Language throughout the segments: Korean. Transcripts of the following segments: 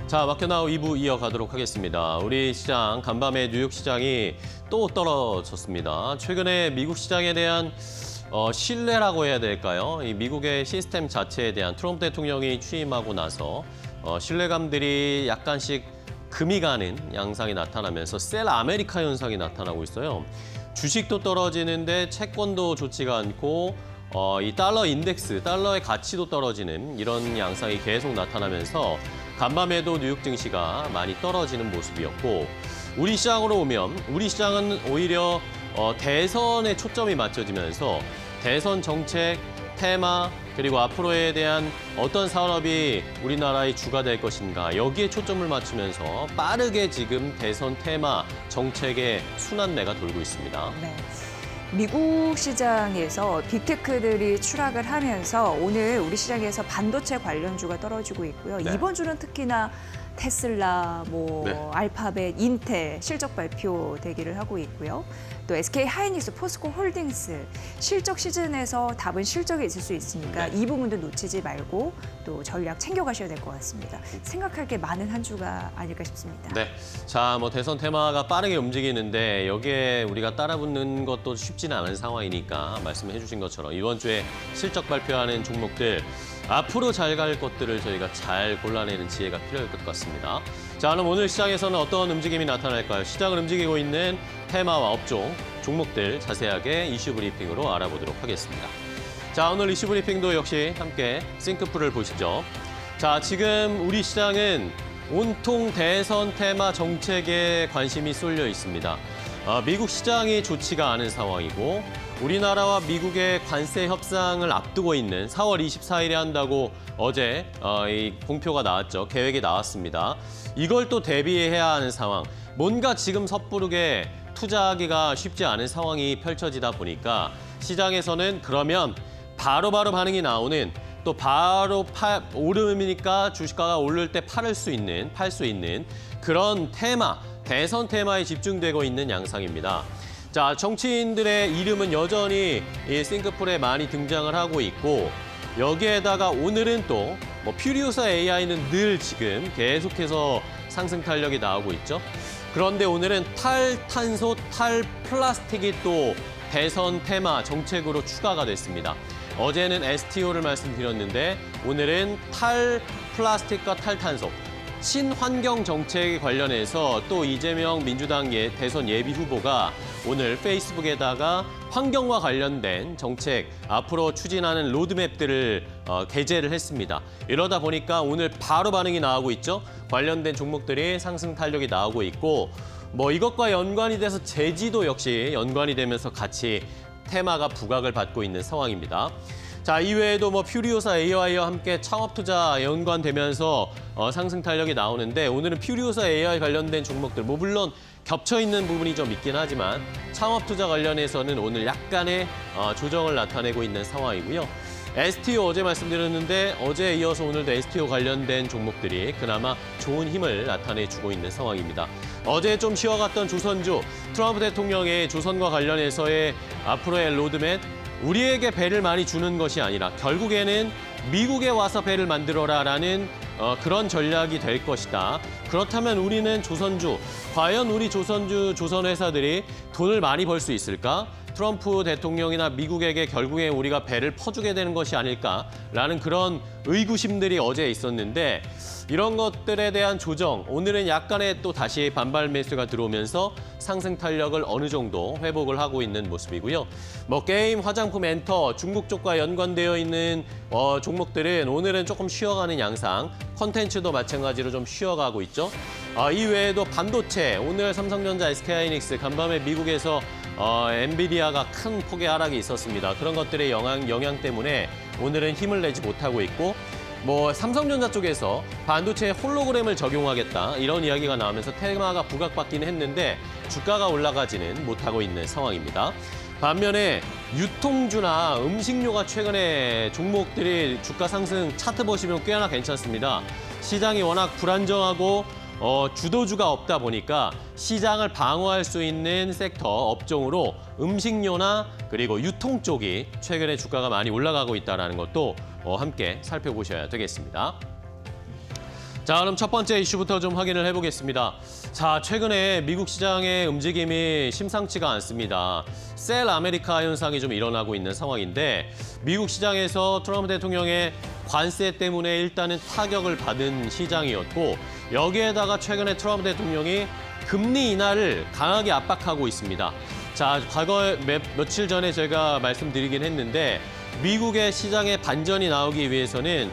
자, 마켓나우 2부 이어가도록 하겠습니다. 우리 시장, 간밤에 뉴욕 시장이 또 떨어졌습니다. 최근에 미국 시장에 대한 신뢰라고 해야 될까요? 이 미국의 시스템 자체에 대한 트럼프 대통령이 취임하고 나서 신뢰감들이 약간씩 금이 가는 양상이 나타나면서 셀 아메리카 현상이 나타나고 있어요. 주식도 떨어지는데 채권도 좋지가 않고 이 달러 인덱스, 달러의 가치도 떨어지는 이런 양상이 계속 나타나면서 간밤에도 뉴욕 증시가 많이 떨어지는 모습이었고, 우리 시장으로 오면 우리 시장은 오히려 대선에 초점이 맞춰지면서 대선 정책, 테마, 그리고 앞으로에 대한 어떤 산업이 우리나라의 주가 될 것인가, 여기에 초점을 맞추면서 빠르게 지금 대선 테마 정책의 순환매가 돌고 있습니다. 네. 미국 시장에서 빅테크들이 추락을 하면서 오늘 우리 시장에서 반도체 관련주가 떨어지고 있고요. 네. 이번 주는 특히나 테슬라, 네. 알파벳, 인텔 실적 발표 대기를 하고 있고요. 또 SK 하이닉스, 포스코 홀딩스 실적 시즌에서 답은 실적에 있을 수 있으니까 네. 이 부분도 놓치지 말고 또 전략 챙겨가셔야 될 것 같습니다. 생각할 게 많은 한 주가 아닐까 싶습니다. 네. 자, 대선 테마가 빠르게 움직이는데 여기에 우리가 따라붙는 것도 쉽지는 않은 상황이니까 말씀해 주신 것처럼 이번 주에 실적 발표하는 종목들 앞으로 잘 갈 것들을 저희가 잘 골라내는 지혜가 필요할 것 같습니다. 자, 그럼 오늘 시장에서는 어떤 움직임이 나타날까요? 시장을 움직이고 있는 테마와 업종, 종목들 자세하게 이슈 브리핑으로 알아보도록 하겠습니다. 자, 오늘 이슈 브리핑도 역시 함께 싱크풀을 보시죠. 자, 지금 우리 시장은 온통 대선 테마 정책에 관심이 쏠려 있습니다. 미국 시장이 좋지가 않은 상황이고, 우리나라와 미국의 관세 협상을 앞두고 있는 4월 24일에 한다고 어제 이 공표가 나왔죠. 계획이 나왔습니다. 이걸 또 대비해야 하는 상황. 뭔가 지금 섣부르게 투자하기가 쉽지 않은 상황이 펼쳐지다 보니까 시장에서는 그러면 바로바로 반응이 나오는, 또 바로 오름이니까 주식가가 오를 때 팔 수 있는 그런 테마, 대선 테마에 집중되고 있는 양상입니다. 자, 정치인들의 이름은 여전히 이 싱크풀에 많이 등장을 하고 있고, 여기에다가 오늘은 또 퓨리오사 AI는 늘 지금 계속해서 상승 탄력이 나오고 있죠. 그런데 오늘은 탈탄소, 탈플라스틱이 또 대선 테마 정책으로 추가가 됐습니다. 어제는 STO를 말씀드렸는데 오늘은 탈플라스틱과 탈탄소, 친환경 정책에 관련해서 또 이재명 민주당 대선 예비 후보가 오늘 페이스북에다가 환경과 관련된 정책, 앞으로 추진하는 로드맵들을 게재를 했습니다. 이러다 보니까 오늘 바로 반응이 나오고 있죠. 관련된 종목들이 상승 탄력이 나오고 있고, 이것과 연관이 돼서 제지도 역시 연관이 되면서 같이 테마가 부각을 받고 있는 상황입니다. 자, 이외에도 퓨리오사 AI와 함께 창업투자 연관되면서 상승 탄력이 나오는데, 오늘은 퓨리오사 AI 관련된 종목들, 물론 겹쳐있는 부분이 좀 있긴 하지만 창업투자 관련해서는 오늘 약간의 조정을 나타내고 있는 상황이고요. STO 어제 말씀드렸는데 어제에 이어서 오늘도 STO 관련된 종목들이 그나마 좋은 힘을 나타내주고 있는 상황입니다. 어제 좀 쉬어갔던 조선주, 트럼프 대통령의 조선과 관련해서의 앞으로의 로드맵, 우리에게 배를 많이 주는 것이 아니라 결국에는 미국에 와서 배를 만들어라라는 그런 전략이 될 것이다. 그렇다면 우리는 조선주, 과연 우리 조선 회사들이 돈을 많이 벌 수 있을까? 트럼프 대통령이나 미국에게 결국에 우리가 배를 퍼주게 되는 것이 아닐까라는 그런 의구심들이 어제 있었는데, 이런 것들에 대한 조정, 오늘은 약간의 또 다시 반발 매수가 들어오면서 상승 탄력을 어느 정도 회복을 하고 있는 모습이고요. 게임, 화장품, 엔터, 중국 쪽과 연관되어 있는 종목들은 오늘은 조금 쉬어가는 양상, 콘텐츠도 마찬가지로 좀 쉬어가고 있죠. 이외에도 반도체, 오늘 삼성전자, SK하이닉스, 간밤에 미국에서 엔비디아가 큰 폭의 하락이 있었습니다. 그런 것들의 영향 때문에 오늘은 힘을 내지 못하고 있고, 삼성전자 쪽에서 반도체에 홀로그램을 적용하겠다 이런 이야기가 나오면서 테마가 부각받기는 했는데 주가가 올라가지는 못하고 있는 상황입니다. 반면에 유통주나 음식료가 최근에 종목들이 주가 상승 차트 보시면 꽤나 괜찮습니다. 시장이 워낙 불안정하고 주도주가 없다 보니까 시장을 방어할 수 있는 섹터, 업종으로 음식료나 그리고 유통 쪽이 최근에 주가가 많이 올라가고 있다는 것도 함께 살펴보셔야 되겠습니다. 자, 그럼 첫 번째 이슈부터 좀 확인을 해보겠습니다. 자, 최근에 미국 시장의 움직임이 심상치가 않습니다. 셀 아메리카 현상이 좀 일어나고 있는 상황인데 미국 시장에서 트럼프 대통령의 관세 때문에 일단은 타격을 받은 시장이었고 여기에다가 최근에 트럼프 대통령이 금리 인하를 강하게 압박하고 있습니다. 자, 과거 며칠 전에 제가 말씀드리긴 했는데 미국의 시장에 반전이 나오기 위해서는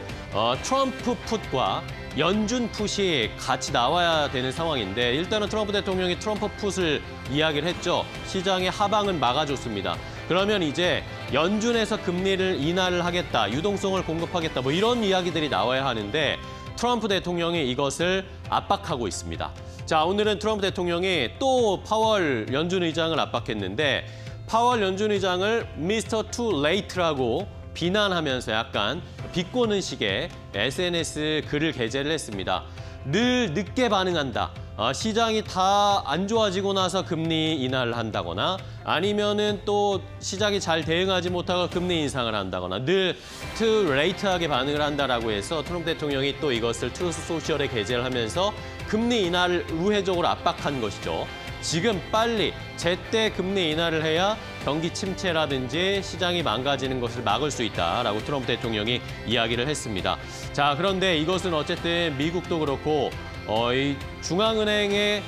트럼프 풋과 연준 풋이 같이 나와야 되는 상황인데 일단은 트럼프 대통령이 트럼프 풋을 이야기를 했죠. 시장의 하방은 막아줬습니다. 그러면 이제 연준에서 금리를 인하를 하겠다, 유동성을 공급하겠다 뭐 이런 이야기들이 나와야 하는데 트럼프 대통령이 이것을 압박하고 있습니다. 자, 오늘은 트럼프 대통령이 또 파월 연준 의장을 압박했는데 파월 연준 의장을 미스터 투 레이트라고 비난하면서 약간 비꼬는 식의 SNS 글을 게재를 했습니다. 늘 늦게 반응한다. 시장이 다 안 좋아지고 나서 금리 인하를 한다거나 아니면은 또 시장이 잘 대응하지 못하고 금리 인상을 한다거나 늘 too late하게 반응을 한다라고 해서 트럼프 대통령이 또 이것을 트루스 소셜에 게재를 하면서 금리 인하를 우회적으로 압박한 것이죠. 지금 빨리 제때 금리 인하를 해야 경기 침체라든지 시장이 망가지는 것을 막을 수 있다라고 트럼프 대통령이 이야기를 했습니다. 자, 그런데 이것은 어쨌든 미국도 그렇고 이 중앙은행의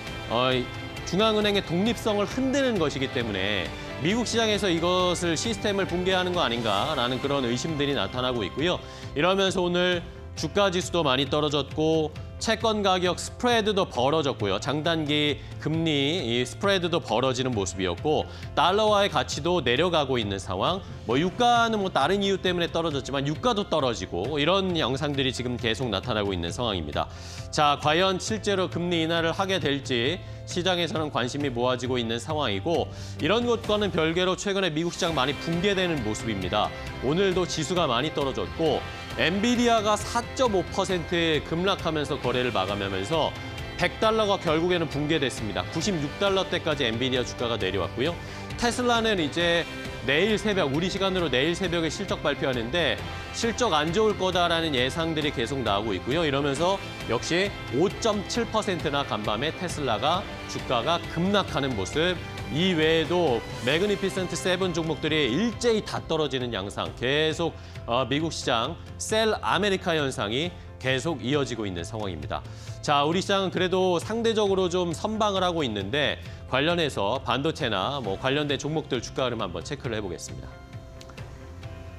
독립성을 흔드는 것이기 때문에 미국 시장에서 이것을 시스템을 붕괴하는 거 아닌가라는 그런 의심들이 나타나고 있고요. 이러면서 오늘 주가 지수도 많이 떨어졌고 채권 가격 스프레드도 벌어졌고요. 장단기 금리 이 스프레드도 벌어지는 모습이었고 달러화의 가치도 내려가고 있는 상황. 유가는 다른 이유 때문에 떨어졌지만 유가도 떨어지고 이런 양상들이 지금 계속 나타나고 있는 상황입니다. 자, 과연 실제로 금리 인하를 하게 될지 시장에서는 관심이 모아지고 있는 상황이고 이런 것과는 별개로 최근에 미국 시장 많이 붕괴되는 모습입니다. 오늘도 지수가 많이 떨어졌고 엔비디아가 4.5% 급락하면서 거래를 마감하면서 100달러가 결국에는 붕괴됐습니다. 96달러대까지 엔비디아 주가가 내려왔고요. 테슬라는 이제 내일 새벽, 우리 시간으로 내일 새벽에 실적 발표하는데 실적 안 좋을 거다라는 예상들이 계속 나오고 있고요. 이러면서 역시 5.7%나 간밤에 테슬라가 주가가 급락하는 모습. 이 외에도 매그니피센트 세븐 종목들이 일제히 다 떨어지는 양상 계속 미국 시장 셀 아메리카 현상이 계속 이어지고 있는 상황입니다. 자, 우리 시장은 그래도 상대적으로 좀 선방을 하고 있는데 관련해서 반도체나 관련된 종목들 주가 흐름 한번 체크를 해보겠습니다.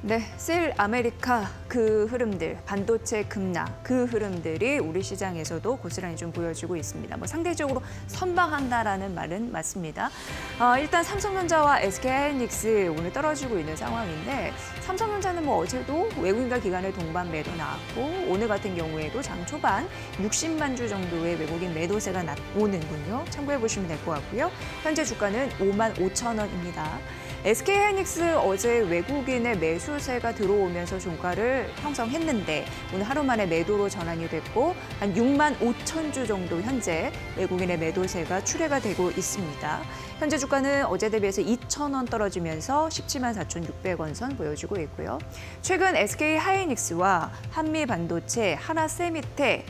네, 셀 아메리카 그 흐름들, 반도체 급락 그 흐름들이 우리 시장에서도 고스란히 좀 보여지고 있습니다. 상대적으로 선방한다라는 말은 맞습니다. 일단 삼성전자와 SK하이닉스 오늘 떨어지고 있는 상황인데 삼성전자는 어제도 외국인과 기관의 동반 매도 나왔고 오늘 같은 경우에도 장 초반 60만 주 정도의 외국인 매도세가 오는군요. 참고해 보시면 될 것 같고요. 현재 주가는 55,000원입니다. SK하이닉스 어제 외국인의 매수세가 들어오면서 종가를 형성했는데 오늘 하루 만에 매도로 전환이 됐고 한 6만 5천 주 정도 현재 외국인의 매도세가 출회가 되고 있습니다. 현재 주가는 어제 대비해서 2,000원 떨어지면서 17만 4,600원 선 보여주고 있고요. 최근 SK하이닉스와 한미반도체, 하나세미테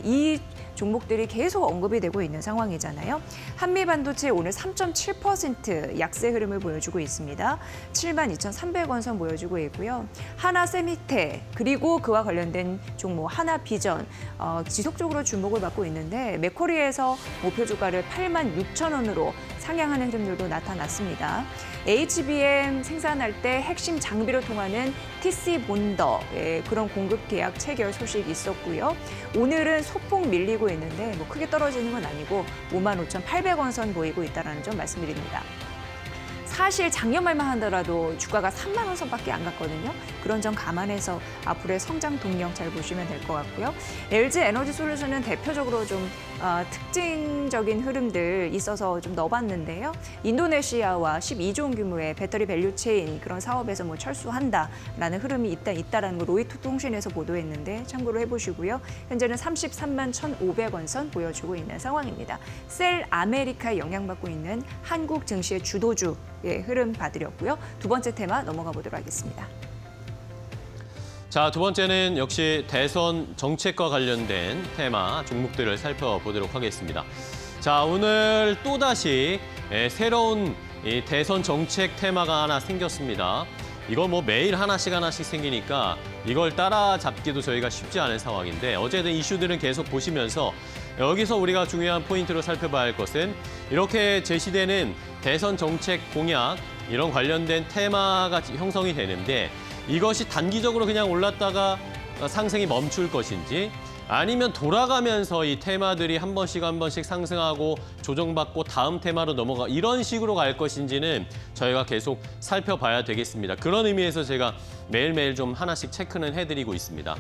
이 종목들이 계속 언급이 되고 있는 상황이잖아요. 한미반도체 오늘 3.7% 약세 흐름을 보여주고 있습니다. 72,300원 선 보여주고 있고요. 하나세미테 그리고 그와 관련된 종목 하나비전 지속적으로 주목을 받고 있는데 맥쿼리에서 목표 주가를 86,000원으로 상향하는 흐름들도 나타났습니다. HBM 생산할 때 핵심 장비로 통하는 TC 본더 그런 공급 계약 체결 소식이 있었고요. 오늘은 소폭 밀리고 있는데 크게 떨어지는 건 아니고 55,800원 선 보이고 있다는 점 말씀드립니다. 사실 작년 말만 하더라도 주가가 3만 원 선밖에 안 갔거든요. 그런 점 감안해서 앞으로의 성장 동력 잘 보시면 될 것 같고요. LG 에너지 솔루션은 대표적으로 좀 특징적인 흐름들 있어서 좀 넣어봤는데요. 인도네시아와 12조 원 규모의 배터리 밸류체인 그런 사업에서 철수한다라는 흐름이 있다라는 거 로이터 통신에서 보도했는데 참고로 해보시고요. 현재는 33만 1,500원 선 보여주고 있는 상황입니다. 셀 아메리카에 영향받고 있는 한국 증시의 주도주 흐름 봐드렸고요. 두 번째 테마 넘어가 보도록 하겠습니다. 자, 두 번째는 역시 대선 정책과 관련된 테마 종목들을 살펴보도록 하겠습니다. 자, 오늘 또다시 새로운 이 대선 정책 테마가 하나 생겼습니다. 이거 뭐 매일 하나씩 생기니까 이걸 따라잡기도 저희가 쉽지 않은 상황인데 어쨌든 이슈들은 계속 보시면서 여기서 우리가 중요한 포인트로 살펴봐야 할 것은 이렇게 제시되는 대선 정책 공약 이런 관련된 테마가 형성이 되는데 이것이 단기적으로 그냥 올랐다가 상승이 멈출 것인지 아니면 돌아가면서 이 테마들이 한 번씩 상승하고 조정받고 다음 테마로 넘어가 이런 식으로 갈 것인지는 저희가 계속 살펴봐야 되겠습니다. 그런 의미에서 제가 매일매일 좀 하나씩 체크는 해드리고 있습니다.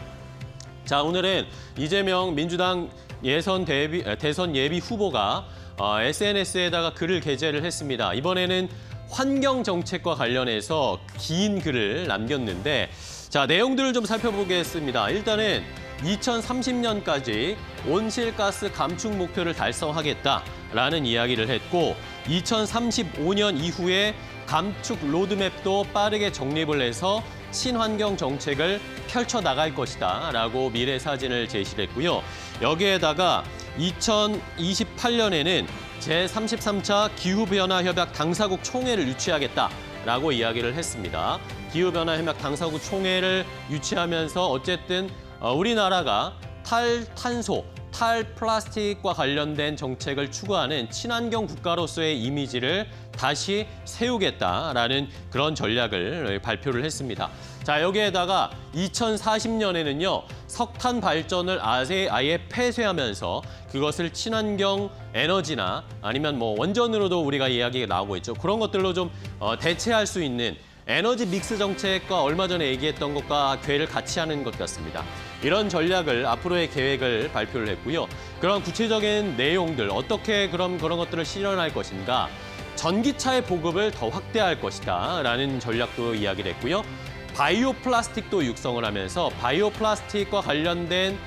자, 오늘은 이재명 민주당 대선 예비 후보가 SNS에다가 글을 게재를 했습니다. 이번에는 환경 정책과 관련해서 긴 글을 남겼는데 자, 내용들을 좀 살펴보겠습니다. 일단은 2030년까지 온실가스 감축 목표를 달성하겠다라는 이야기를 했고 2035년 이후에 감축 로드맵도 빠르게 정립을 해서 친환경 정책을 펼쳐나갈 것이다 라고 미래 사진을 제시를 했고요. 여기에다가 2028년에는 제33차 기후변화협약 당사국 총회를 유치하겠다라고 이야기를 했습니다. 기후변화협약 당사국 총회를 유치하면서 어쨌든 우리나라가 탈탄소, 탈플라스틱과 관련된 정책을 추구하는 친환경 국가로서의 이미지를 다시 세우겠다라는 그런 전략을 발표를 했습니다. 자, 여기에다가 2040년에는요, 석탄 발전을 아예 폐쇄하면서 그것을 친환경 에너지나 아니면 뭐 원전으로도 우리가 이야기가 나오고 있죠. 그런 것들로 좀 대체할 수 있는 에너지 믹스 정책과 얼마 전에 얘기했던 것과 궤를 같이 하는 것 같습니다. 이런 전략을 앞으로의 계획을 발표를 했고요. 그런 구체적인 내용들 어떻게 그런 것들을 실현할 것인가 전기차의 보급을 더 확대할 것이다 라는 전략도 이야기를 했고요. 바이오 플라스틱도 육성을 하면서 바이오 플라스틱과 관련된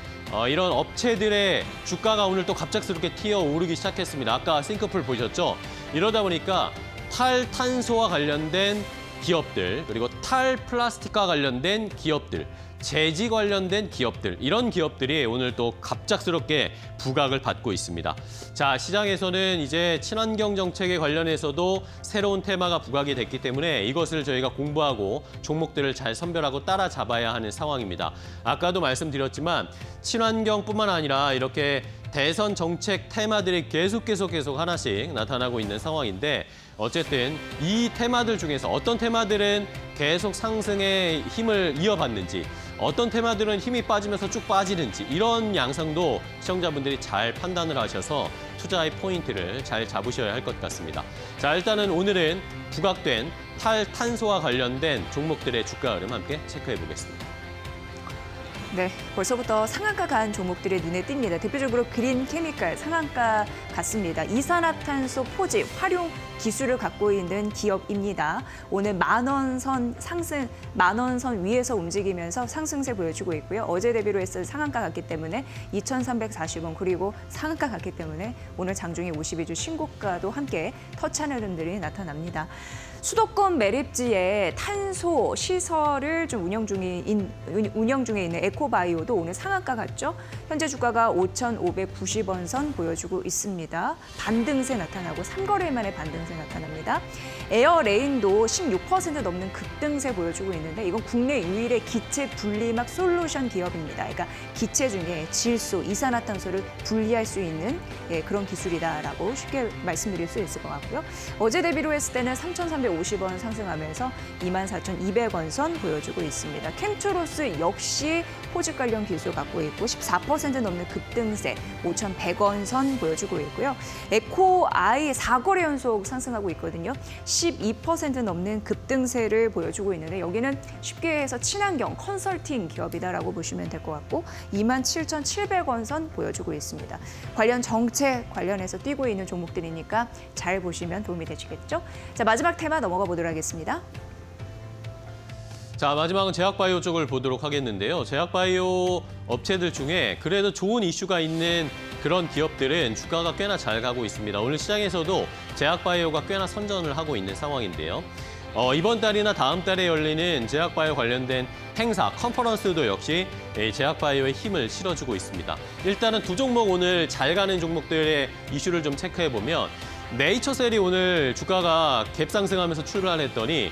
이런 업체들의 주가가 오늘 또 갑작스럽게 튀어오르기 시작했습니다. 아까 싱크풀 보셨죠? 이러다 보니까 탈탄소와 관련된 기업들, 그리고 탈플라스틱과 관련된 기업들, 제지 관련된 기업들, 이런 기업들이 오늘 또 갑작스럽게 부각을 받고 있습니다. 자, 시장에서는 이제 친환경 정책에 관련해서도 새로운 테마가 부각이 됐기 때문에 이것을 저희가 공부하고 종목들을 잘 선별하고 따라잡아야 하는 상황입니다. 아까도 말씀드렸지만 친환경뿐만 아니라 이렇게 대선 정책 테마들이 계속 하나씩 나타나고 있는 상황인데 어쨌든 이 테마들 중에서 어떤 테마들은 계속 상승의 힘을 이어받는지 어떤 테마들은 힘이 빠지면서 쭉 빠지는지 이런 양상도 시청자분들이 잘 판단을 하셔서 투자의 포인트를 잘 잡으셔야 할 것 같습니다. 자, 일단은 오늘은 부각된 탈탄소와 관련된 종목들의 주가 흐름 함께 체크해 보겠습니다. 네, 벌써부터 상한가 간 종목들이 눈에 띕니다. 대표적으로 그린 케미칼 상한가 같습니다. 이산화탄소 포집 활용 기술을 갖고 있는 기업입니다. 오늘 10,000원 선 상승, 10,000원 선 위에서 움직이면서 상승세 보여주고 있고요. 어제 대비로 했을 상한가 갔기 때문에 2,340원 그리고 상한가 갔기 때문에 오늘 장중에 52주 신고가도 함께 터치하는 흐름들이 나타납니다. 수도권 매립지에 탄소 시설을 좀 운영 중에 있는 에코바이오도 오늘 상한가 갔죠. 현재 주가가 5,590원 선 보여주고 있습니다. 반등세 나타나고 3거래일 만에 반등세 나타납니다. 에어레인도 16% 넘는 급등세 보여주고 있는데 이건 국내 유일의 기체 분리막 솔루션 기업입니다. 그러니까 기체 중에 질소, 이산화탄소를 분리할 수 있는 그런 기술이다라고 쉽게 말씀드릴 수 있을 것 같고요. 어제 대비로 했을 때는 3,350원 상승하면서 24,200원 선 보여주고 있습니다. 캠초로스 역시 포집 관련 기술 갖고 있고 14% 넘는 급등세 5,100원 선 보여주고 있고요. 에코아이 4거래 연속 상승하고 있거든요. 12% 넘는 급등세를 보여주고 있는데 여기는 쉽게 해서 친환경 컨설팅 기업이다라고 보시면 될 것 같고 27,700원 선 보여주고 있습니다. 관련 정책 관련해서 뛰고 있는 종목들이니까 잘 보시면 도움이 되시겠죠? 자, 마지막 테마 넘어가 보도록 하겠습니다. 자, 마지막은 제약바이오 쪽을 보도록 하겠는데요. 제약바이오 업체들 중에 그래도 좋은 이슈가 있는 그런 기업들은 주가가 꽤나 잘 가고 있습니다. 오늘 시장에서도 제약바이오가 꽤나 선전을 하고 있는 상황인데요. 이번 달이나 다음 달에 열리는 제약바이오 관련된 행사, 컨퍼런스도 역시 제약바이오의 힘을 실어주고 있습니다. 일단은 두 종목 오늘 잘 가는 종목들의 이슈를 좀 체크해보면 네이처셀이 오늘 주가가 갭상승하면서 출발했더니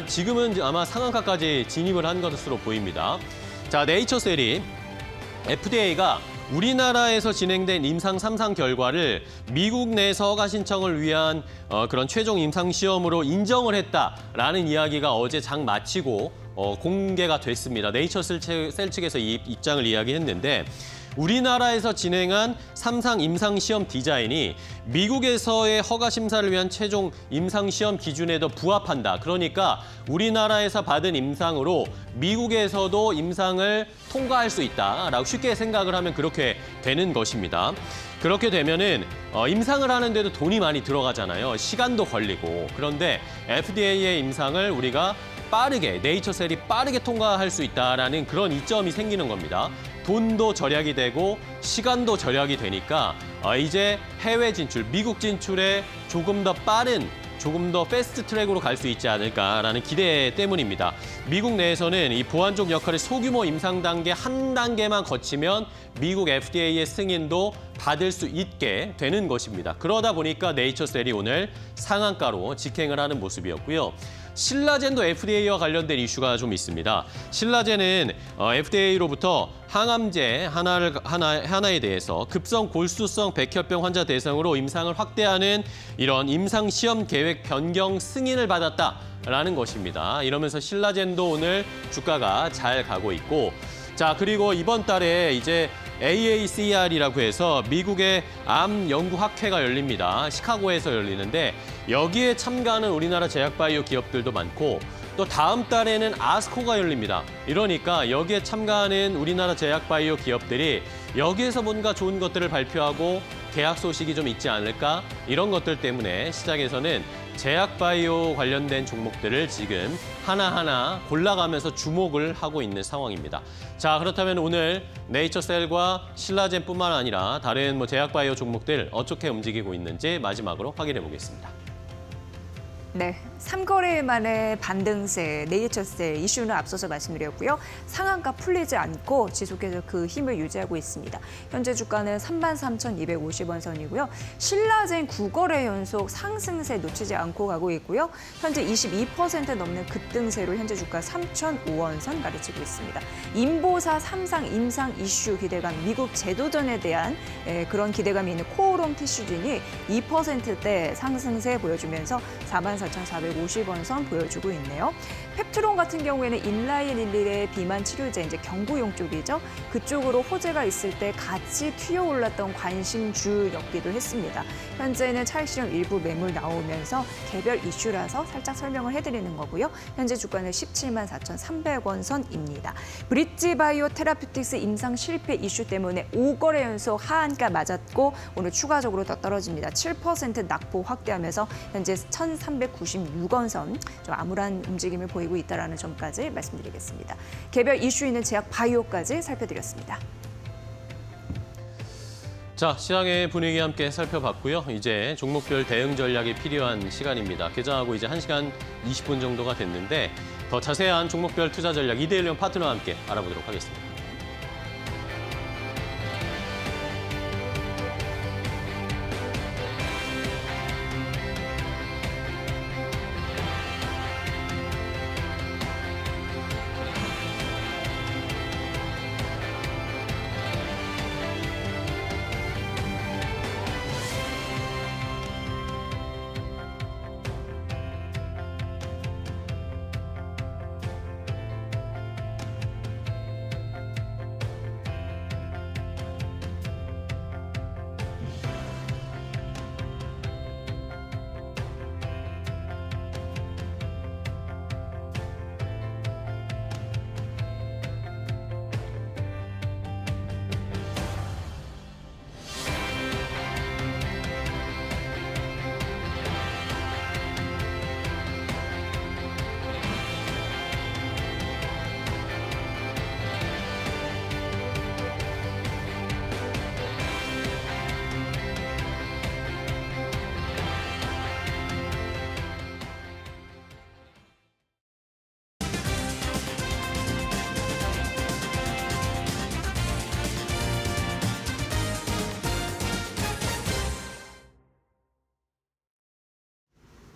지금은 아마 상한가까지 진입을 한 것으로 보입니다. 자, 네이처셀이 FDA가 우리나라에서 진행된 임상 3상 결과를 미국 내에서 허가 신청을 위한 그런 최종 임상 시험으로 인정을 했다라는 이야기가 어제 장 마치고 공개가 됐습니다. 네이처셀 측에서 이 입장을 이야기했는데 우리나라에서 진행한 3상 임상시험 디자인이 미국에서의 허가 심사를 위한 최종 임상시험 기준에도 부합한다. 그러니까 우리나라에서 받은 임상으로 미국에서도 임상을 통과할 수 있다라고 쉽게 생각을 하면 그렇게 되는 것입니다. 그렇게 되면은 임상을 하는데도 돈이 많이 들어가잖아요. 시간도 걸리고. 그런데 FDA의 임상을 우리가 빠르게, 네이처셀이 빠르게 통과할 수 있다라는 그런 이점이 생기는 겁니다. 돈도 절약이 되고 시간도 절약이 되니까 이제 해외 진출, 미국 진출에 조금 더 빠른, 조금 더 패스트 트랙으로 갈 수 있지 않을까라는 기대 때문입니다. 미국 내에서는 이 보완족 역할의 소규모 임상 단계 한 단계만 거치면 미국 FDA의 승인도 받을 수 있게 되는 것입니다. 그러다 보니까 네이처셀이 오늘 상한가로 직행을 하는 모습이었고요. 신라젠도 FDA와 관련된 이슈가 좀 있습니다. 신라젠은 FDA로부터 항암제 하나에 대해서 급성 골수성 백혈병 환자 대상으로 임상을 확대하는 이런 임상 시험 계획 변경 승인을 받았다라는 것입니다. 이러면서 신라젠도 오늘 주가가 잘 가고 있고, 자, 그리고 이번 달에 이제 AACR이라고 해서 미국의 암 연구 학회가 열립니다. 시카고에서 열리는데 여기에 참가하는 우리나라 제약바이오 기업들도 많고 또 다음 달에는 아스코가 열립니다. 이러니까 여기에 참가하는 우리나라 제약바이오 기업들이 여기에서 뭔가 좋은 것들을 발표하고 계약 소식이 좀 있지 않을까? 이런 것들 때문에 시장에서는 제약바이오 관련된 종목들을 지금 하나하나 골라가면서 주목을 하고 있는 상황입니다. 자, 그렇다면 오늘 네이처셀과 신라젠뿐만 아니라 다른 제약바이오 종목들 어떻게 움직이고 있는지 마지막으로 확인해 보겠습니다. 네, 3거래일 만에 반등세, 네이처셀 이슈는 앞서서 말씀드렸고요. 상한가 풀리지 않고 지속해서 그 힘을 유지하고 있습니다. 현재 주가는 33,250원 선이고요. 신라젠 9거래 연속 상승세 놓치지 않고 가고 있고요. 현재 22% 넘는 급등세로 현재 주가 3,005원 선 가르치고 있습니다. 인보사 3상 임상 이슈 기대감, 미국 제도전에 대한 그런 기대감이 있는 코오롱 티슈진이 2%대 상승세 보여주면서 44,450원 선 보여주고 있네요. 펩트론 같은 경우에는 인라인 11의 비만 치료제, 이제 경구용 쪽이죠. 그쪽으로 호재가 있을 때 같이 튀어올랐던 관심주였기도 했습니다. 현재는 차익실현 일부 매물 나오면서 개별 이슈라서 살짝 설명을 해드리는 거고요. 현재 주가는 174,300원 선입니다. 브릿지바이오 테라퓨틱스 임상 실패 이슈 때문에 5거래 연속 하한가 맞았고 오늘 추가적으로 더 떨어집니다. 7% 낙폭 확대하면서 현재 1,396원 선, 좀 암울한 움직임을 보이고 있다는 점까지 말씀드리겠습니다. 개별 이슈 있는 제약 바이오까지 살펴드렸습니다. 자, 시장의 분위기 함께 살펴봤고요. 이제 종목별 대응 전략이 필요한 시간입니다. 개장하고 이제 1시간 20분 정도가 됐는데 더 자세한 종목별 투자 전략 이대일령 파트너와 함께 알아보도록 하겠습니다.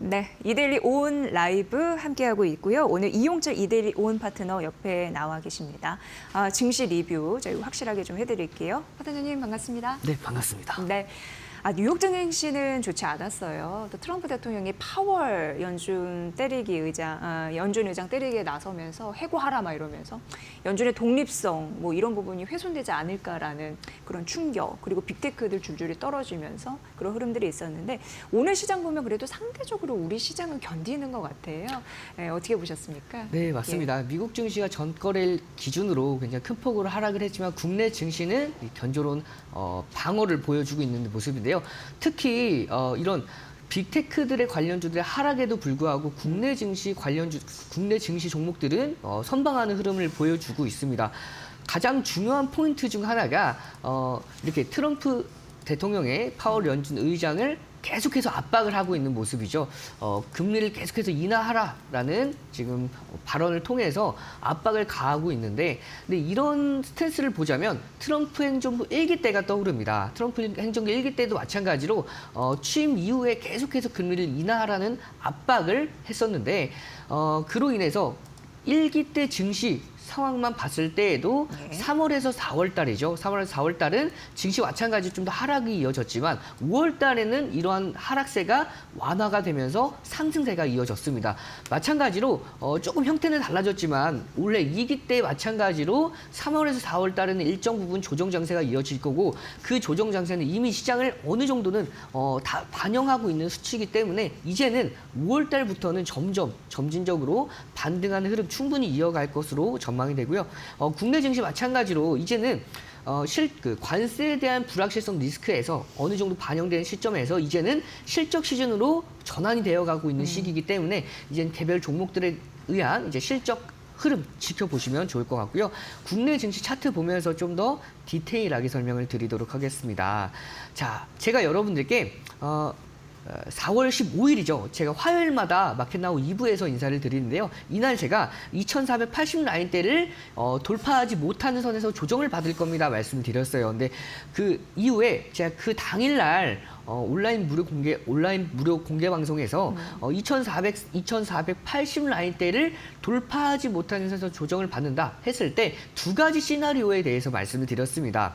네, 이데일리 온 라이브 함께하고 있고요. 오늘 이용철 이데일리 온 파트너 옆에 나와 계십니다. 증시 리뷰 저희 확실하게 좀 해드릴게요. 파트너님 반갑습니다. 네, 반갑습니다. 네. 뉴욕 증시는 좋지 않았어요. 또 트럼프 대통령이 파월 연준 의장 때리기에 나서면서 해고하라 막 이러면서 연준의 독립성 뭐 이런 부분이 훼손되지 않을까라는 그런 충격, 그리고 빅테크들 줄줄이 떨어지면서 그런 흐름들이 있었는데 오늘 시장 보면 그래도 상대적으로 우리 시장은 견디는 것 같아요. 네, 어떻게 보셨습니까? 네, 맞습니다. 미국 증시가 전거래일 기준으로 굉장히 큰 폭으로 하락을 했지만 국내 증시는 증시는 방어를 보여주고 있는 모습인데요. 특히 이런 빅테크들의 관련주들의 하락에도 불구하고 국내 증시 종목들은 선방하는 흐름을 보여주고 있습니다. 가장 중요한 포인트 중 하나가 이렇게 트럼프 대통령의 파월 연준 의장을 계속해서 압박을 하고 있는 모습이죠. 금리를 계속해서 인하하라라는 지금 발언을 통해서 압박을 가하고 있는데, 근데 이런 스탠스를 보자면 트럼프 행정부 1기 때가 떠오릅니다. 트럼프 행정부 1기 때도 마찬가지로 취임 이후에 계속해서 금리를 인하하라는 압박을 했었는데, 그로 인해서 1기 때 증시 상황만 봤을 때에도 네. 3월에서 4월 달이죠. 3월에서 4월 달은 증시 마찬가지 좀 더 하락이 이어졌지만 5월 달에는 이러한 하락세가 완화가 되면서 상승세가 이어졌습니다. 마찬가지로 조금 형태는 달라졌지만 원래 2기 때 마찬가지로 3월에서 4월 달에는 일정 부분 조정 장세가 이어질 거고, 그 조정 장세는 이미 시장을 어느 정도는 다 반영하고 있는 수치이기 때문에 이제는 5월 달부터는 점진적으로 반등하는 흐름 충분히 이어갈 것으로 전망이 되고요. 국내 증시 마찬가지로 이제는 관세에 대한 불확실성 리스크에서 어느 정도 반영되는 시점에서 이제는 실적 시즌으로 전환이 되어가고 있는 시기이기 때문에 이제는 개별 종목들에 의한 이제 실적 흐름 지켜보시면 좋을 것 같고요. 국내 증시 차트 보면서 좀 더 디테일하게 설명을 드리도록 하겠습니다. 자, 제가 여러분들께 4월 15일이죠. 제가 화요일마다 마켓나우 2부에서 인사를 드리는데요. 이날 제가 2480 라인대를 돌파하지 못하는 선에서 조정을 받을 겁니다 말씀을 드렸어요. 근데 그 이후에 제가 그 당일날 온라인 무료 공개 방송에서 2480 라인대를 돌파하지 못하는 선에서 조정을 받는다 했을 때 두 가지 시나리오에 대해서 말씀을 드렸습니다.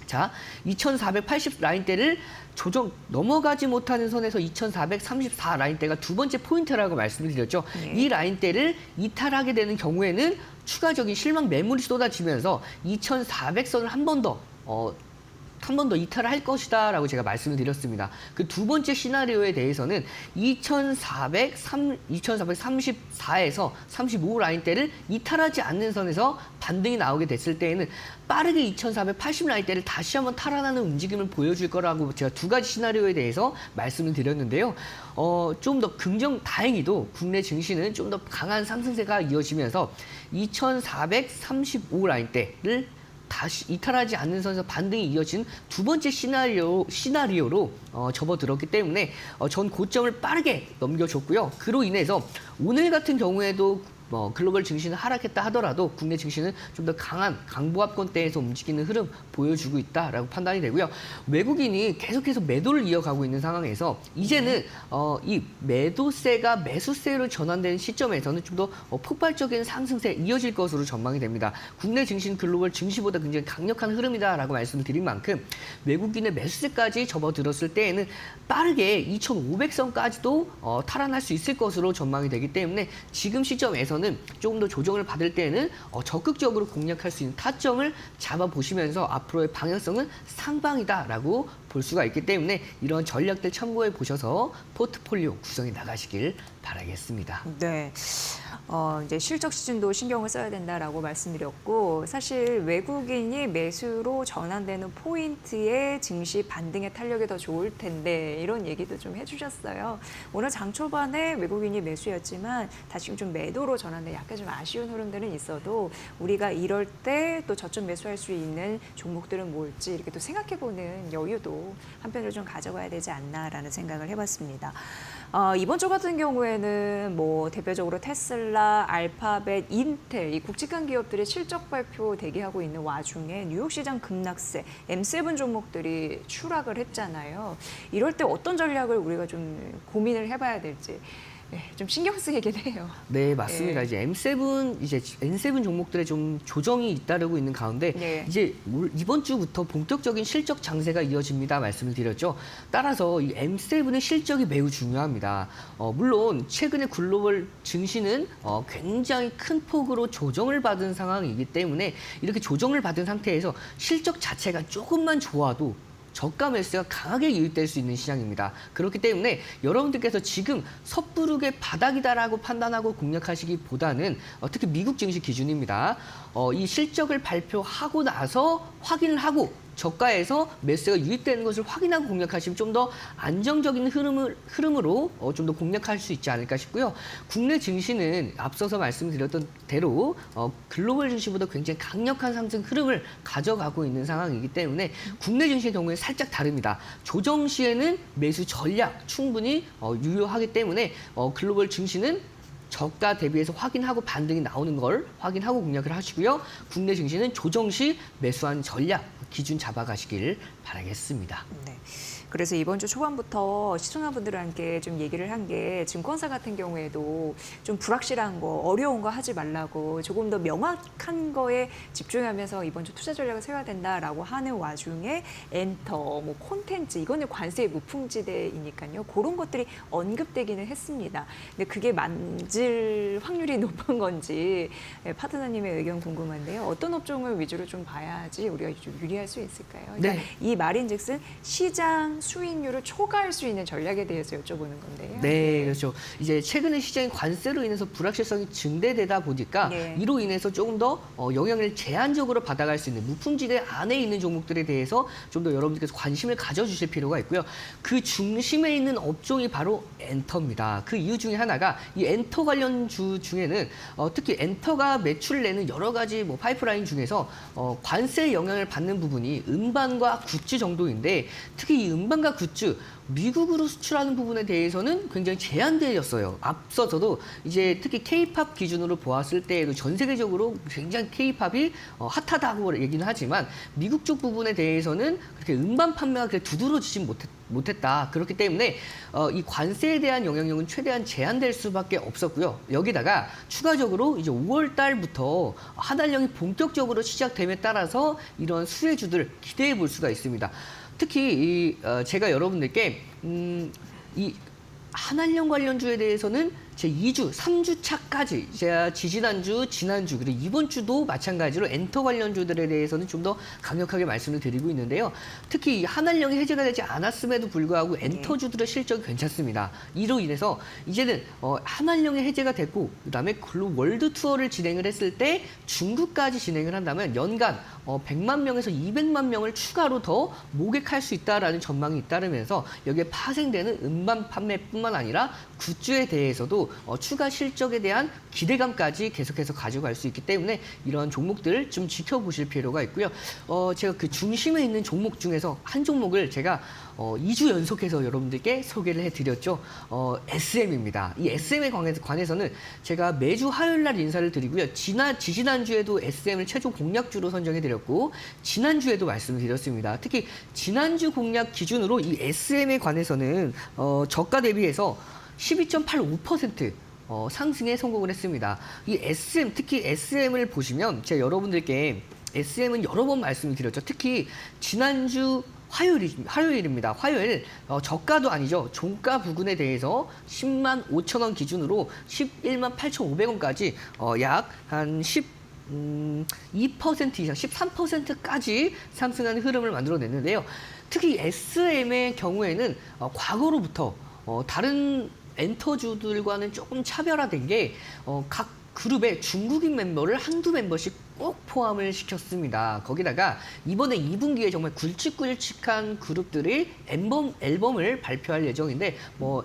자, 2480 라인대를 조정 넘어가지 못하는 선에서 2434 라인대가 두 번째 포인트라고 말씀을 드렸죠. 네. 이 라인대를 이탈하게 되는 경우에는 추가적인 실망 매물이 쏟아지면서 2400선을 한 번 더 이탈을 할 것이다라고 제가 말씀을 드렸습니다. 그 두 번째 시나리오에 대해서는 2434에서 35 라인대를 이탈하지 않는 선에서 반등이 나오게 됐을 때에는 빠르게 2480 라인대를 다시 한번 탈환하는 움직임을 보여줄 거라고 제가 두 가지 시나리오에 대해서 말씀을 드렸는데요. 좀 더 다행히도 국내 증시는 좀 더 강한 상승세가 이어지면서 2435 라인대를 다시 이탈하지 않는 선에서 반등이 이어진 두 번째 시나리오로 접어들었기 때문에 전 고점을 빠르게 넘겨줬고요. 그로 인해서 오늘 같은 경우에도 글로벌 증시는 하락했다 하더라도 국내 증시는 좀 더 강한 강보합권대에서 움직이는 흐름 보여주고 있다라고 판단이 되고요. 외국인이 계속해서 매도를 이어가고 있는 상황에서 이제는 이 매도세가 매수세로 전환되는 시점에서는 좀 더 폭발적인 상승세 이어질 것으로 전망이 됩니다. 국내 증시는 글로벌 증시보다 굉장히 강력한 흐름이다라고 말씀을 드린 만큼 외국인의 매수세까지 접어들었을 때에는 빠르게 2500선까지도 탈환할 수 있을 것으로 전망이 되기 때문에 지금 시점에서는 조금 더 조정을 받을 때는 적극적으로 공략할 수 있는 타점을 잡아보시면서 앞으로의 방향성은 상방이다라고 볼 수가 있기 때문에 이런 전략들 참고해 보셔서 포트폴리오 구성해 나가시길 바라겠습니다. 네. 이제 실적 시즌도 신경을 써야 된다라고 말씀드렸고, 사실 외국인이 매수로 전환되는 포인트에 증시 반등의 탄력이 더 좋을 텐데 이런 얘기도 좀 해주셨어요. 오늘 장 초반에 외국인이 매수였지만 다시 좀 매도로 전환돼 약간 좀 아쉬운 흐름들은 있어도 우리가 이럴 때 또 저점 매수할 수 있는 종목들은 뭘지 이렇게 또 생각해보는 여유도 한편으로 좀 가져가야 되지 않나라는 생각을 해봤습니다. 이번 주 같은 경우에는 뭐 대표적으로 테슬라, 알파벳, 인텔 이 굵직한 기업들의 실적 발표 대기하고 있는 와중에 뉴욕 시장 급락세, M7 종목들이 추락을 했잖아요. 이럴 때 어떤 전략을 우리가 좀 고민을 해봐야 될지 좀 신경 쓰이긴 해요. 네, 맞습니다. 이제 N7 종목들의 좀 조정이 잇따르고 있는 가운데 이제 이번 주부터 본격적인 실적 장세가 이어집니다. 말씀을 드렸죠. 따라서 이 M7의 실적이 매우 중요합니다. 물론 최근에 글로벌 증시는 굉장히 큰 폭으로 조정을 받은 상황이기 때문에 이렇게 조정을 받은 상태에서 실적 자체가 조금만 좋아도 저가 매수가 강하게 유입될 수 있는 시장입니다. 그렇기 때문에 여러분들께서 지금 섣부르게 바닥이다라고 판단하고 공략하시기보다는 특히 미국 증시 기준입니다. 이 실적을 발표하고 나서 확인을 하고 저가에서 매수가 유입되는 것을 확인하고 공략하시면 좀 더 안정적인 흐름으로 좀 더 공략할 수 있지 않을까 싶고요. 국내 증시는 앞서서 말씀드렸던 대로 글로벌 증시보다 굉장히 강력한 상승 흐름을 가져가고 있는 상황이기 때문에 국내 증시의 경우에 살짝 다릅니다. 조정 시에는 매수 전략 충분히 유효하기 때문에 글로벌 증시는 저가 대비해서 확인하고 반등이 나오는 걸 확인하고 공략을 하시고요. 국내 증시는 조정 시 매수한 전략 기준 잡아가시길 바라겠습니다. 네. 그래서 이번 주 초반부터 시청자분들한테 좀 얘기를 한 게 증권사 같은 경우에도 좀 불확실한 거, 어려운 거 하지 말라고 조금 더 명확한 거에 집중하면서 이번 주 투자 전략을 세워야 된다라고 하는 와중에 엔터, 뭐 콘텐츠 이거는 관세의 무풍지대이니까요. 그런 것들이 언급되기는 했습니다. 근데 그게 맞을 확률이 높은 건지 파트너님의 의견 궁금한데요. 어떤 업종을 위주로 좀 봐야지 우리가 좀 유리할 수 있을까요? 그러니까 네. 이 말인즉슨 시장 수익률을 초과할 수 있는 전략에 대해서 여쭤보는 건데요. 네, 그렇죠. 이제 최근에 시장의 관세로 인해서 불확실성이 증대되다 보니까 이로 인해서 조금 더 영향을 제한적으로 받아갈 수 있는 무풍지대 안에 있는 종목들에 대해서 좀 더 여러분들께서 관심을 가져주실 필요가 있고요. 그 중심에 있는 업종이 바로 엔터입니다. 그 이유 중에 하나가 이 엔터 관련 주 중에는 특히 엔터가 매출을 내는 여러 가지 뭐 파이프라인 중에서 관세의 영향을 받는 부분이 음반과 굿즈 정도인데 특히 이 음반과 굿즈 미국으로 수출하는 부분에 대해서는 굉장히 제한되었어요. 앞서서도 이제 특히 K-팝 기준으로 보았을 때에도 전 세계적으로 굉장히 K-팝이 핫하다고 얘기는 하지만 미국 쪽 부분에 대해서는 그렇게 음반 판매가 그렇게 두드러지지 못했다. 그렇기 때문에 이 관세에 대한 영향력은 최대한 제한될 수밖에 없었고요. 여기다가 추가적으로 이제 5월 달부터 한한령이 본격적으로 시작됨에 따라서 이런 수혜주들 기대해 볼 수가 있습니다. 특히 제가 여러분들께 이 한한령 관련주에 대해서는 제 2주, 3주 차까지 제가 지지난주, 지난주 그리고 이번 주도 마찬가지로 엔터 관련주들에 대해서는 좀 더 강력하게 말씀을 드리고 있는데요. 특히 이 한한령이 해제가 되지 않았음에도 불구하고 엔터주들의 실적이 괜찮습니다. 이로 인해서 이제는 한한령이 해제가 됐고 그다음에 글로벌 월드 투어를 진행을 했을 때 중국까지 진행을 한다면 연간 100만 명에서 200만 명을 추가로 더 모객할 수 있다라는 전망이 잇따르면서 여기에 파생되는 음반 판매뿐만 아니라 굿즈에 대해서도 추가 실적에 대한 기대감까지 계속해서 가져갈 수 있기 때문에 이런 종목들 좀 지켜보실 필요가 있고요. 제가 그 중심에 있는 종목 중에서 한 종목을 제가 2주 연속해서 여러분들께 소개를 해드렸죠. SM입니다. 이 SM에 관해서는 제가 매주 화요일 날 인사를 드리고요. 지지난주에도 SM을 최종 공략주로 선정해드렸고 지난주에도 말씀을 드렸습니다. 특히 지난주 공략 기준으로 이 SM에 관해서는 저가 대비해서 12.85% 상승에 성공을 했습니다. 이 SM, 특히 SM을 보시면 제가 여러분들께 SM은 여러 번 말씀을 드렸죠. 특히 지난주 화요일입니다. 화요일 저가도 아니죠. 종가 부근에 대해서 10만 5천 원 기준으로 11만 8,500원까지 약 한 2% 이상, 13%까지 상승하는 흐름을 만들어냈는데요. 특히 SM의 경우에는 과거로부터 다른 엔터주들과는 조금 차별화된 게 각 그룹에 중국인 멤버를 한두 멤버씩 꼭 포함을 시켰습니다. 거기다가 이번에 2분기에 정말 굵직굵직한 그룹들이 앨범을 발표할 예정인데 뭐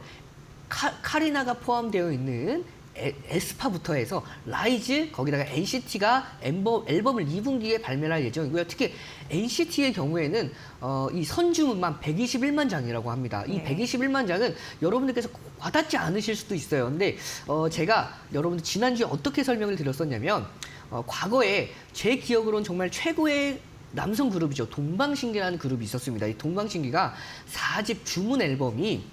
카리나가 포함되어 있는 에스파부터 해서 라이즈 거기다가 NCT가 앨범을 2분기에 발매할 예정이고요. 특히 NCT의 경우에는 이 선주문만 121만 장이라고 합니다. 이 네. 121만 장은 여러분들께서 와닿지 않으실 수도 있어요. 근데 제가 여러분들 지난주에 어떻게 설명을 드렸었냐면 과거에 제 기억으로는 정말 최고의 남성 그룹이죠. 동방신기라는 그룹이 있었습니다. 이 동방신기가 4집 주문 앨범이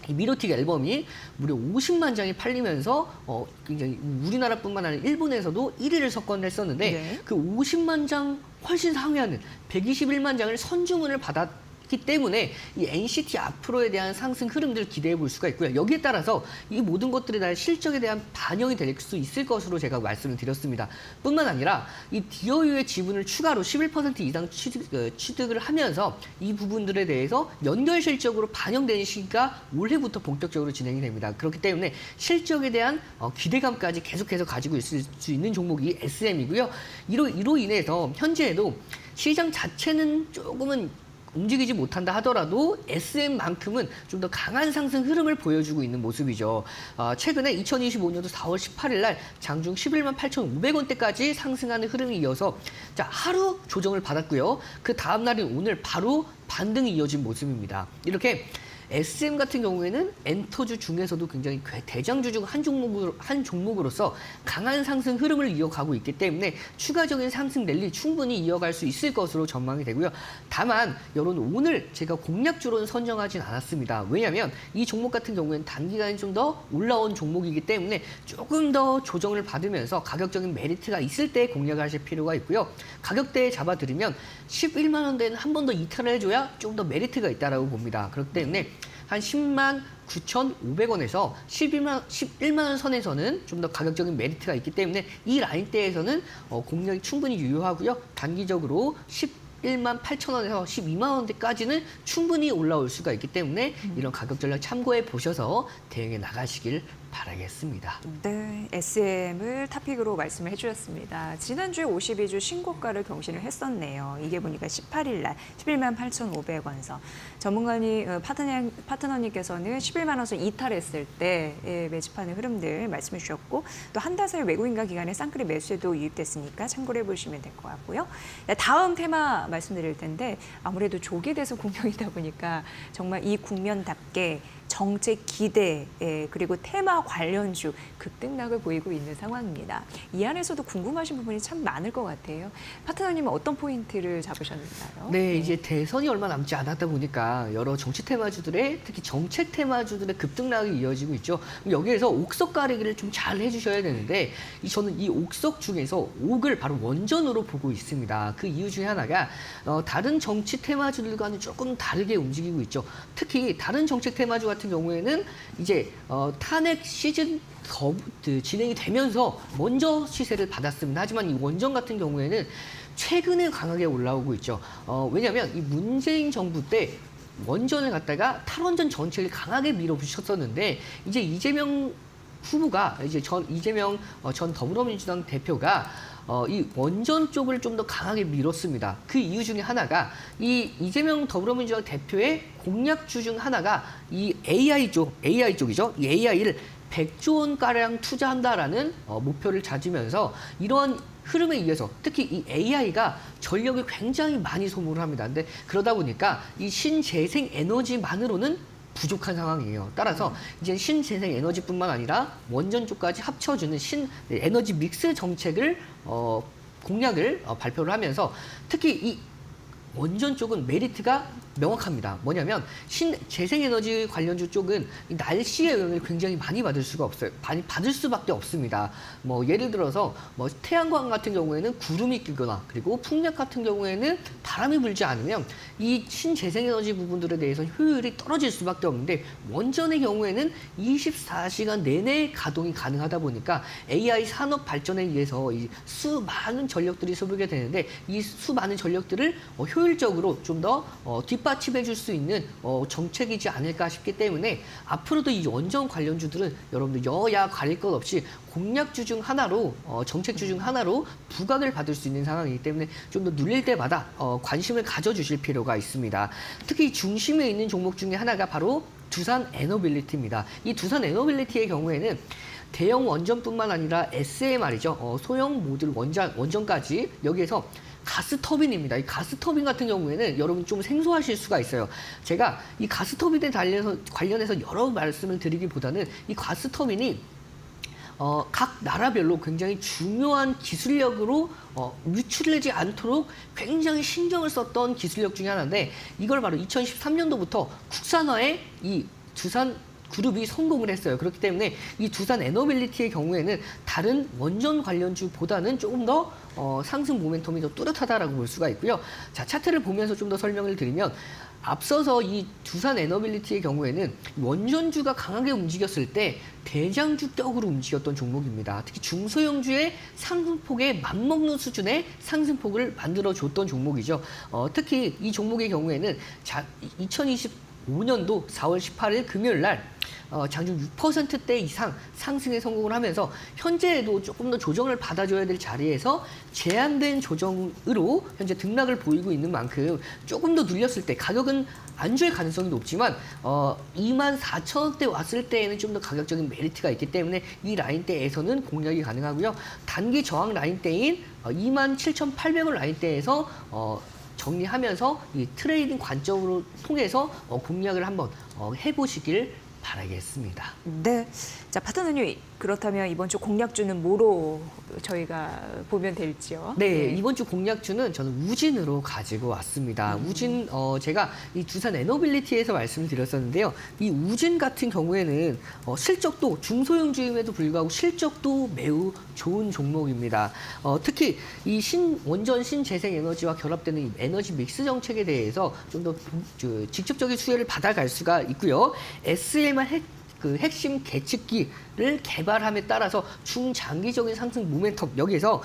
이 미로틱 앨범이 무려 50만 장이 팔리면서 굉장히 우리나라뿐만 아니라 일본에서도 1위를 석권했었는데 네. 그 50만 장 훨씬 상회하는 121만 장을 선주문을 받았기 때문에 이 NCT 앞으로에 대한 상승 흐름들을 기대해 볼 수가 있고요. 여기에 따라서 이 모든 것들에 대한 실적에 대한 반영이 될 수 있을 것으로 제가 말씀을 드렸습니다. 뿐만 아니라 이 디어유의 지분을 추가로 11% 이상 취득을 하면서 이 부분들에 대해서 연결 실적으로 반영되는 시기가 올해부터 본격적으로 진행이 됩니다. 그렇기 때문에 실적에 대한 기대감까지 계속해서 가지고 있을 수 있는 종목이 SM이고요. 이로 인해서 현재에도 시장 자체는 조금은 움직이지 못한다 하더라도 SM만큼은 좀 더 강한 상승 흐름을 보여주고 있는 모습이죠. 최근에 2025년도 4월 18일 날 장중 11만 8,500원대까지 상승하는 흐름이 이어서 하루 조정을 받았고요. 그 다음 날인 오늘 바로 반등이 이어진 모습입니다. 이렇게 SM 같은 경우에는 엔터주 중에서도 굉장히 대장주 중 한 종목으로서 강한 상승 흐름을 이어가고 있기 때문에 추가적인 상승 랠리 충분히 이어갈 수 있을 것으로 전망이 되고요. 다만 여러분 오늘 제가 공략주로는 선정하진 않았습니다. 왜냐하면 이 종목 같은 경우에는 단기간에 좀 더 올라온 종목이기 때문에 조금 더 조정을 받으면서 가격적인 메리트가 있을 때 공략하실 필요가 있고요. 가격대에 잡아드리면 11만 원대는 한 번 더 이탈을 해줘야 좀 더 메리트가 있다라고 봅니다. 그렇기 때문에 한 10만 9,500원에서 11만 원 선에서는 좀 더 가격적인 메리트가 있기 때문에 이 라인대에서는 공략이 충분히 유효하고요. 단기적으로 11만 8천원에서 12만 원대까지는 충분히 올라올 수가 있기 때문에 이런 가격 전략 참고해 보셔서 대응해 나가시길 바라겠습니다. 네, SM을 토픽으로 말씀을 해주셨습니다. 지난주에 52주 신고가를 경신을 했었네요. 이게 보니까 18일 날 11만 8,500원 선. 파트너님께서는 11만 원선 이탈했을 때 매집하는 흐름들 말씀해 주셨고 또 한 달 사이 외국인과 기관의 쌍끌이 매수에도 유입됐으니까 참고를 해보시면 될 것 같고요. 다음 테마 말씀드릴 텐데 아무래도 조기에 대해서 공룡이다 보니까 정말 이 국면답게 정책 기대 그리고 테마 관련주 급등락을 보이고 있는 상황입니다. 이 안에서도 궁금하신 부분이 참 많을 것 같아요. 파트너님은 어떤 포인트를 잡으셨나요? 네, 이제 대선이 얼마 남지 않았다 보니까 여러 정치 테마주들의 특히 정책 테마주들의 급등락이 이어지고 있죠. 여기에서 옥석 가리기를 좀 잘 해주셔야 되는데 저는 이 옥석 중에서 옥을 바로 원전으로 보고 있습니다. 그 이유 중에 하나가 다른 정치 테마주들과는 조금 다르게 움직이고 있죠. 특히 다른 정책 테마주 같은 경우에는 이제 탄핵 시즌 진행이 되면서 먼저 시세를 받았습니다. 하지만 이 원전 같은 경우에는 최근에 강하게 올라오고 있죠. 왜냐하면 이 문재인 정부 때 원전을 갖다가 탈원전 정책을 강하게 밀어붙였었는데 이제 이재명 후보가 이재명 전 더불어민주당 대표가 이 원전 쪽을 좀 더 강하게 밀었습니다. 그 이유 중에 하나가 이 이재명 더불어민주당 대표의 공약주 중 하나가 이 AI 쪽이죠. 이 AI를 100조 원가량 투자한다라는 목표를 가지면서 이러한 흐름에 의해서 특히 이 AI가 전력을 굉장히 많이 소모를 합니다. 근데 그러다 보니까 이 신재생 에너지만으로는 부족한 상황이에요. 따라서 이제 신재생 에너지뿐만 아니라 원전 쪽까지 합쳐주는 에너지 믹스 정책을 공약을 발표를 하면서 특히 이 원전 쪽은 메리트가 명확합니다. 뭐냐면 재생에너지 관련주 쪽은 이 날씨의 영향을 굉장히 많이 받을 수밖에 없습니다. 예를 들어서 태양광 같은 경우에는 구름이 끼거나 그리고 풍력 같은 경우에는 바람이 불지 않으면 이 신재생에너지 부분들에 대해서 효율이 떨어질 수밖에 없는데 원전의 경우에는 24시간 내내 가동이 가능하다 보니까 AI 산업 발전에 의해서 이 수많은 전력들이 소비가 되는데 이 수많은 전력들을 효율적으로 좀 더 뒷받침해 줄 수 있는 정책이지 않을까 싶기 때문에 앞으로도 이 원전 관련주들은 여러분들 여야 가릴 것 없이 공약주 중 하나로 정책주 중 하나로 부각을 받을 수 있는 상황이기 때문에 좀 더 눌릴 때마다 관심을 가져주실 필요가 있습니다. 특히 중심에 있는 종목 중에 하나가 바로 두산 에너빌리티입니다. 이 두산 에너빌리티의 경우에는 대형 원전뿐만 아니라 SMR이죠. 소형 모듈 원전까지 여기에서 가스터빈입니다. 이 가스터빈 같은 경우에는 여러분 좀 생소하실 수가 있어요. 제가 이 가스터빈에 관련해서 여러 말씀을 드리기보다는 이 가스터빈이 각 나라별로 굉장히 중요한 기술력으로 유출되지 않도록 굉장히 신경을 썼던 기술력 중에 하나인데 이걸 바로 2013년도부터 국산화에 이 두산 그룹이 성공을 했어요. 그렇기 때문에 이 두산 에너빌리티의 경우에는 다른 원전 관련주보다는 조금 더 상승 모멘텀이 더 뚜렷하다라고 볼 수가 있고요. 자, 차트를 보면서 좀 더 설명을 드리면 앞서서 이 두산 에너빌리티의 경우에는 원전주가 강하게 움직였을 때 대장주격으로 움직였던 종목입니다. 특히 중소형주의 상승폭에 맞먹는 수준의 상승폭을 만들어줬던 종목이죠. 특히 이 종목의 경우에는 2025년도 4월 18일 금요일 날 장중 6%대 이상 상승에 성공을 하면서 현재에도 조금 더 조정을 받아줘야 될 자리에서 제한된 조정으로 현재 등락을 보이고 있는 만큼 조금 더 눌렸을 때 가격은 안줄 가능성이 높지만 24,000원대 왔을 때에는 좀 더 가격적인 메리트가 있기 때문에 이 라인대에서는 공략이 가능하고요. 단기 저항 라인대인 27,800원 라인대에서 정리하면서 이 트레이딩 관점으로 통해서 공략을 한번 해보시길 바라겠습니다. 네. 자, 파트너님, 그렇다면 이번 주 공략주는 뭐로 저희가 보면 될지요? 네, 이번 주 공략주는 저는 우진으로 가지고 왔습니다. 우진, 제가 이 두산 에너빌리티에서 말씀을 드렸었는데요. 이 우진 같은 경우에는 실적도 중소형주임에도 불구하고 실적도 매우 좋은 종목입니다. 특히 이 원전 신재생 에너지와 결합되는 이 에너지 믹스 정책에 대해서 좀 더 직접적인 수혜를 받아갈 수가 있고요. SMR 핵심 계측기를 개발함에 따라서 중장기적인 상승 모멘텀 여기에서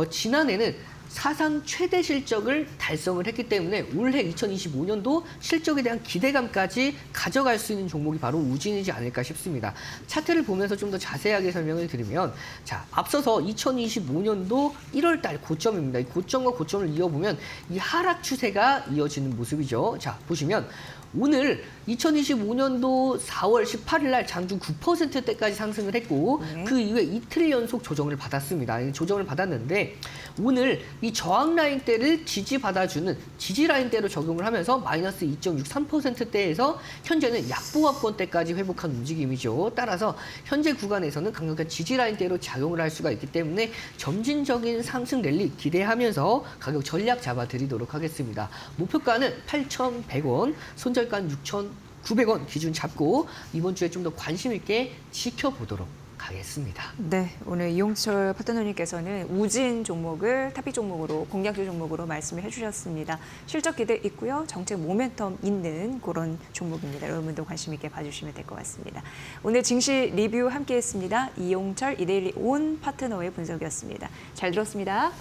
지난해는 사상 최대 실적을 달성을 했기 때문에 올해 2025년도 실적에 대한 기대감까지 가져갈 수 있는 종목이 바로 우진이지 않을까 싶습니다. 차트를 보면서 좀 더 자세하게 설명을 드리면 자, 앞서서 2025년도 1월 달 고점입니다. 이 고점과 고점을 이어보면 이 하락 추세가 이어지는 모습이죠. 자, 보시면 오늘 2025년도 4월 18일 날 장중 9%대까지 상승을 했고 그 이후에 이틀 연속 조정을 받았습니다. 조정을 받았는데 오늘 이 저항 라인대를 지지받아주는 지지 라인대로 적용을 하면서 마이너스 2.63%대에서 현재는 약보합권대까지 회복한 움직임이죠. 따라서 현재 구간에서는 강력한 지지 라인대로 작용을 할 수가 있기 때문에 점진적인 상승 랠리 기대하면서 가격 전략 잡아드리도록 하겠습니다. 목표가는 8,100원, 손절가는 6,900원 기준 잡고 이번 주에 좀 더 관심 있게 지켜보도록 하겠습니다. 네, 오늘 이용철 파트너님께서는 우진 종목을 탑픽 종목으로 공략주 종목으로 말씀을 해주셨습니다. 실적 기대 있고요, 정책 모멘텀 있는 그런 종목입니다. 여러분도 관심 있게 봐주시면 될 것 같습니다. 오늘 증시 리뷰 함께했습니다. 이용철 이데일리 온 파트너의 분석이었습니다. 잘 들었습니다.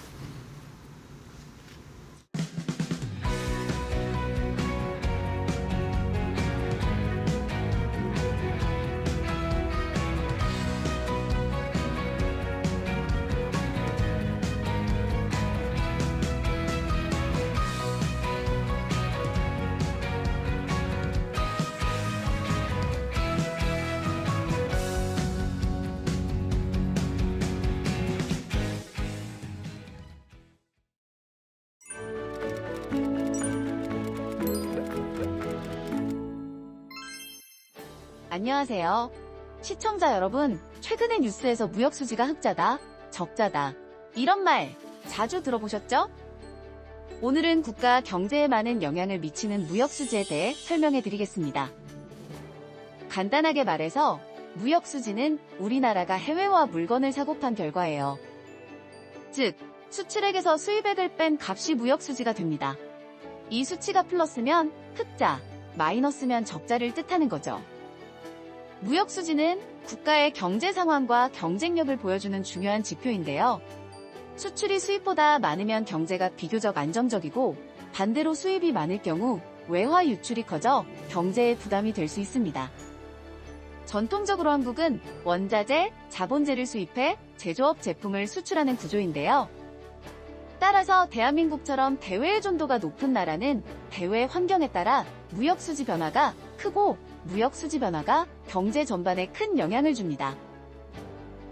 안녕하세요. 시청자 여러분, 최근의 뉴스에서 무역 수지가 흑자다, 적자다 이런 말 자주 들어보셨죠? 오늘은 국가 경제에 많은 영향을 미치는 무역 수지에 대해 설명해 드리겠습니다. 간단하게 말해서 무역 수지는 우리나라가 해외와 물건을 사고 판 결과예요. 즉, 수출액에서 수입액을 뺀 값이 무역 수지가 됩니다. 이 수치가 플러스면 흑자, 마이너스면 적자를 뜻하는 거죠. 무역 수지는 국가의 경제 상황과 경쟁력을 보여주는 중요한 지표인데요. 수출이 수입보다 많으면 경제가 비교적 안정적이고 반대로 수입이 많을 경우 외화 유출이 커져 경제에 부담이 될 수 있습니다. 전통적으로 한국은 원자재, 자본재를 수입해 제조업 제품을 수출하는 구조인데요. 따라서 대한민국처럼 대외 의존도가 높은 나라는 대외 환경에 따라 무역 수지 변화가 크고 무역 수지 변화가 경제 전반에 큰 영향을 줍니다.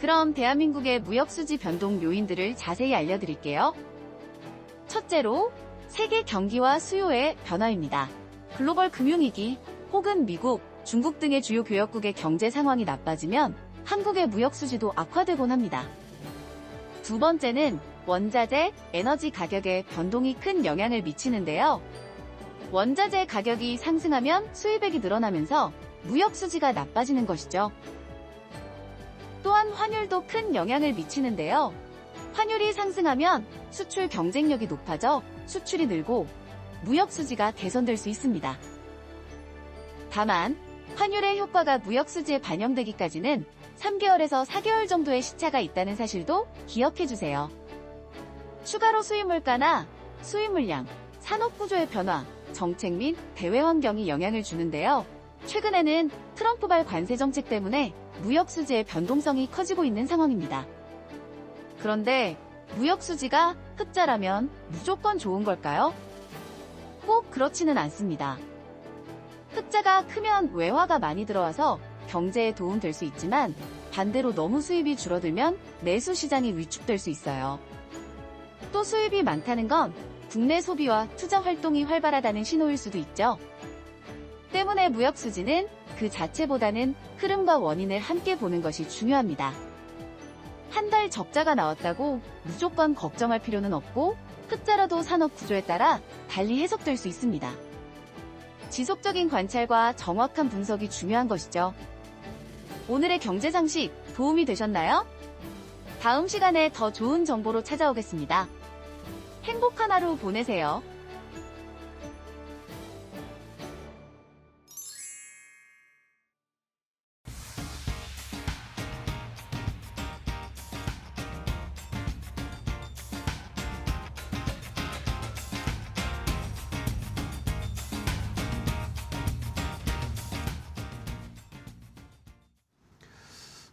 그럼 대한민국의 무역수지 변동 요인들을 자세히 알려드릴게요. 첫째로 세계 경기와 수요의 변화입니다. 글로벌 금융위기 혹은 미국, 중국 등의 주요 교역국의 경제 상황이 나빠지면 한국의 무역수지도 악화되곤 합니다. 두 번째는 원자재, 에너지 가격에 변동이 큰 영향을 미치는데요. 원자재 가격이 상승하면 수입액이 늘어나면서 무역수지가 나빠지는 것이죠. 또한 환율도 큰 영향을 미치는데요. 환율이 상승하면 수출 경쟁력이 높아져 수출이 늘고 무역수지가 개선될 수 있습니다. 다만 환율의 효과가 무역수지에 반영되기까지는 3개월에서 4개월 정도의 시차가 있다는 사실도 기억해주세요. 추가로 수입물가나 수입물량, 산업구조의 변화, 정책 및 대외 환경이 영향을 주는데요. 최근에는 트럼프발 관세 정책 때문에 무역수지의 변동성이 커지고 있는 상황입니다. 그런데 무역수지가 흑자라면 무조건 좋은 걸까요? 꼭 그렇지는 않습니다. 흑자가 크면 외화가 많이 들어와서 경제에 도움될 수 있지만 반대로 너무 수입이 줄어들면 내수 시장이 위축될 수 있어요. 또 수입이 많다는 건 국내 소비와 투자 활동이 활발하다는 신호일 수도 있죠. 때문에 무역수지는 그 자체보다는 흐름과 원인을 함께 보는 것이 중요합니다. 한 달 적자가 나왔다고 무조건 걱정할 필요는 없고 흑자라도 산업 구조에 따라 달리 해석될 수 있습니다. 지속적인 관찰과 정확한 분석이 중요한 것이죠. 오늘의 경제상식 도움이 되셨나요? 다음 시간에 더 좋은 정보로 찾아오겠습니다. 행복한 하루 보내세요.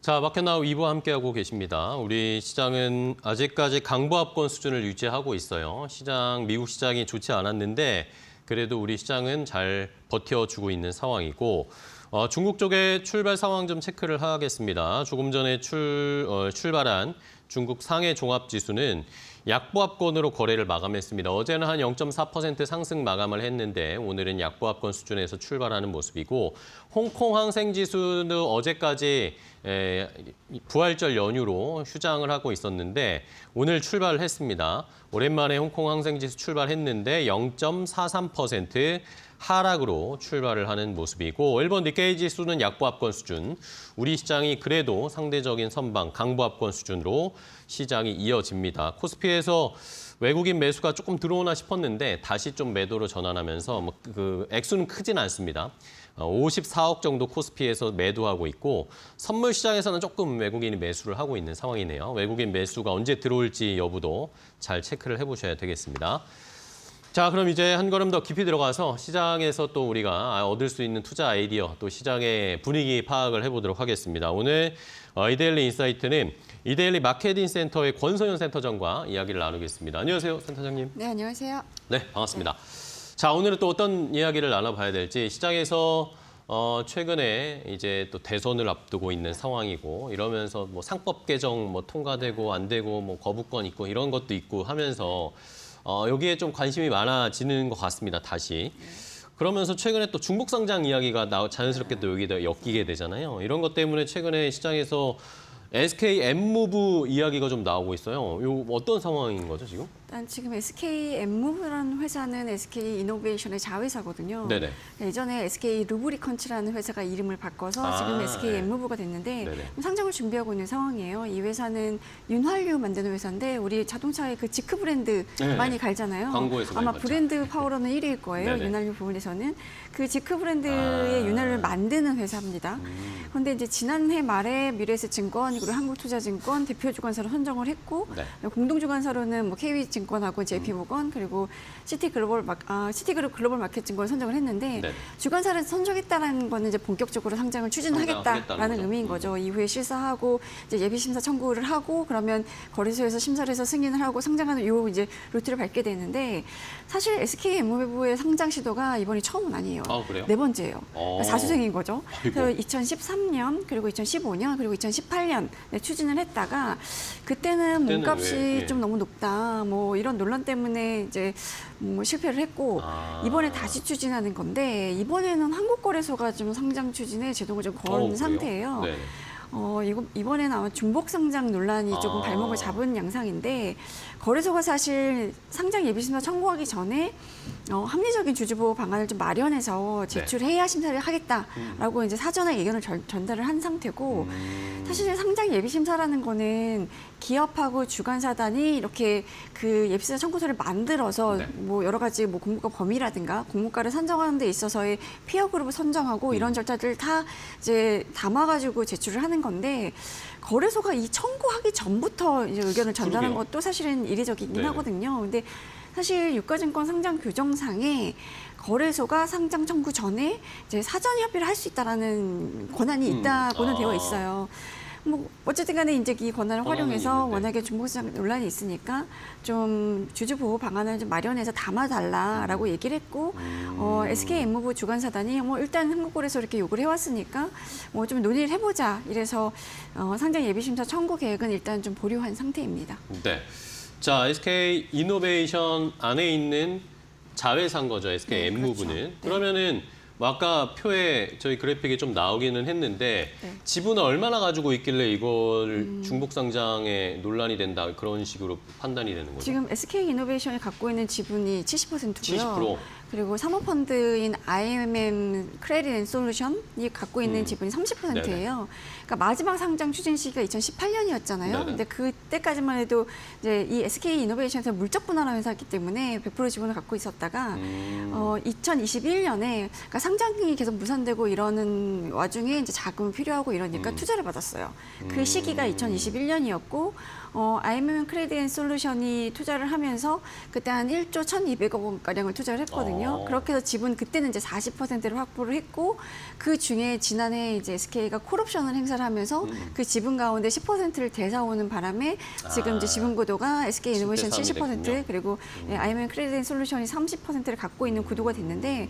자, 마켓나우 2부 함께하고 계십니다. 우리 시장은 아직까지 강보합권 수준을 유지하고 있어요. 미국 시장이 좋지 않았는데 그래도 우리 시장은 잘 버텨주고 있는 상황이고 중국 쪽의 출발 상황 좀 체크를 하겠습니다. 조금 전에 출발한 중국 상해 종합지수는 약보합권으로 거래를 마감했습니다. 어제는 한 0.4% 상승 마감을 했는데 오늘은 약보합권 수준에서 출발하는 모습이고 홍콩 항생지수도 어제까지 부활절 연휴로 휴장을 하고 있었는데 오늘 출발을 했습니다. 오랜만에 홍콩 항생지수 출발했는데 0.43% 하락으로 출발을 하는 모습이고 일본 니케이 지수는 약보합권 수준, 우리 시장이 그래도 상대적인 선방, 강보합권 수준으로 시장이 이어집니다. 코스피에서 외국인 매수가 조금 들어오나 싶었는데 다시 좀 매도로 전환하면서 액수는 크진 않습니다. 54억 정도 코스피에서 매도하고 있고 선물 시장에서는 조금 외국인이 매수를 하고 있는 상황이네요. 외국인 매수가 언제 들어올지 여부도 잘 체크를 해보셔야 되겠습니다. 자, 그럼 이제 한 걸음 더 깊이 들어가서 시장에서 또 우리가 얻을 수 있는 투자 아이디어, 또 시장의 분위기 파악을 해보도록 하겠습니다. 오늘 이데일리 인사이트는 이데일리 마케팅 센터의 권서연 센터장과 이야기를 나누겠습니다. 안녕하세요, 센터장님. 네, 안녕하세요. 네, 반갑습니다. 자, 오늘은 또 어떤 이야기를 나눠봐야 될지 시장에서 최근에 이제 또 대선을 앞두고 있는 상황이고 이러면서 뭐 상법 개정 통과되고 안 되고 뭐 거부권 있고 이런 것도 있고 하면서 여기에 좀 관심이 많아지는 것 같습니다, 다시. 그러면서 최근에 또 중복 상장 이야기가 자연스럽게 또 여기다 엮이게 되잖아요. 이런 것 때문에 최근에 시장에서 SK 엠무브 이야기가 좀 나오고 있어요. 요 어떤 상황인 거죠, 지금? 일단 지금 SK 엠무브라는 회사는 SK 이노베이션의 자회사거든요. 네네. 예전에 SK 루브리컨츠라는 회사가 이름을 바꿔서 지금 SK 네. 엠무브가 됐는데 네네. 상장을 준비하고 있는 상황이에요. 이 회사는 윤활유 만드는 회사인데 우리 자동차의 그 지크 브랜드 네. 많이 갈잖아요. 광고에서 많이 아마 봤죠. 브랜드 파워로는 1위일 거예요. 네네. 윤활유 부분에서는. 그 지크 브랜드의 윤활유를 만드는 회사입니다. 그런데 이제 지난해 말에 미래에셋증권 그리고 한국투자증권 대표 주관사로 선정을 했고 네. 공동 주관사로는 뭐 KW증권 삼성증권하고 JP모건 그리고 시티그룹 글로벌 마켓증권을 선정을 했는데 네. 주관사를 선정했다는 거는 이제 본격적으로 상장을 추진하겠다라는 상장하겠다는 의미인 거죠. 이후에 실사하고 이제 예비 심사 청구를 하고 그러면 거래소에서 심사를 해서 승인을 하고 상장하는 요 이제 루트를 밟게 되는데 사실 SKM무브의 상장 시도가 이번이 처음은 아니에요. 아, 그래요? 네 번째예요. 어. 사수생인 거죠. 아이고. 그래서 2013년 그리고 2015년 그리고 2018년 추진을 했다가 그때는 몸값이 왜? 예. 좀 너무 높다. 뭐 이런 논란 때문에 이제 뭐 실패를 했고 아. 이번에 다시 추진하는 건데 이번에는 한국거래소가 좀 상장 추진에 제동을 좀 건 그래요? 상태예요. 네. 이번에는 아마 중복 상장 논란이 조금 아. 발목을 잡은 양상인데 거래소가 사실 상장 예비심사 청구하기 전에 합리적인 주주보호 방안을 좀 마련해서 제출해야 심사를 하겠다라고 이제 사전에 의견을 전달을 한 상태고 사실 상장 예비심사라는 거는 기업하고 주관사단이 이렇게 그 예비심사 청구서를 만들어서 네. 뭐 여러 가지 뭐 공모가 범위라든가 공모가를 선정하는 데 있어서의 피어 그룹을 선정하고 이런 절차들을 다 이제 담아가지고 제출을 하는 건데 거래소가 이 청구하기 전부터 이제 의견을 전달한 그러게요. 것도 사실은 이례적이긴 네네. 하거든요. 근데 사실 유가증권 상장 규정상에 거래소가 상장 청구 전에 이제 사전 협의를 할 수 있다라는 권한이 있다고는 되어 있어요. 뭐 어쨌든 간에 이제 이 권한을 권한은 활용해서 있는데. 워낙에 중복상 논란이 있으니까 좀 주주 보호 방안을 좀 마련해서 담아달라라고 얘기를 했고 SKM무브 주관사단이 뭐 일단 한국거래소 이렇게 요구를 해왔으니까 뭐 좀 논의를 해보자 이래서 상장 예비심사 청구 계획은 일단 좀 보류한 상태입니다. 네. 자, SK 이노베이션 안에 있는 자회사인 거죠, SK M무브는. 그렇죠. 네. 그러면은 뭐 아까 표에 저희 그래픽에 좀 나오기는 했는데 네. 지분을 얼마나 가지고 있길래 이걸 중복 상장에 논란이 된다 그런 식으로 판단이 되는 거죠? 지금 SK이노베이션이 갖고 있는 지분이 70%고요. 70%. 그리고 사모펀드인 IMM 크레딧 앤 솔루션이 갖고 있는 지분이 30%예요. 그러니까 마지막 상장 추진 시기가 2018년이었잖아요. 네네. 근데 그때까지만 해도 이제 이 SK이노베이션에서 물적 분할한 회사이기 때문에 100% 지분을 갖고 있었다가 2021년에 그러니까 상장이 계속 무산되고 이러는 와중에 이제 자금이 필요하고 이러니까 투자를 받았어요. 그 시기가 2021년이었고 IMM 크레딧 앤 솔루션이 투자를 하면서 그때 한 1조 1,200억 원가량을 투자를 했거든요. 그렇게 해서 지분 그때는 이제 40%를 확보를 했고 그 중에 지난해 이제 SK가 콜옵션을 행사를 하면서 그 지분 가운데 10%를 대사오는 바람에 지금 이제 지분 구도가 SK이노베이션 10대 70% 그리고 IMM 크레딧 앤 솔루션이 30%를 갖고 있는 구도가 됐는데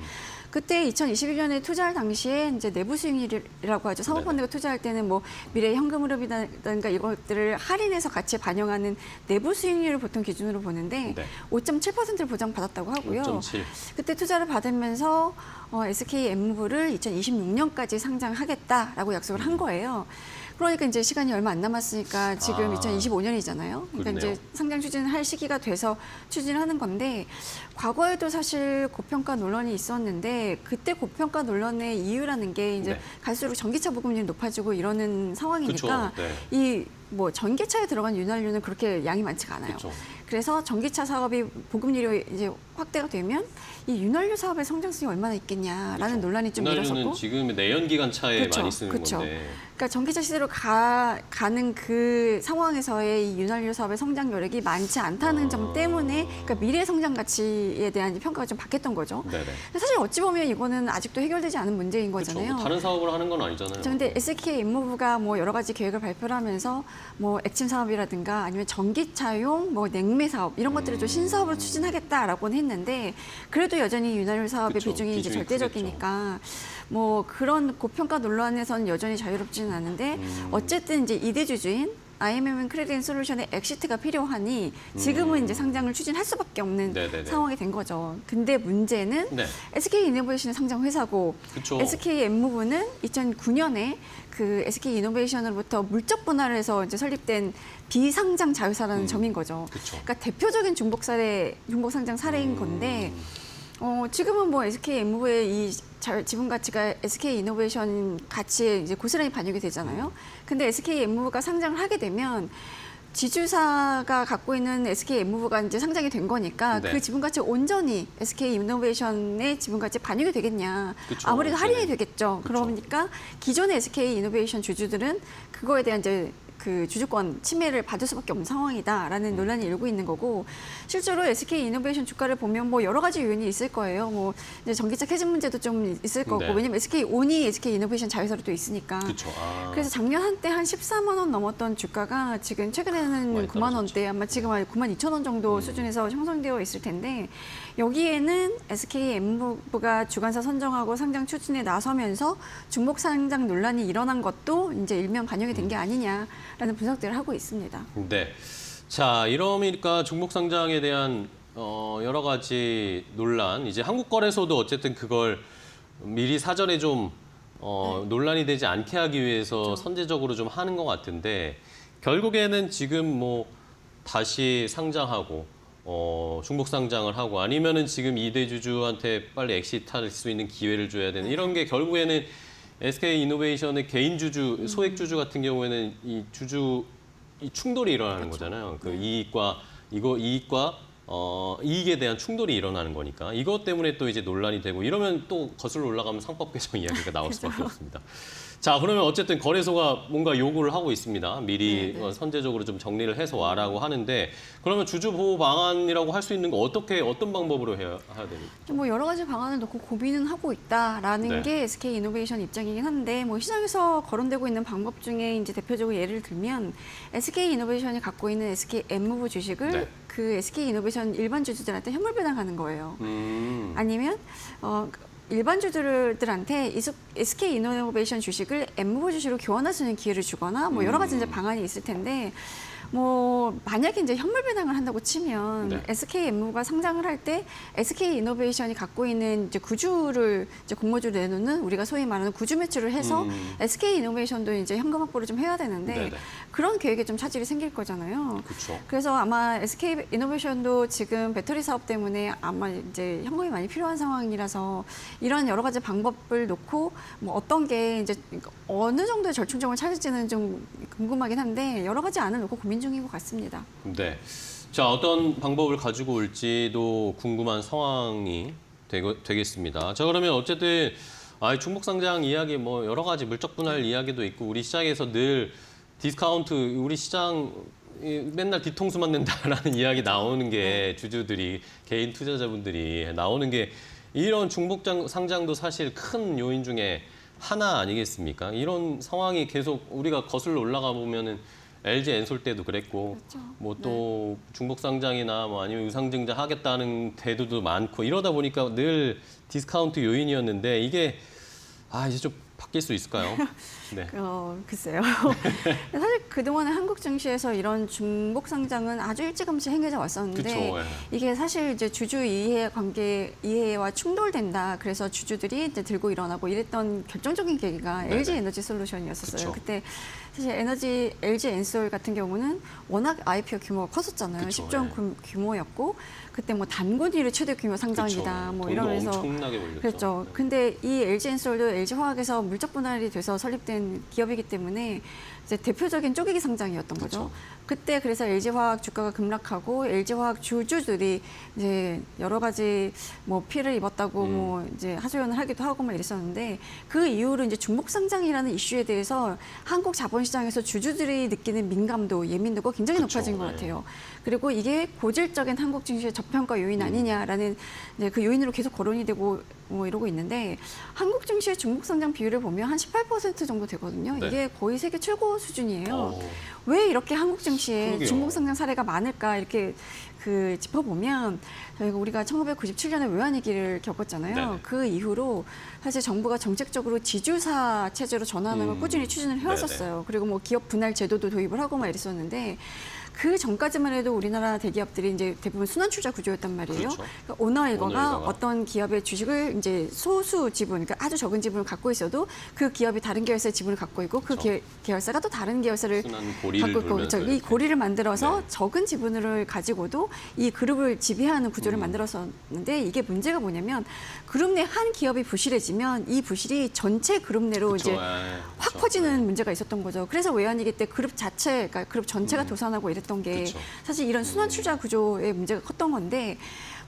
그때 2021년에 투자할 당시에 이제 내부 수익률이라고 하죠. 사모펀드가 투자할 때는 뭐 미래 현금 흐름이라든가 이것들을 할인해서 같이 반영하는 내부 수익률을 보통 기준으로 보는데 네. 5.7%를 보장받았다고 하고요. 5.7. 그때 투자를 받으면서 SKM무브를 2026년까지 상장하겠다라고 약속을 한 거예요. 그러니까 이제 시간이 얼마 안 남았으니까 지금 2025년이잖아요. 그러니까 그러네요. 이제 상장 추진할 시기가 돼서 추진하는 건데 과거에도 사실 고평가 논란이 있었는데 그때 고평가 논란의 이유라는 게 이제 네. 갈수록 전기차 보급률이 높아지고 이러는 상황이니까 그쵸. 네. 이 뭐 전기차에 들어간 윤활유는 그렇게 양이 많지가 않아요. 그쵸. 그래서 전기차 사업이 보급률이 이제 확대가 되면 이 윤활유 사업의 성장성이 얼마나 있겠냐라는 논란이 좀 윤활유는 일었었고. 지금 내연기관차에 그쵸, 많이 쓰는 그쵸. 건데. 그러니까 전기차 시대로 가는 그 상황에서의 이 윤활유 사업의 성장 여력이 많지 않다는 점 때문에 그러니까 미래 성장 가치에 대한 평가가 좀 바뀌었던 거죠. 네네. 근데 사실 어찌 보면 이거는 아직도 해결되지 않은 문제인 그렇죠. 거잖아요. 뭐 다른 사업을 하는 건 아니잖아요. 그런데 SK임무부가 뭐 여러 가지 계획을 발표를 하면서 뭐 액침 사업이라든가 아니면 전기차용 뭐 냉매 사업 이런 것들을 좀 신사업으로 추진하겠다라고는 했는데 그래도 여전히 윤활유 사업의 그쵸. 비중이 이제 비중이 절대적이니까 뭐 그런 고평가 논란에서는 여전히 자유롭지는 않은데 어쨌든 이제 이대주주인 IMM 크레딧 앤 솔루션의 엑시트가 필요하니 지금은 이제 상장을 추진할 수밖에 없는 네네네. 상황이 된 거죠. 근데 문제는 네. SK이노베이션의 상장 회사고 그쵸. SK엠무브는 2009년에 그 SK이노베이션으로부터 물적 분할을 해서 이제 설립된 비상장 자회사라는 점인 거죠. 그쵸. 그러니까 대표적인 중복 상장 사례인 건데 지금은 뭐 SK엠무브의 이 지분 가치가 SK이노베이션 가치에 이제 고스란히 반영이 되잖아요. 근데 SK엠무브가 상장을 하게 되면 지주사가 갖고 있는 SK엠무브가 이제 상장이 된 거니까 네. 그 지분 가치 온전히 SK이노베이션의 지분 가치에 반영이 되겠냐. 그쵸. 아무래도 할인이 네. 되겠죠. 그쵸. 그러니까 기존의 SK이노베이션 주주들은 그거에 대한 이제 그 주주권 침해를 받을 수밖에 없는 상황이다라는 논란이 일고 있는 거고 실제로 SK 이노베이션 주가를 보면 뭐 여러 가지 요인이 있을 거예요. 뭐 이제 전기차 캐즘 문제도 좀 있을 거고 네. 왜냐면 SK 온이 SK 이노베이션 자회사로 또 있으니까. 그렇죠. 아. 그래서 작년 한때 한 14만 원 넘었던 주가가 지금 최근에는 많이 9만 원대 떨어졌죠. 아마 지금 한 9만 2천 원 정도 수준에서 형성되어 있을 텐데 여기에는 SK엠무가 주관사 선정하고 상장 추진에 나서면서 중복 상장 논란이 일어난 것도 이제 일면 반영이 된 게 아니냐라는 분석들을 하고 있습니다. 네. 자, 이러니까 중복 상장에 대한 여러 가지 논란, 이제 한국거래소도 어쨌든 그걸 미리 사전에 좀 논란이 되지 않게 하기 위해서 그렇죠. 선제적으로 좀 하는 것 같은데 결국에는 지금 뭐 다시 상장하고 중복 상장을 하고 아니면은 지금 2대 주주한테 빨리 엑시트할 수 있는 기회를 줘야 되는 이런 게 결국에는 SK 이노베이션의 개인 주주, 소액 주주 같은 경우에는 이 충돌이 일어나는 거잖아요. 그 이익과 이익에 대한 충돌이 일어나는 거니까 이것 때문에 또 이제 논란이 되고 이러면 또 거슬러 올라가면 상법 개정 이야기가 나올 수밖에 없습니다. 자, 그러면 어쨌든 거래소가 뭔가 요구를 하고 있습니다. 미리 선제적으로 좀 정리를 해서 와라고 하는데 그러면 주주 보호 방안이라고 할 수 있는 거 어떤 방법으로 해야 됩니까? 뭐 여러 가지 방안을 놓고 고민은 하고 있다라는 네. 게 SK 이노베이션 입장이긴 한데 뭐 시장에서 거론되고 있는 방법 중에 이제 대표적으로 예를 들면 SK 이노베이션이 갖고 있는 SK 엠무브 주식을 네. 그 SK 이노베이션 일반 주주들한테 현물 배당하는 거예요. 아니면 일반 주주들한테 SK 이노베이션 주식을 엠무브 주식으로 교환할 수 있는 기회를 주거나 뭐 여러 가지 이제 방안이 있을 텐데 뭐 만약에 이제 현물 배당을 한다고 치면 네. SK 엠무가 상장을 할 때 SK 이노베이션이 갖고 있는 이제 구주를 이제 공모주로 내놓는 우리가 소위 말하는 구주 매출을 해서 SK 이노베이션도 이제 현금 확보를 좀 해야 되는데 네네. 그런 계획에 좀 차질이 생길 거잖아요. 그렇죠. 그래서 아마 SK 이노베이션도 지금 배터리 사업 때문에 아마 이제 현금이 많이 필요한 상황이라서 이런 여러 가지 방법을 놓고 뭐 어떤 게 이제 어느 정도의 절충점을 찾을지는 좀 궁금하긴 한데 여러 가지 안을 놓고 고민 중인 것 같습니다. 네. 자, 어떤 방법을 가지고 올지도 궁금한 상황이 되겠습니다. 자, 그러면 어쨌든 중복 상장 이야기 뭐 여러 가지 물적 분할 이야기도 있고 우리 시장에서 늘 디스카운트 우리 시장 맨날 뒤통수 맞는다라는 이야기 나오는 게 주주들이 개인 투자자분들이 나오는 게 이런 중복 상장도 사실 큰 요인 중에 하나 아니겠습니까? 이런 상황이 계속 우리가 거슬러 올라가 보면은 LG 엔솔 때도 그랬고 그렇죠. 뭐 또 중복 상장이나 뭐 아니면 유상증자 하겠다는 태도도 많고 이러다 보니까 늘 디스카운트 요인이었는데 이게 이제 좀 바뀔 수 있을까요? 네. 글쎄요. 사실 그동안에 한국 증시에서 이런 중복 상장은 아주 일찌감치 행해져 왔었는데 그쵸, 예. 이게 사실 이제 주주 이해와 충돌된다. 그래서 주주들이 이제 들고 일어나고 이랬던 결정적인 계기가 네네. LG 에너지 솔루션이었었어요. 그쵸. 그때 사실 LG 엔솔 같은 경우는 워낙 IPO 규모가 컸었잖아요. 그쵸, 10조 규모였고 그때 뭐 단군일의 최대 규모 상장이다. 그쵸. 뭐 돈도 이러면서 엄청나게 몰렸죠. 그렇죠. 네. 근데 이 LG 엔솔도 LG 화학에서 물적 분할이 돼서 설립된 기업이기 때문에 이제 대표적인 쪼개기 상장이었던 거죠. 그렇죠. 그때 그래서 LG 화학 주가가 급락하고 LG 화학 주주들이 이제 여러 가지 뭐 피해를 입었다고 뭐 이제 하소연을 하기도 하고 막 이랬었는데 그 이후로 이제 중복 상장이라는 이슈에 대해서 한국 자본시장에서 주주들이 느끼는 민감도, 예민도가 굉장히 그쵸, 높아진 것 네. 같아요. 그리고 이게 고질적인 한국 증시의 저평가 요인 아니냐라는 이제 그 요인으로 계속 거론이 되고 뭐 이러고 있는데 한국 증시의 중복 상장 비율을 보면 한 18% 정도 되거든요. 네. 이게 거의 세계 최고 수준이에요. 어. 왜 이렇게 한국 증시에 그러게요. 중복 상장 사례가 많을까 이렇게 짚어보면 저희가 우리가 1997년에 외환위기를 겪었잖아요. 네네. 그 이후로 사실 정부가 정책적으로 지주사 체제로 전환을 꾸준히 추진을 해왔었어요. 그리고 뭐 기업 분할 제도도 도입을 하고 막 이랬었는데 그 전까지만 해도 우리나라 대기업들이 이제 대부분 순환 출자 구조였단 말이에요. 그렇죠. 그러니까 오너일거가 오너일거가. 어떤 기업의 주식을 이제 소수 지분, 그러니까 아주 적은 지분을 갖고 있어도 그 기업이 다른 계열사의 지분을 갖고 있고 그 그렇죠. 계열사가 또 다른 계열사를 순환 고리를 갖고 있고 돌면서 그렇죠. 이 이렇게. 고리를 만들어서 네. 적은 지분을 가지고도 이 그룹을 지배하는 구조를 만들었었는데 이게 문제가 뭐냐면 그룹 내 한 기업이 부실해지면 이 부실이 전체 그룹 내로 그쵸, 이제 예, 확 그쵸. 퍼지는 문제가 있었던 거죠. 그래서 외환위기 때 그룹 자체, 그러니까 그룹 전체가 도산하고 이랬던 게 그쵸. 사실 이런 순환 출자 구조의 문제가 컸던 건데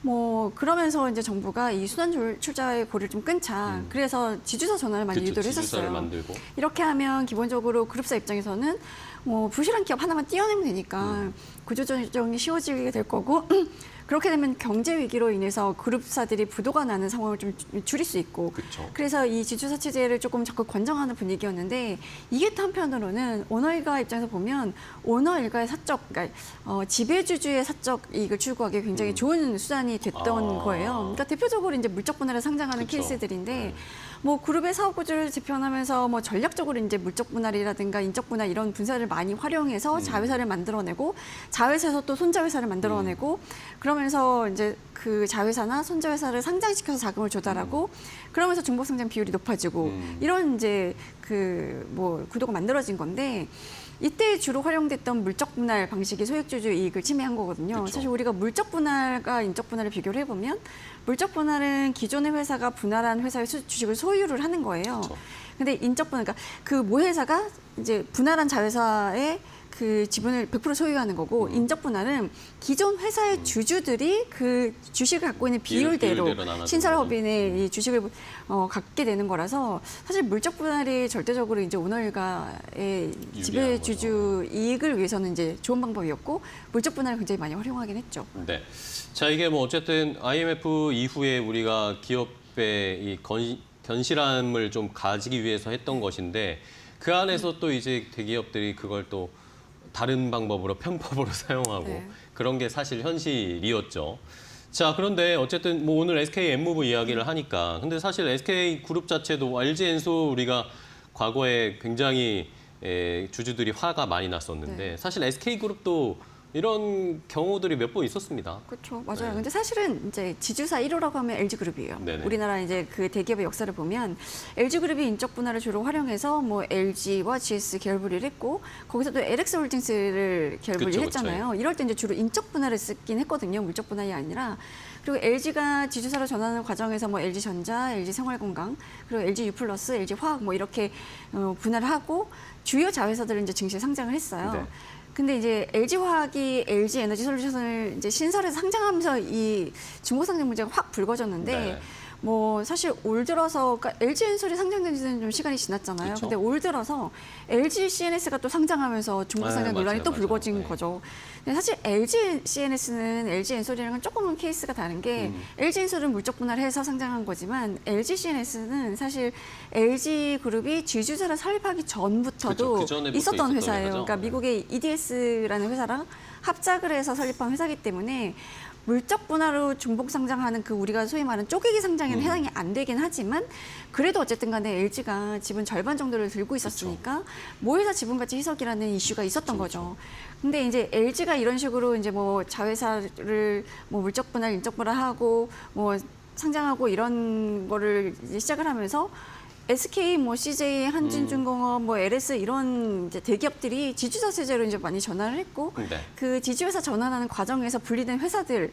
뭐 그러면서 이제 정부가 이 순환 출자의 고리를 좀 끊자. 그래서 지주사 전환을 많이 그쵸, 유도를 지주사를 했었어요. 만들고. 이렇게 하면 기본적으로 그룹사 입장에서는 뭐 부실한 기업 하나만 띄어내면 되니까 구조조정이 쉬워지게 될 거고 그렇게 되면 경제 위기로 인해서 그룹사들이 부도가 나는 상황을 좀 줄일 수 있고 그쵸. 그래서 이 지주사 체제를 조금 적극 권장하는 분위기였는데 이게 또 한편으로는 오너일가 입장에서 보면 오너일가의 사적, 그러니까 지배주주의 사적 이익을 추구하기 굉장히 좋은 수단이 됐던 거예요. 그러니까 대표적으로 이제 물적 분할을 상장하는 그쵸. 케이스들인데 네. 뭐 그룹의 사업 구조를 재편하면서 뭐 전략적으로 이제 물적 분할이라든가 인적 분할 이런 분사를 많이 활용해서 자회사를 만들어내고 자회사에서 또 손자회사를 만들어내고 그러면서 이제 그 자회사나 손자회사를 상장시켜서 자금을 조달하고 그러면서 중복상장 비율이 높아지고 이런 이제 그 뭐 구도가 만들어진 건데 이때 주로 활용됐던 물적 분할 방식이 소액주주 이익을 침해한 거거든요. 그쵸. 사실 우리가 물적 분할과 인적 분할을 비교를 해보면 물적 분할은 기존의 회사가 분할한 회사의 주식을 소유를 하는 거예요. 그쵸. 근데 인적 분할, 그러니까 그 모회사가 이제 분할한 자회사의 그 지분을 100% 소유하는 거고 인적 분할은 기존 회사의 주주들이 그 주식을 갖고 있는 비율대로 비율대로 나눠주는 신설법인의 이 주식을 갖게 되는 거라서 사실 물적 분할이 절대적으로 이제 오너일가의 지배주주 이익을 위해서는 이제 좋은 방법이었고 물적 분할을 굉장히 많이 활용하긴 했죠. 네. 자, 이게 뭐 어쨌든 IMF 이후에 우리가 기업의 이 견실함을 좀 가지기 위해서 했던 것인데 그 안에서 또 이제 대기업들이 그걸 또 다른 방법으로 편법으로 사용하고 네. 그런 게 사실 현실이었죠. 자, 그런데 어쨌든 뭐 오늘 SK 엠무브 이야기를 하니까 근데 사실 SK 그룹 자체도 LG 엔소 우리가 과거에 굉장히 주주들이 화가 많이 났었는데 네. 사실 SK 그룹도 이런 경우들이 몇 번 있었습니다. 그렇죠, 맞아요. 네. 근데 사실은 이제 지주사 1호라고 하면 LG그룹이에요. 네네. 우리나라 이제 그 대기업의 역사를 보면 LG그룹이 인적 분할을 주로 활용해서 뭐 LG와 GS 계열 분리를 했고 거기서 또 LX홀딩스를 계열 분리를 그쵸, 했잖아요. 이럴 때 이제 주로 인적 분할을 쓰긴 했거든요. 물적 분할이 아니라. 그리고 LG가 지주사로 전환하는 과정에서 뭐 LG전자, LG생활건강, 그리고 LG U+, LG화학 뭐 이렇게 분할하고 주요 자회사들을 이제 증시에 상장을 했어요. 네. 근데 이제 LG화학이 LG에너지솔루션을 이제 신설해서 상장하면서 이 중고상장 문제가 확 불거졌는데 네. 뭐 사실 올 들어서 그러니까 LG엔솔이 상장된 지는 좀 시간이 지났잖아요. 그쵸. 근데 올 들어서 LG CNS가 또 상장하면서 중고상장 네, 논란이 맞아요, 또 맞아요. 불거진 네. 거죠. 근데 사실 LG CNS는 LG 엔솔이랑은 조금은 케이스가 다른 게 LG 엔솔은 물적 분할해서 상장한 거지만 LG CNS는 사실 LG 그룹이 지주사를 설립하기 전부터도 그쵸, 그 전에부터 있었던 있었던 회사예요. 회사죠. 그러니까 네. 미국의 EDS라는 회사랑 합작을 해서 설립한 회사이기 때문에 물적 분할로 중복 상장하는 그 우리가 소위 말하는 쪼개기 상장에는 해당이 안 되긴 하지만 그래도 어쨌든 간에 LG가 지분 절반 정도를 들고 있었으니까 모회사 지분 가치 희석이라는 이슈가 있었던 거죠. 근데 이제 LG가 이런 식으로 이제 뭐 자회사를 뭐 물적 분할, 인적 분할하고 뭐 상장하고 이런 거를 이제 시작을 하면서 SK, 뭐 CJ, 한진중공업, 뭐 LS 이런 이제 대기업들이 지주사 체제로 이제 많이 전환을 했고 네. 그 지주회사 전환하는 과정에서 분리된 회사들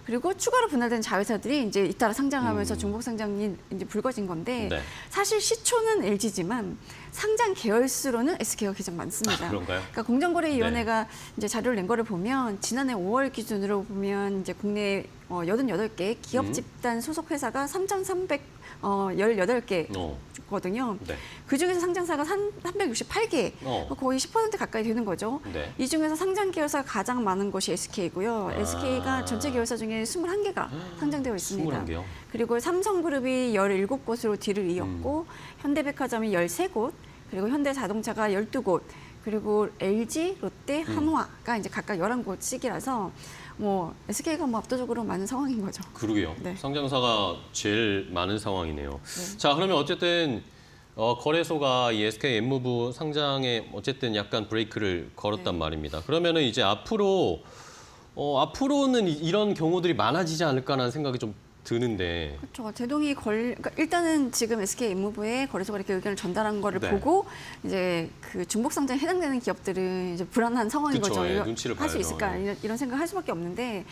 그리고 추가로 분할된 자회사들이 이제 잇따라 상장하면서 중복 상장이 이제 불거진 건데 네. 사실 시초는 LG지만 상장 계열수로는 SK가 가장 많습니다. 그런가요? 그러니까 공정거래위원회가 이제 자료를 낸 거를 보면 지난해 5월 기준으로 보면 이제 국내 88개 기업 집단 소속 회사가 3,318개 거든요. 네. 그중에서 상장사가 368개, 거의 10% 가까이 되는 거죠. 네. 이 중에서 상장 계열사가 가장 많은 것이 SK고요. SK가 전체 계열사 중에 21개가 상장되어 있습니다. 21개요? 그리고 삼성그룹이 17곳으로 뒤를 이었고 현대백화점이 13곳, 그리고 현대자동차가 12곳, 그리고 LG, 롯데, 한화가 이제 각각 11곳씩이라서 뭐 SK가 뭐 압도적으로 많은 상황인 거죠. 그러게요. 네. 상장사가 제일 많은 상황이네요. 자, 그러면 어쨌든 거래소가 이 SK 엠무브 상장에 어쨌든 약간 브레이크를 걸었단 말입니다. 그러면은 이제 앞으로는 이런 경우들이 많아지지 않을까라는 생각이 좀 드는데. 그렇죠. 제동이 그러니까 일단은 지금 SK 엠무브에 거래소가 이렇게 의견을 전달한 거를 네. 보고 이제 그 중복 상장에 해당되는 기업들은 이제 불안한 상황인 그쵸, 거죠. 예, 이거 눈치를 할 수 봐야죠. 있을까 예. 이런 생각을 할 수밖에 없는데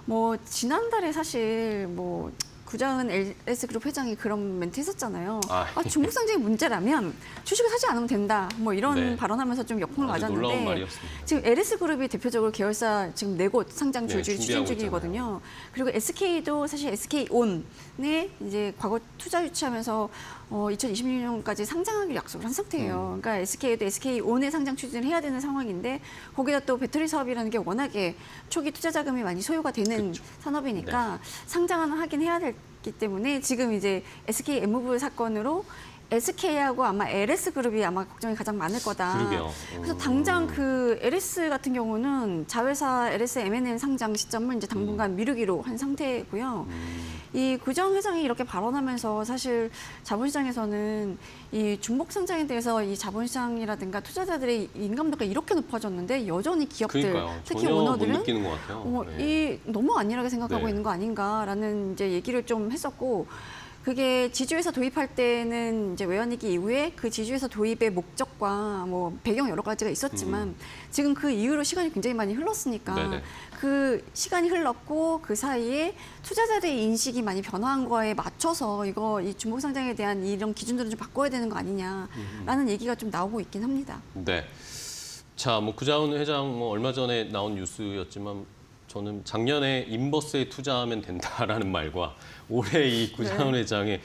뭐 지난달에 사실 뭐 구자은 LS그룹 회장이 그런 멘트 했었잖아요. 아, 중국 상장이 문제라면 주식을 사지 않으면 된다. 뭐 이런 네. 발언하면서 좀 역풍을 아주 놀라운 맞았는데 말이었습니다. 지금 LS그룹이 대표적으로 계열사 지금 4곳 상장 네, 줄줄 추진 준비하고 중이거든요. 그리고 SK도 사실 SK온에 이제 과거 투자 유치하면서 2026년까지 상장하기로 약속을 한 상태예요. 그러니까 SK도 SK온에 상장 추진을 해야 되는 상황인데 거기다 또 배터리 사업이라는 게 워낙에 초기 투자 자금이 많이 소요가 되는 그렇죠. 산업이니까 상장은 하긴 해야 되기 때문에 지금 이제 SKMV 사건으로 SK하고 아마 LS그룹이 아마 걱정이 가장 많을 거다. 그러게요. 그래서 당장 그 LS 같은 경우는 자회사 LS M&M 상장 시점을 이제 당분간 미루기로 한 상태고요. 이 구정 회장이 이렇게 발언하면서 사실 자본시장에서는 이 중복 상장에 대해서 이 자본시장이라든가 투자자들의 인감도가 이렇게 높아졌는데 여전히 기업들, 그러니까요. 특히 전혀 못 오너들은 느끼는 것 같아요. 네. 이 너무 안일하게 생각하고 네. 있는 거 아닌가라는 이제 얘기를 좀 했었고. 그게 지주회사 도입할 때는 이제 외환위기 이후에 그 지주회사 도입의 목적과 뭐 배경 여러 가지가 있었지만 지금 그 이후로 시간이 굉장히 많이 흘렀으니까 네네. 그 시간이 흘렀고 그 사이에 투자자들의 인식이 많이 변화한 거에 맞춰서 이 중복 상장에 대한 이런 기준들을 좀 바꿔야 되는 거 아니냐라는 얘기가 좀 나오고 있긴 합니다. 네. 자, 뭐 구자은 회장 뭐 얼마 전에 나온 뉴스였지만 저는 작년에 인버스에 투자하면 된다라는 말과 올해 이 구자은 회장의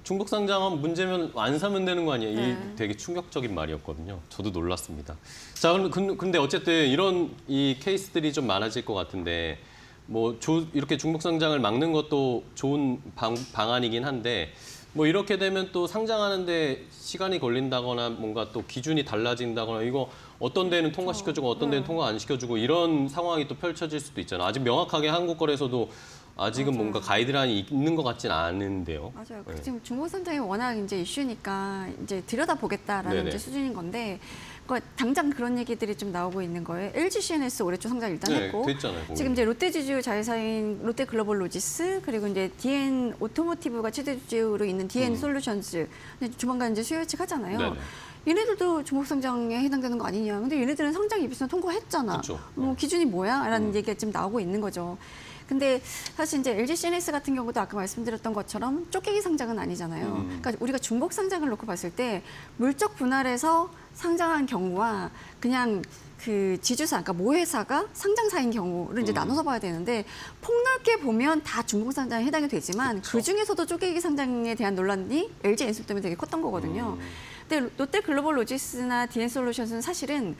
중복 상장하면 문제면 안 사면 되는 거 아니야? 이 되게 충격적인 말이었거든요. 저도 놀랐습니다. 자, 근데 어쨌든 이런 이 케이스들이 좀 많아질 것 같은데 뭐 이렇게 중복 상장을 막는 것도 좋은 방안이긴 한데 뭐 이렇게 되면 또 상장하는데 시간이 걸린다거나 뭔가 또 기준이 달라진다거나 이거 어떤 데는 통과시켜주고 어떤 데는 통과 안 시켜주고 이런 상황이 또 펼쳐질 수도 있잖아요. 아직 명확하게 한국거래소도 아직은 맞아요. 뭔가 가이드라인이 있는 것 같진 않은데요. 맞아요. 네. 지금 중복 상장이 워낙 이제 이슈니까 이제 들여다보겠다라는 네네. 이제 수준인 건데 그러니까 당장 그런 얘기들이 좀 나오고 있는 거예요. LG CNS 올해 초 상장 일단 네, 했고 됐잖아요. 지금 이제 롯데지주 자회사인 롯데글로벌로지스 그리고 이제 DN 오토모티브가 최대주주로 있는 DN 솔루션즈 조만간 이제 수요 예측하잖아요. 네네. 얘네들도 중복 상장에 해당되는 거 아니냐. 근데 얘네들은 상장 입에서 통과했잖아. 그쵸. 뭐 기준이 뭐야? 라는 얘기가 지금 나오고 있는 거죠. 근데 사실 이제 LG CNS 같은 경우도 아까 말씀드렸던 것처럼 쪼개기 상장은 아니잖아요. 그러니까 우리가 중복 상장을 놓고 봤을 때 물적 분할해서 상장한 경우와 그냥 그 지주사, 그러니까 모회사가 상장사인 경우를 이제 나눠서 봐야 되는데 폭넓게 보면 다 중복 상장에 해당이 되지만 그 중에서도 쪼개기 상장에 대한 논란이 LG 엔솔 때문에 되게 컸던 거거든요. 근데 롯데글로벌로지스나 DN솔루션스는 사실은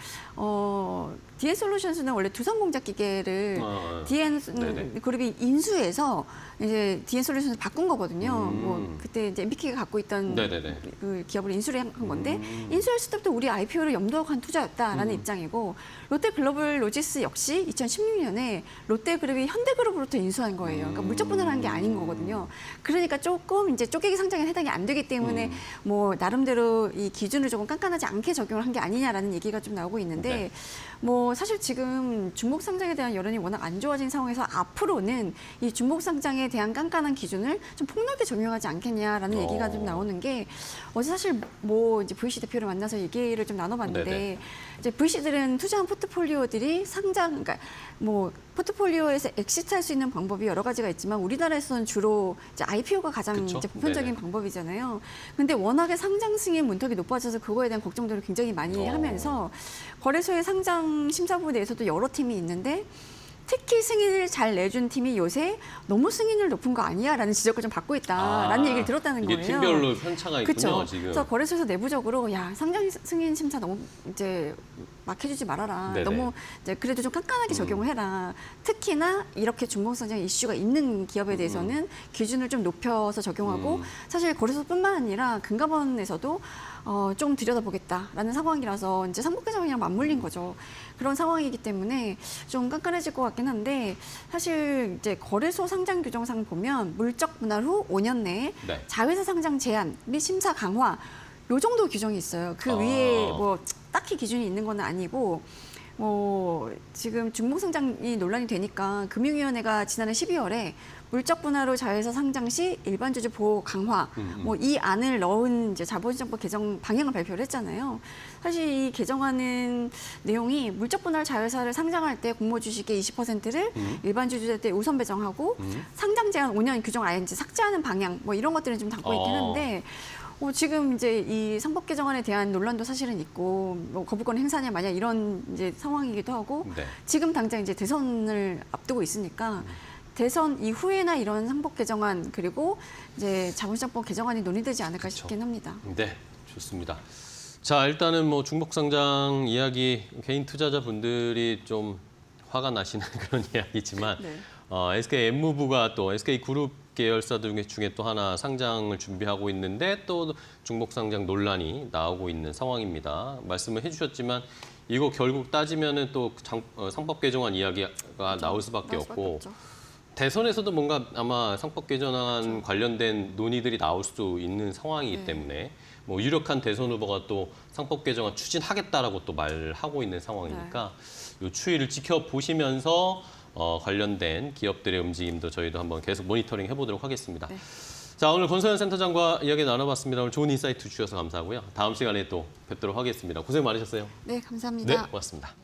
DN솔루션스는 원래 두성공작기계를 DN 네네. 그룹이 인수해서 이제 DN솔루션스 바꾼 거거든요. 뭐 그때 이제 MBK가 갖고 있던 네네네. 그 기업을 인수를 한 건데 인수했을 때부터 우리 IPO를 염두하고 한 투자였다라는 입장이고 롯데글로벌로지스 역시 2016년에 롯데그룹이 현대그룹으로부터 인수한 거예요. 그러니까 물적 분할한 게 아닌 거거든요. 그러니까 조금 이제 쪼개기 상장에 해당이 안 되기 때문에 뭐 나름대로 이 기준을 조금 깐깐하지 않게 적용을 한 게 아니냐라는 얘기가 좀 나오고 있는데 네. 뭐 사실 지금 중복 상장에 대한 여론이 워낙 안 좋아진 상황에서 앞으로는 이 중복 상장에 대한 깐깐한 기준을 좀 폭넓게 적용하지 않겠냐라는 얘기가 좀 나오는 게 어제 사실 뭐 이제 VC 대표를 만나서 얘기를 좀 나눠봤는데 네네. 이제 VC들은 투자한 포트폴리오들이 상장, 그러니까 뭐 포트폴리오에서 엑시트할 수 있는 방법이 여러 가지가 있지만 우리나라에서는 주로 이제 IPO가 가장 그쵸? 이제 보편적인 네네. 방법이잖아요. 근데 워낙에 상장 승인 문턱이 높아져서 그거에 대한 걱정들을 굉장히 많이 하면서 거래소의 상장 심사부 내에서도 여러 팀이 있는데 특히 승인을 잘 내준 팀이 요새 너무 승인을 높은 거 아니야라는 지적을 좀 받고 있다라는 얘기를 들었다는 이게 거예요. 팀별로 편차가 있군요, 그쵸? 지금. 그래서 거래소에서 내부적으로 야 상장 승인 심사 너무 이제 막 해주지 말아라. 네네. 너무 이제 그래도 좀 깐깐하게 적용을 해라. 특히나 이렇게 중복상장 이슈가 있는 기업에 대해서는 기준을 좀 높여서 적용하고 사실 거래소뿐만 아니라 금감원에서도 좀 들여다보겠다라는 상황이라서 이제 삼국회장이랑 맞물린 거죠. 그런 상황이기 때문에 좀 깐깐해질 것 같긴 한데 사실 이제 거래소 상장 규정상 보면 물적 분할 후 5년 내에 네. 자회사 상장 제한 및 심사 강화 요 정도 규정이 있어요. 그 위에 뭐 딱히 기준이 있는 건 아니고 지금 중복 상장이 논란이 되니까 금융위원회가 지난해 12월에 물적 분할로 자회사 상장 시 일반 주주 보호 강화 뭐 이 안을 넣은 이제 자본시장법 개정 방향을 발표를 했잖아요. 사실 이 개정안은 내용이 물적 분할 자회사를 상장할 때 공모 주식의 20%를 일반 주주들 때 우선 배정하고 상장 제한 5년 규정 아예 이제 삭제하는 방향 뭐 이런 것들은 좀 담고 있긴 한데 지금 이제 이 상법 개정안에 대한 논란도 사실은 있고 뭐 거부권 행사냐 마냐 이런 이제 상황이기도 하고 네. 지금 당장 이제 대선을 앞두고 있으니까 대선 이후에나 이런 상법 개정안 그리고 이제 자본시장법 개정안이 논의되지 않을까 싶긴 합니다. 네, 좋습니다. 자, 일단은 뭐 중복상장 이야기 개인 투자자분들이 좀 화가 나시는 그런 이야기지만 네. SK 엠무브가 또 SK 그룹 계열사들 중에 또 하나 상장을 준비하고 있는데 또 중복상장 논란이 나오고 있는 상황입니다. 말씀을 해주셨지만 이거 결국 따지면은 또 상법 개정안 이야기가 나올 수밖에 없고 없죠. 대선에서도 뭔가 아마 상법 개정안 관련된 논의들이 나올 수도 있는 상황이기 때문에 뭐 유력한 대선 후보가 또 상법 개정안 추진하겠다라고 또 말하고 있는 상황이니까 이 추이를 지켜보시면서 관련된 기업들의 움직임도 저희도 한번 계속 모니터링 해보도록 하겠습니다. 네. 자, 오늘 권소연 센터장과 이야기 나눠봤습니다. 오늘 좋은 인사이트 주셔서 감사하고요. 다음 시간에 또 뵙도록 하겠습니다. 고생 많으셨어요. 네, 감사합니다. 네, 고맙습니다.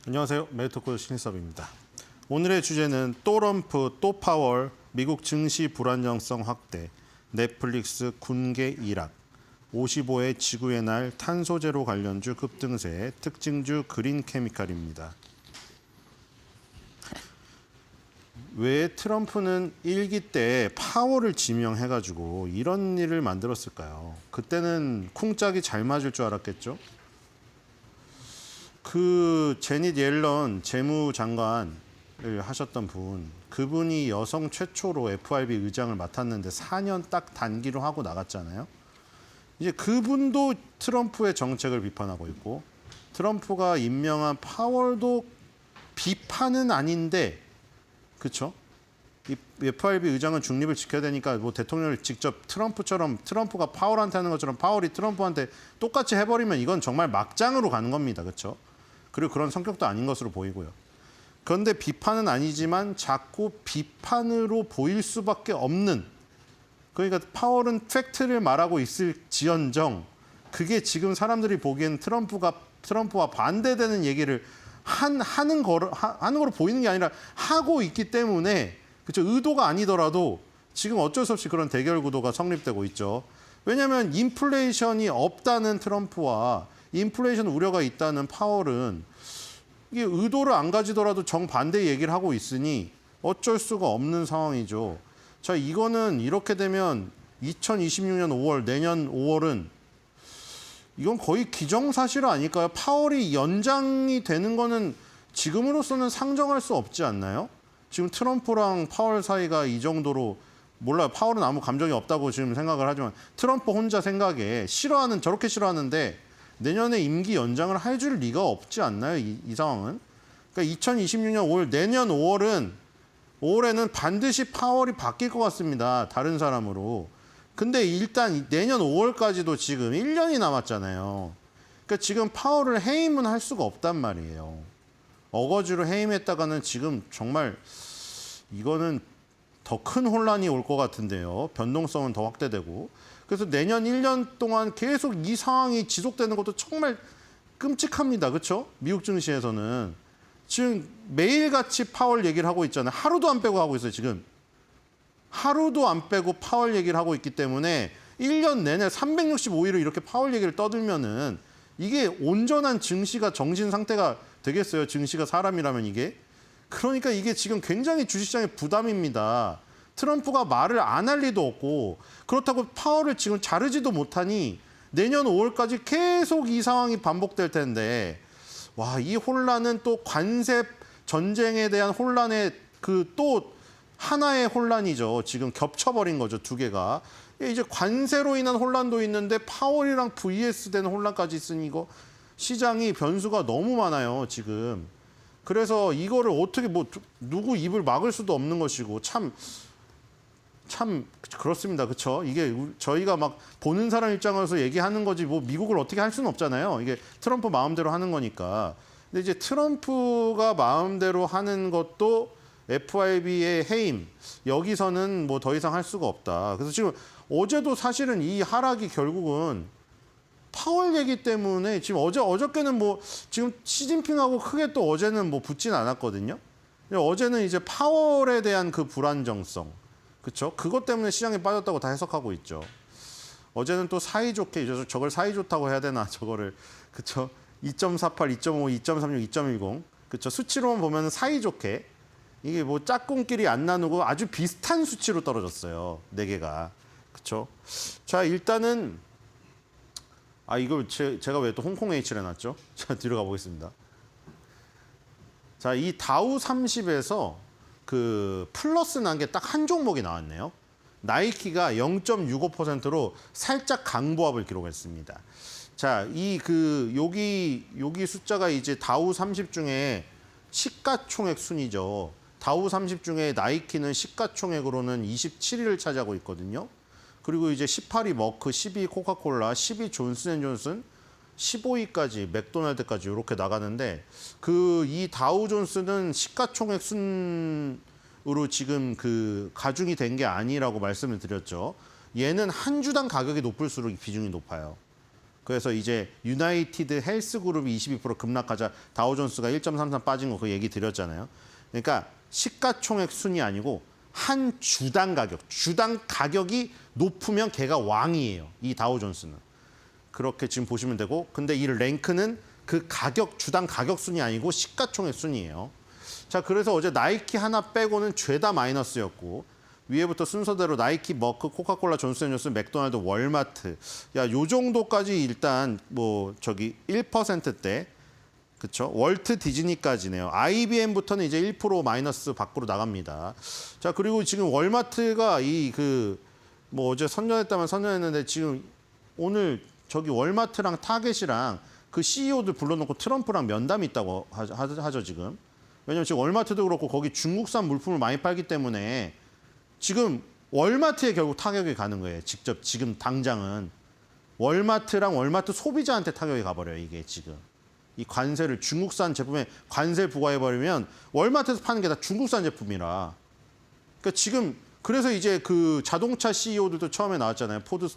안녕하세요. 메리토코드 신일섭입니다. 오늘의 주제는 또 럼프, 또 파월, 미국 증시 불안정성 확대, 넷플릭스 군계 일학, 55의 지구의 날 탄소제로 관련주 급등세, 특징주 그린케미칼입니다. 왜 트럼프는 1기 때 파월을 지명해가지고 이런 일을 만들었을까요? 그때는 쿵짝이 잘 맞을 줄 알았겠죠? 그 제닛 옐런 재무장관을 하셨던 분, 그분이 여성 최초로 FRB 의장을 맡았는데 4년 딱 단기로 하고 나갔잖아요. 이제 그분도 트럼프의 정책을 비판하고 있고 트럼프가 임명한 파월도 비판은 아닌데 그렇죠? 이 FRB 의장은 중립을 지켜야 되니까 뭐 대통령을 직접 트럼프가 파월한테 하는 것처럼 파월이 트럼프한테 똑같이 해버리면 이건 정말 막장으로 가는 겁니다. 그렇죠? 그리고 그런 성격도 아닌 것으로 보이고요. 그런데 비판은 아니지만 자꾸 비판으로 보일 수밖에 없는, 그러니까 파월은 팩트를 말하고 있을지언정 그게 지금 사람들이 보기엔 트럼프와 반대되는 얘기를 하는 거로 보이는 게 아니라 하고 있기 때문에 그렇죠. 의도가 아니더라도 지금 어쩔 수 없이 그런 대결 구도가 성립되고 있죠. 왜냐하면 인플레이션이 없다는 트럼프와 인플레이션 우려가 있다는 파월은 이게 의도를 안 가지더라도 정반대 얘기를 하고 있으니 어쩔 수가 없는 상황이죠. 자, 이거는 이렇게 되면 2026년 5월, 내년 5월은 이건 거의 기정사실 아닐까요? 파월이 연장이 되는 거는 지금으로서는 상정할 수 없지 않나요? 지금 트럼프랑 파월 사이가 이 정도로 몰라요. 파월은 아무 감정이 없다고 지금 생각을 하지만 트럼프 혼자 생각에 저렇게 싫어하는데 내년에 임기 연장을 해줄 리가 없지 않나요? 이 상황은. 그러니까 2026년 5월, 내년 5월에는 반드시 파월이 바뀔 것 같습니다. 다른 사람으로. 근데 일단 내년 5월까지도 지금 1년이 남았잖아요. 그러니까 지금 파월을 해임은 할 수가 없단 말이에요. 어거지로 해임했다가는 지금 정말 이거는 더 큰 혼란이 올 것 같은데요. 변동성은 더 확대되고. 그래서 내년 1년 동안 계속 이 상황이 지속되는 것도 정말 끔찍합니다. 그렇죠? 미국 증시에서는. 지금 매일같이 파월 얘기를 하고 있잖아요. 하루도 안 빼고 하고 있어요, 지금. 하루도 안 빼고 파월 얘기를 하고 있기 때문에 1년 내내 365일을 이렇게 파월 얘기를 떠들면은 이게 온전한 증시가 정신 상태가 되겠어요. 증시가 사람이라면 이게. 그러니까 이게 지금 굉장히 주식시장의 부담입니다. 트럼프가 말을 안 할 리도 없고 그렇다고 파월을 지금 자르지도 못하니 내년 5월까지 계속 이 상황이 반복될 텐데 와, 이 혼란은 또 관세 전쟁에 대한 혼란의 그 또 하나의 혼란이죠. 지금 겹쳐버린 거죠, 두 개가. 이제 관세로 인한 혼란도 있는데 파월이랑 vs 되는 혼란까지 있으니 이거 시장이 변수가 너무 많아요, 지금. 그래서 이거를 어떻게 뭐 누구 입을 막을 수도 없는 것이고 참 그렇습니다. 그렇죠? 이게 저희가 막 보는 사람 입장에서 얘기하는 거지 뭐 미국을 어떻게 할 수는 없잖아요. 이게 트럼프 마음대로 하는 거니까. 근데 이제 트럼프가 마음대로 하는 것도 FRB의 해임 여기서는 뭐 더 이상 할 수가 없다. 그래서 지금 어제도 사실은 이 하락이 결국은 파월 얘기 때문에 지금 어저께는 뭐 지금 시진핑하고 크게 또 어제는 뭐 붙진 않았거든요. 어제는 이제 파월에 대한 그 불안정성, 그렇죠? 그것 때문에 시장에 빠졌다고 다 해석하고 있죠. 어제는 또 사이좋게 저걸 사이좋다고 해야 되나 저거를 그렇죠? 2.48, 2.5, 2.36, 2.10 그렇죠? 수치로만 보면 사이좋게 이게 뭐 짝꿍끼리 안 나누고 아주 비슷한 수치로 떨어졌어요. 네 개가 그렇죠? 자 일단은 이걸 제가 왜 또 홍콩 H를 해놨죠? 자, 뒤로 가보겠습니다. 자, 이 다우 30에서 그 플러스 난 게 딱 한 종목이 나왔네요. 나이키가 0.65%로 살짝 강보합을 기록했습니다. 자, 여기 숫자가 이제 다우 30 중에 시가총액 순이죠. 다우 30 중에 나이키는 시가총액으로는 27위를 차지하고 있거든요. 그리고 이제 18위 머크, 12위 코카콜라, 10위 존슨앤존슨, 15위까지 맥도날드까지 이렇게 나가는데 이 다우존스는 시가총액 순으로 지금 그 가중이 된 게 아니라고 말씀을 드렸죠. 얘는 한 주당 가격이 높을수록 비중이 높아요. 그래서 이제 유나이티드 헬스그룹이 22% 급락하자 다우존스가 1.33 빠진 거 그 얘기 드렸잖아요. 그러니까 시가총액 순이 아니고 한 주당 가격이 높으면 걔가 왕이에요. 이 다우존스는. 그렇게 지금 보시면 되고 근데 이 랭크는 그 주당 가격 순이 아니고 시가총액 순이에요. 자, 그래서 어제 나이키 하나 빼고는 죄다 마이너스였고 위에부터 순서대로 나이키, 머크, 코카콜라, 존슨앤존슨, 맥도날드, 월마트. 요 정도까지 일단 뭐 1%대 그렇죠? 월트 디즈니까지네요. IBM부터는 이제 1% 마이너스 밖으로 나갑니다. 자, 그리고 지금 월마트가 뭐 어제 선전했다면 선전했는데 지금 오늘 월마트랑 타겟이랑 그 CEO들 불러놓고 트럼프랑 면담이 있다고 하죠, 지금. 왜냐면 지금 월마트도 그렇고 거기 중국산 물품을 많이 팔기 때문에 지금 월마트에 결국 타격이 가는 거예요. 직접 지금 당장은. 월마트랑 월마트 소비자한테 타격이 가버려요, 이게 지금. 이 관세를 중국산 제품에 관세 부과해버리면 월마트에서 파는 게 다 중국산 제품이라. 그러니까 지금 그래서 이제 그 자동차 CEO들도 처음에 나왔잖아요. 포드,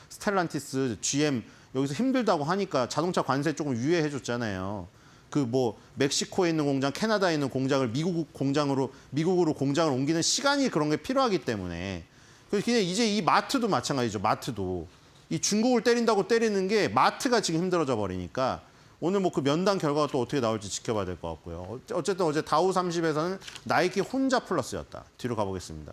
스텔란티스, GM 여기서 힘들다고 하니까 자동차 관세 조금 유예해줬잖아요. 그 뭐 멕시코에 있는 공장, 캐나다에 있는 공장을 미국으로 공장을 옮기는 시간이 그런 게 필요하기 때문에. 그래서 그냥 이제 이 마트도 마찬가지죠. 마트도 이 중국을 때린다고 때리는 게 마트가 지금 힘들어져 버리니까. 오늘 뭐 그 면담 결과가 또 어떻게 나올지 지켜봐야 될 것 같고요. 어쨌든 어제 다우 30에서는 나이키 혼자 플러스였다. 뒤로 가보겠습니다.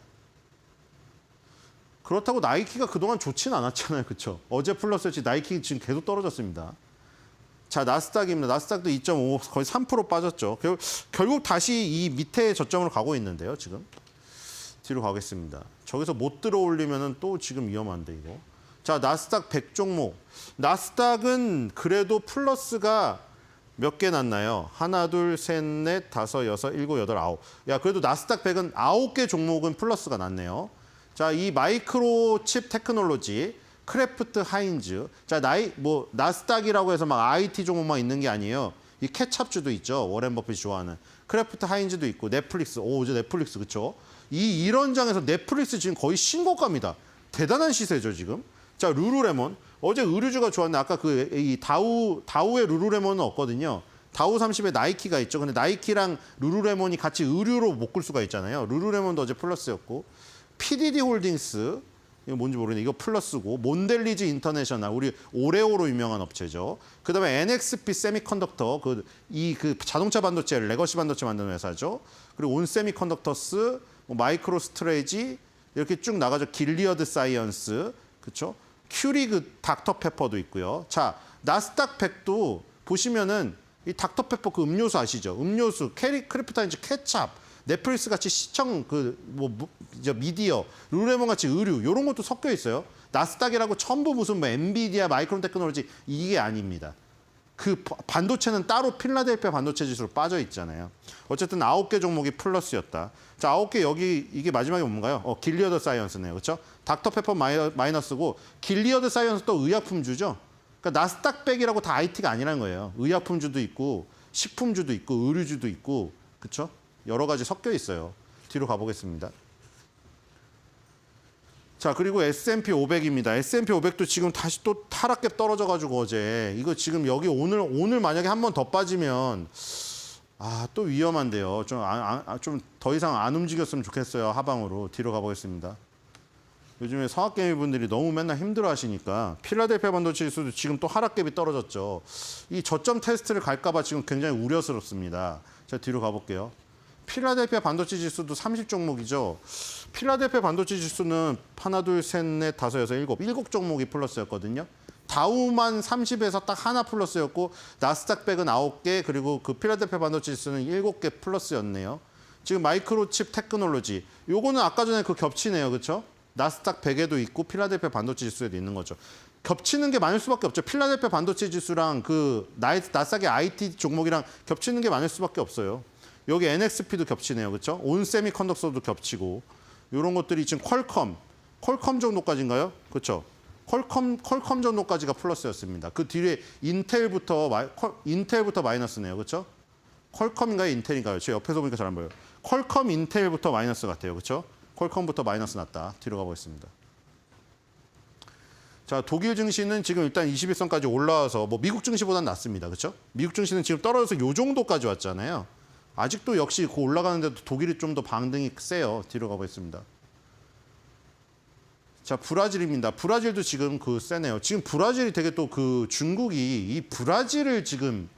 그렇다고 나이키가 그동안 좋지는 않았잖아요. 그렇죠? 어제 플러스였지 나이키 지금 계속 떨어졌습니다. 자, 나스닥입니다. 나스닥도 2.5, 거의 3% 빠졌죠. 결국 다시 이 밑에 저점으로 가고 있는데요. 지금. 뒤로 가겠습니다. 저기서 못 들어올리면 또 지금 위험한데 이거. 자, 나스닥 100 종목. 나스닥은 그래도 플러스가 몇 개 났나요? 하나, 둘, 셋, 넷, 다섯, 여섯, 일곱, 여덟, 아홉. 야, 그래도 나스닥 100은 9개 종목은 플러스가 났네요. 자, 이 마이크로칩 테크놀로지, 크래프트 하인즈. 자, 나스닥이라고 해서 막 IT 종목만 있는 게 아니에요. 이 케찹주도 있죠. 워렌 버핏이 좋아하는. 크래프트 하인즈도 있고, 넷플릭스. 어제 넷플릭스, 그쵸? 이런 장에서 넷플릭스 지금 거의 신고가입니다. 대단한 시세죠, 지금. 자, 룰루레몬. 어제 의류주가 좋았는데 아까 이 다우의 룰루레몬은 없거든요. 다우 30에 나이키가 있죠. 근데 나이키랑 룰루레몬이 같이 의류로 묶을 수가 있잖아요. 룰루레몬도 어제 플러스였고. PDD 홀딩스, 이거 뭔지 모르겠네. 이거 플러스고, 몬델리즈 인터내셔널, 우리 오레오로 유명한 업체죠. 그다음에 NXP 세미컨덕터, 그 자동차 반도체, 레거시 반도체 만드는 회사죠. 그리고 온 세미컨덕터스, 마이크로 스트레지 이렇게 쭉 나가죠. 길리어드 사이언스, 그렇죠? 큐리그 닥터페퍼도 있고요. 자, 나스닥 100도 보시면은 이 닥터페퍼 그 음료수 아시죠? 음료수, 크리프타인즈 케찹, 넷플릭스 같이 시청 미디어, 룰레몬 같이 의류 이런 것도 섞여 있어요. 나스닥이라고 전부 무슨 뭐 엔비디아, 마이크론 테크놀로지 이게 아닙니다. 그 반도체는 따로 필라델피아 반도체 지수로 빠져 있잖아요. 어쨌든 9개 종목이 플러스였다. 자, 9개 여기 이게 마지막에 뭔가요? 길리어드 사이언스네요. 그렇죠? 닥터페퍼 마이너스고 길리어드 사이언스 또 의약품주죠. 그러니까 나스닥 100이라고 다 IT가 아니라는 거예요. 의약품주도 있고 식품주도 있고 의류주도 있고 그렇죠? 여러 가지 섞여 있어요. 뒤로 가보겠습니다. 자, 그리고 S&P 500입니다. S&P 500도 지금 다시 또 하락갭 떨어져가지고 어제 이거 지금 여기 오늘 만약에 한 번 더 빠지면 또 위험한데요. 좀 더 이상 안 움직였으면 좋겠어요. 하방으로 뒤로 가보겠습니다. 요즘에 성악개미 분들이 너무 맨날 힘들어하시니까 필라델피아 반도체 지수도 지금 또 하락갭이 떨어졌죠. 이 저점 테스트를 갈까봐 지금 굉장히 우려스럽습니다. 자, 뒤로 가볼게요. 필라델피아 반도체 지수도 30종목이죠. 필라델피아 반도체 지수는 하나, 둘, 셋, 넷, 다섯, 여섯, 일곱 종목이 플러스였거든요. 다우만 30에서 딱 하나 플러스였고 나스닥 100은 9개 그리고 그 필라델피아 반도체 지수는 7개 플러스였네요. 지금 마이크로칩 테크놀로지 요거는 아까 전에 그 겹치네요. 그렇죠? 나스닥 100에도 있고 필라델피아 반도체 지수에도 있는 거죠. 겹치는 게 많을 수밖에 없죠. 필라델피아 반도체 지수랑 그 나스닥의 IT 종목이랑 겹치는 게 많을 수밖에 없어요. 여기 NXP도 겹치네요. 그렇죠? 온 세미컨덕터도 겹치고 이런 것들이 지금 퀄컴 정도까지인가요? 그렇죠? 퀄컴 정도까지가 플러스였습니다. 그 뒤에 인텔부터 마이너스네요. 그렇죠? 퀄컴인가요? 인텔인가요? 제 옆에서 보니까 잘 안 보여요. 퀄컴, 인텔부터 마이너스 같아요. 그렇죠? 퀄컴부터 마이너스 났다. 뒤로 가보겠습니다. 자, 독일 증시는 지금 일단 21선까지 올라와서 뭐 미국 증시보다는 낫습니다. 그렇죠? 미국 증시는 지금 떨어져서 요 정도까지 왔잖아요. 아직도 역시 그 올라가는데도 독일이 좀 더 반등이 세요. 뒤로 가보겠습니다. 자, 브라질입니다. 브라질도 지금 그 세네요. 지금 브라질이 되게 또 그 중국이 이 브라질을 지금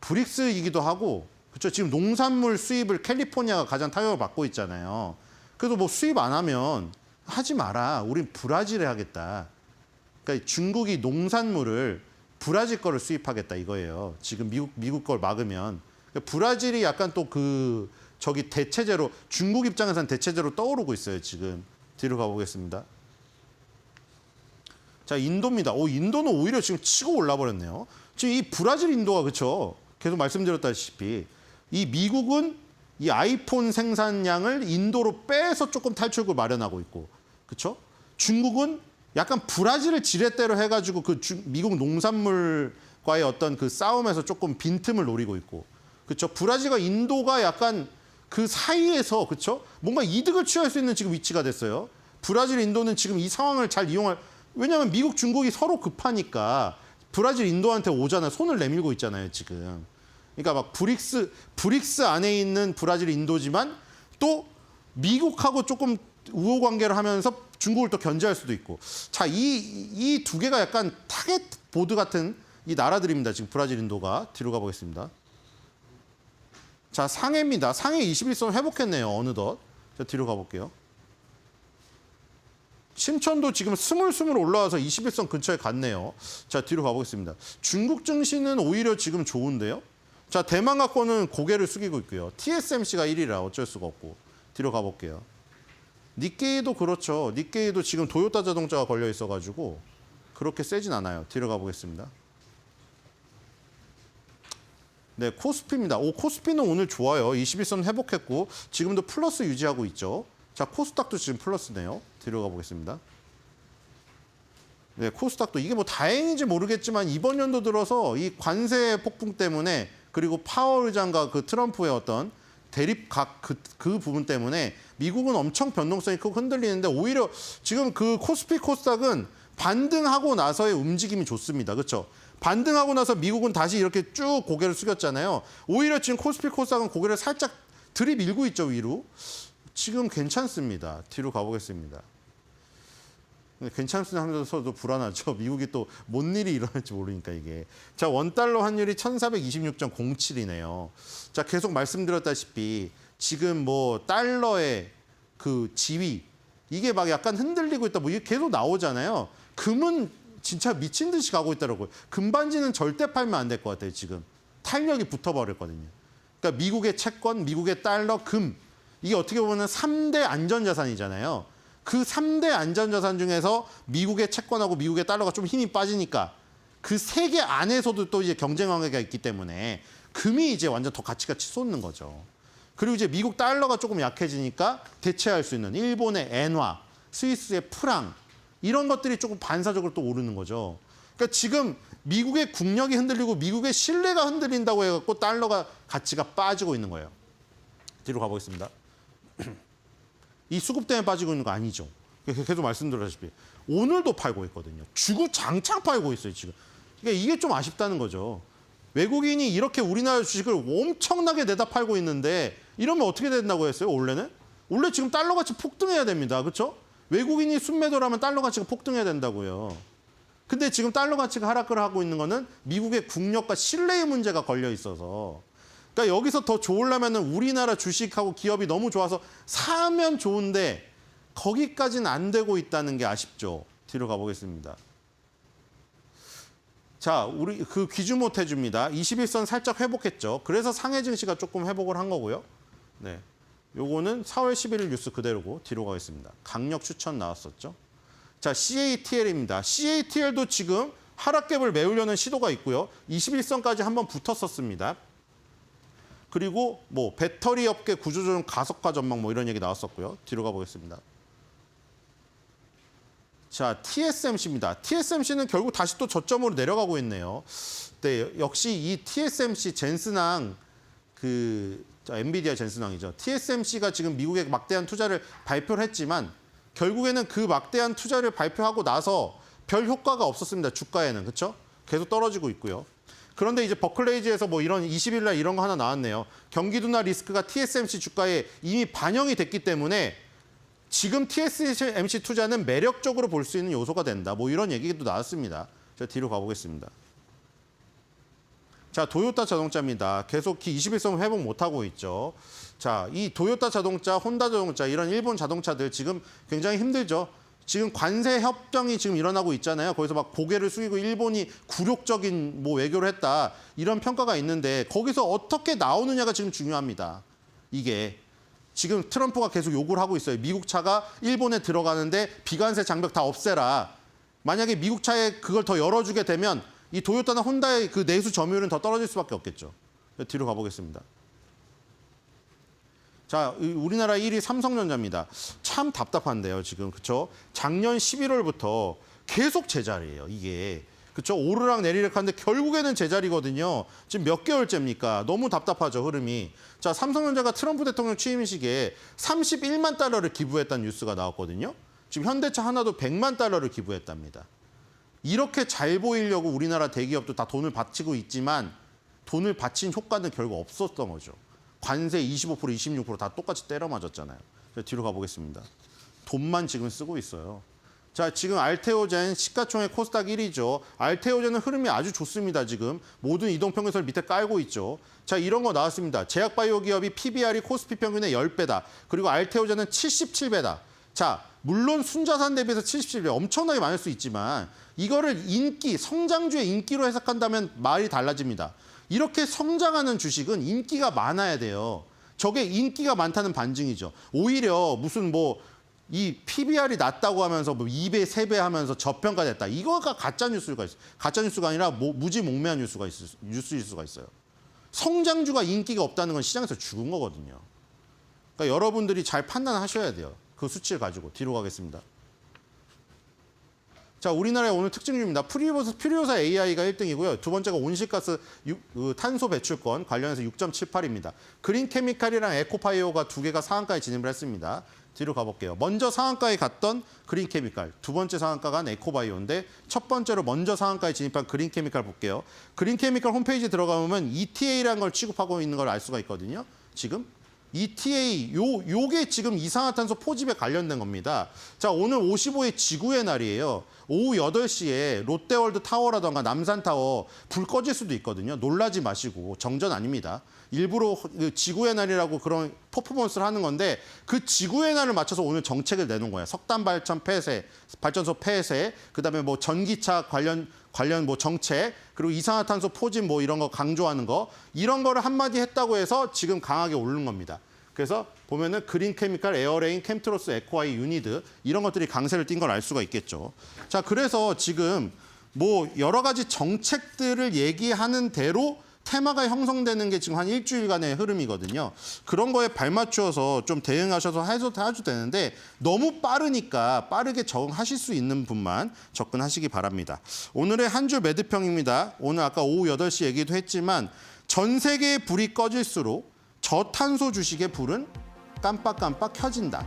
브릭스이기도 하고 그렇죠. 지금 농산물 수입을 캘리포니아가 가장 타격을 받고 있잖아요. 그래도 뭐 수입 안 하면 하지 마라. 우린 브라질에 하겠다. 그러니까 중국이 농산물을 브라질 거를 수입하겠다 이거예요. 지금 미국 걸 막으면 그러니까 브라질이 약간 또 그 저기 대체제로 중국 입장에서는 대체제로 떠오르고 있어요. 지금 뒤로 가보겠습니다. 자, 인도입니다. 인도는 오히려 지금 치고 올라버렸네요. 지금 이 브라질 인도가 그렇죠. 계속 말씀드렸다시피 이 미국은 이 아이폰 생산량을 인도로 빼서 조금 탈출구를 마련하고 있고, 그렇죠? 중국은 약간 브라질을 지렛대로 해가지고 그 미국 농산물과의 어떤 그 싸움에서 조금 빈틈을 노리고 있고, 그렇죠? 브라질과 인도가 약간 그 사이에서 그렇죠? 뭔가 이득을 취할 수 있는 지금 위치가 됐어요. 브라질, 인도는 지금 이 상황을 잘 왜냐하면 미국, 중국이 서로 급하니까 브라질, 인도한테 오잖아요. 손을 내밀고 있잖아요, 지금. 그러니까 막 브릭스 안에 있는 브라질, 인도지만 또 미국하고 조금 우호 관계를 하면서 중국을 또 견제할 수도 있고. 자, 이 두 개가 약간 타겟 보드 같은 이 나라들입니다. 지금 브라질, 인도가. 뒤로 가보겠습니다. 자, 상해입니다. 상해 21선 회복했네요. 어느덧. 자, 뒤로 가볼게요. 신천도 지금 스물스물 올라와서 21선 근처에 갔네요. 자, 뒤로 가보겠습니다. 중국 증시는 오히려 지금 좋은데요. 자, 대만 갖고는 고개를 숙이고 있고요. TSMC가 1위라 어쩔 수가 없고. 뒤로 가볼게요. 니케이도 그렇죠. 니케이도 지금 도요타 자동차가 걸려 있어가지고 그렇게 세진 않아요. 뒤로 가보겠습니다. 네, 코스피입니다. 코스피는 오늘 좋아요. 21선 회복했고 지금도 플러스 유지하고 있죠. 자, 코스닥도 지금 플러스네요. 뒤로 가보겠습니다. 네, 코스닥도 이게 뭐 다행인지 모르겠지만 이번 연도 들어서 이 관세 폭풍 때문에 그리고 파월 의장과 그 트럼프의 어떤 대립각 그 부분 때문에 미국은 엄청 변동성이 크고 흔들리는데 오히려 지금 그 코스피 코스닥은 반등하고 나서의 움직임이 좋습니다. 그렇죠? 반등하고 나서 미국은 다시 이렇게 쭉 고개를 숙였잖아요. 오히려 지금 코스피 코스닥은 고개를 살짝 들이밀고 있죠, 위로. 지금 괜찮습니다. 뒤로 가보겠습니다. 괜찮으면서도 불안하죠. 미국이 또 뭔 일이 일어날지 모르니까 이게. 자, 원달러 환율이 1426.07이네요. 자, 계속 말씀드렸다시피 지금 뭐 달러의 그 지위 이게 막 약간 흔들리고 있다. 뭐 이게 계속 나오잖아요. 금은 진짜 미친 듯이 가고 있더라고요. 금반지는 절대 팔면 안 될 것 같아요, 지금. 탄력이 붙어버렸거든요. 그러니까 미국의 채권, 미국의 달러, 금. 이게 어떻게 보면 3대 안전자산이잖아요. 그 3대 안전자산 중에서 미국의 채권하고 미국의 달러가 좀 힘이 빠지니까 그 세 개 안에서도 또 이제 경쟁 관계가 있기 때문에 금이 이제 완전 더 가치가 치솟는 거죠. 그리고 이제 미국 달러가 조금 약해지니까 대체할 수 있는 일본의 엔화, 스위스의 프랑 이런 것들이 조금 반사적으로 또 오르는 거죠. 그러니까 지금 미국의 국력이 흔들리고 미국의 신뢰가 흔들린다고 해갖고 달러가 가치가 빠지고 있는 거예요. 뒤로 가보겠습니다. 이 수급 때문에 빠지고 있는 거 아니죠. 계속 말씀드렸다시피 오늘도 팔고 있거든요. 주구장창 팔고 있어요, 지금. 그러니까 이게 좀 아쉽다는 거죠. 외국인이 이렇게 우리나라 주식을 엄청나게 내다 팔고 있는데 이러면 어떻게 된다고 했어요, 원래는? 원래 지금 달러 가치 폭등해야 됩니다. 그렇죠? 외국인이 순매도를 하면 달러 가치가 폭등해야 된다고요. 근데 지금 달러 가치가 하락을 하고 있는 거는 미국의 국력과 신뢰의 문제가 걸려 있어서 그러니까 여기서 더 좋으려면 우리나라 주식하고 기업이 너무 좋아서 사면 좋은데 거기까지는 안 되고 있다는 게 아쉽죠. 뒤로 가보겠습니다. 자, 우리 그 귀주못 해줍니다. 21선 살짝 회복했죠. 그래서 상해 증시가 조금 회복을 한 거고요. 네, 요거는 4월 11일 뉴스 그대로고 뒤로 가겠습니다. 강력 추천 나왔었죠. 자, CATL입니다. CATL도 지금 하락갭을 메우려는 시도가 있고요. 21선까지 한번 붙었었습니다. 그리고 뭐 배터리 업계 구조조정 가속화 전망 뭐 이런 얘기 나왔었고요. 뒤로 가보겠습니다. 자, TSMC입니다. TSMC는 결국 다시 또 저점으로 내려가고 있네요. 네, 역시 이 TSMC 젠슨항 엔비디아 젠슨항이죠. TSMC가 지금 미국에 막대한 투자를 발표를 했지만 결국에는 그 막대한 투자를 발표하고 나서 별 효과가 없었습니다. 주가에는. 그렇죠? 계속 떨어지고 있고요. 그런데 이제 버클레이즈에서 뭐 이런 20일 날 이런 거 하나 나왔네요. 경기 둔화 리스크가 TSMC 주가에 이미 반영이 됐기 때문에 지금 TSMC 투자는 매력적으로 볼 수 있는 요소가 된다. 뭐 이런 얘기도 나왔습니다. 자, 뒤로 가보겠습니다. 자, 도요타 자동차입니다. 계속 21선 회복 못하고 있죠. 자, 이 도요타 자동차, 혼다 자동차 이런 일본 자동차들 지금 굉장히 힘들죠. 지금 관세 협정이 지금 일어나고 있잖아요. 거기서 막 고개를 숙이고 일본이 굴욕적인 뭐 외교를 했다. 이런 평가가 있는데 거기서 어떻게 나오느냐가 지금 중요합니다. 이게 지금 트럼프가 계속 요구를 하고 있어요. 미국 차가 일본에 들어가는데 비관세 장벽 다 없애라. 만약에 미국 차에 그걸 더 열어주게 되면 이 도요타나 혼다의 그 내수 점유율은 더 떨어질 수밖에 없겠죠. 뒤로 가보겠습니다. 자, 우리나라 1위 삼성전자입니다. 참 답답한데요, 지금. 그렇죠? 작년 11월부터 계속 제자리예요, 이게. 그렇죠? 오르락 내리락 하는데 결국에는 제자리거든요. 지금 몇 개월째입니까? 너무 답답하죠, 흐름이. 자, 삼성전자가 트럼프 대통령 취임 시기에 31만 달러를 기부했다는 뉴스가 나왔거든요. 지금 현대차 하나도 100만 달러를 기부했답니다. 이렇게 잘 보이려고 우리나라 대기업도 다 돈을 바치고 있지만 돈을 바친 효과는 결국 없었던 거죠. 관세 25%, 26% 다 똑같이 때려 맞았잖아요. 뒤로 가보겠습니다. 돈만 지금 쓰고 있어요. 자, 지금 알테오젠 시가총액 코스닥 1위죠. 알테오젠은 흐름이 아주 좋습니다, 지금. 모든 이동평균선을 밑에 깔고 있죠. 자, 이런 거 나왔습니다. 제약바이오 기업이 PBR이 코스피 평균의 10배다. 그리고 알테오젠은 77배다. 자, 물론 순자산 대비해서 77배 엄청나게 많을 수 있지만 이거를 인기, 성장주의 인기로 해석한다면 말이 달라집니다. 이렇게 성장하는 주식은 인기가 많아야 돼요. 저게 인기가 많다는 반증이죠. 오히려 무슨 뭐 이 PBR이 낮다고 하면서 뭐 2배, 3배 하면서 저평가됐다. 이거가 가짜 뉴스가 있어요. 가짜 뉴스가 아니라 무지몽매한 뉴스일 수가 있어요. 성장주가 인기가 없다는 건 시장에서 죽은 거거든요. 그러니까 여러분들이 잘 판단하셔야 돼요. 그 수치를 가지고. 뒤로 가겠습니다. 자, 우리나라의 오늘 특징주입니다. 퓨리오사 AI가 1등이고요. 두 번째가 온실가스 탄소 배출권 관련해서 6.78입니다. 그린케미칼이랑 에코파이오가 두 개가 상한가에 진입을 했습니다. 뒤로 가볼게요. 먼저 상한가에 갔던 그린케미칼, 두 번째 상한가가 에코바이오인데 첫 번째로 먼저 상한가에 진입한 그린케미칼 볼게요. 그린케미칼 홈페이지에 들어가보면 ETA라는 걸 취급하고 있는 걸 알 수가 있거든요. 지금. ETA 요게 지금 이산화탄소 포집에 관련된 겁니다. 자, 오늘 55의 지구의 날이에요. 오후 8시에 롯데월드 타워라던가 남산타워 불 꺼질 수도 있거든요. 놀라지 마시고 정전 아닙니다. 일부러 그 지구의 날이라고 그런 퍼포먼스를 하는 건데 그 지구의 날을 맞춰서 오늘 정책을 내놓은 거예요. 석탄 발전소 폐쇄, 그다음에 뭐 전기차 관련 뭐 정책, 그리고 이산화탄소 포집 뭐 이런 거 강조하는 거, 이런 거를 한마디 했다고 해서 지금 강하게 오르는 겁니다. 그래서 보면은 그린 케미칼, 에어레인, 캠트로스, 에코아이, 유니드 이런 것들이 강세를 띈 걸 알 수가 있겠죠. 자, 그래서 지금 뭐 여러 가지 정책들을 얘기하는 대로 테마가 형성되는 게 지금 한 일주일간의 흐름이거든요. 그런 거에 발맞추어서 좀 대응하셔서 해도 되는데 너무 빠르니까 빠르게 적응하실 수 있는 분만 접근하시기 바랍니다. 오늘의 한 줄 매드평입니다. 오늘 아까 오후 8시 얘기도 했지만 전 세계의 불이 꺼질수록 저탄소 주식의 불은 깜빡깜빡 켜진다.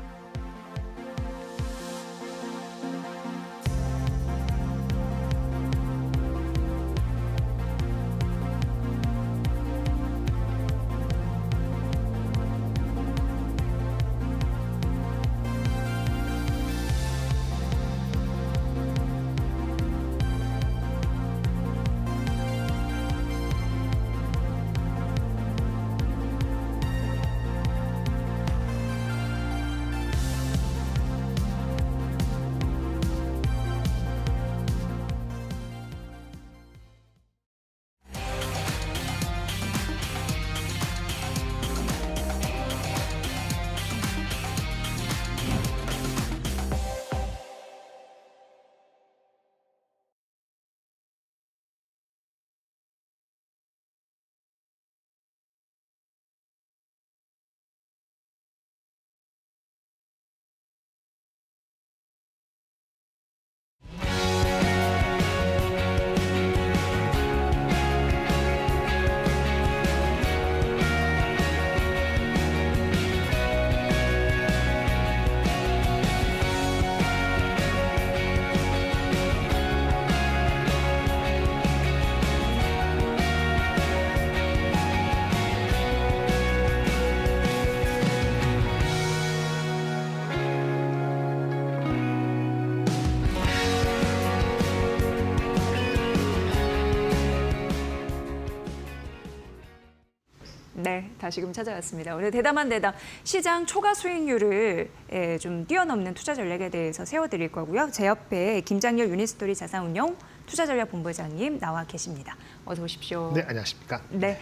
네, 다시금 찾아왔습니다. 오늘 대담한 대담 시장 초과 수익률을 좀 뛰어넘는 투자 전략에 대해서 세워드릴 거고요. 제 옆에 김장렬 유니스토리 자산운용 투자전략본부장님 나와 계십니다. 어서 오십시오. 네, 안녕하십니까. 네.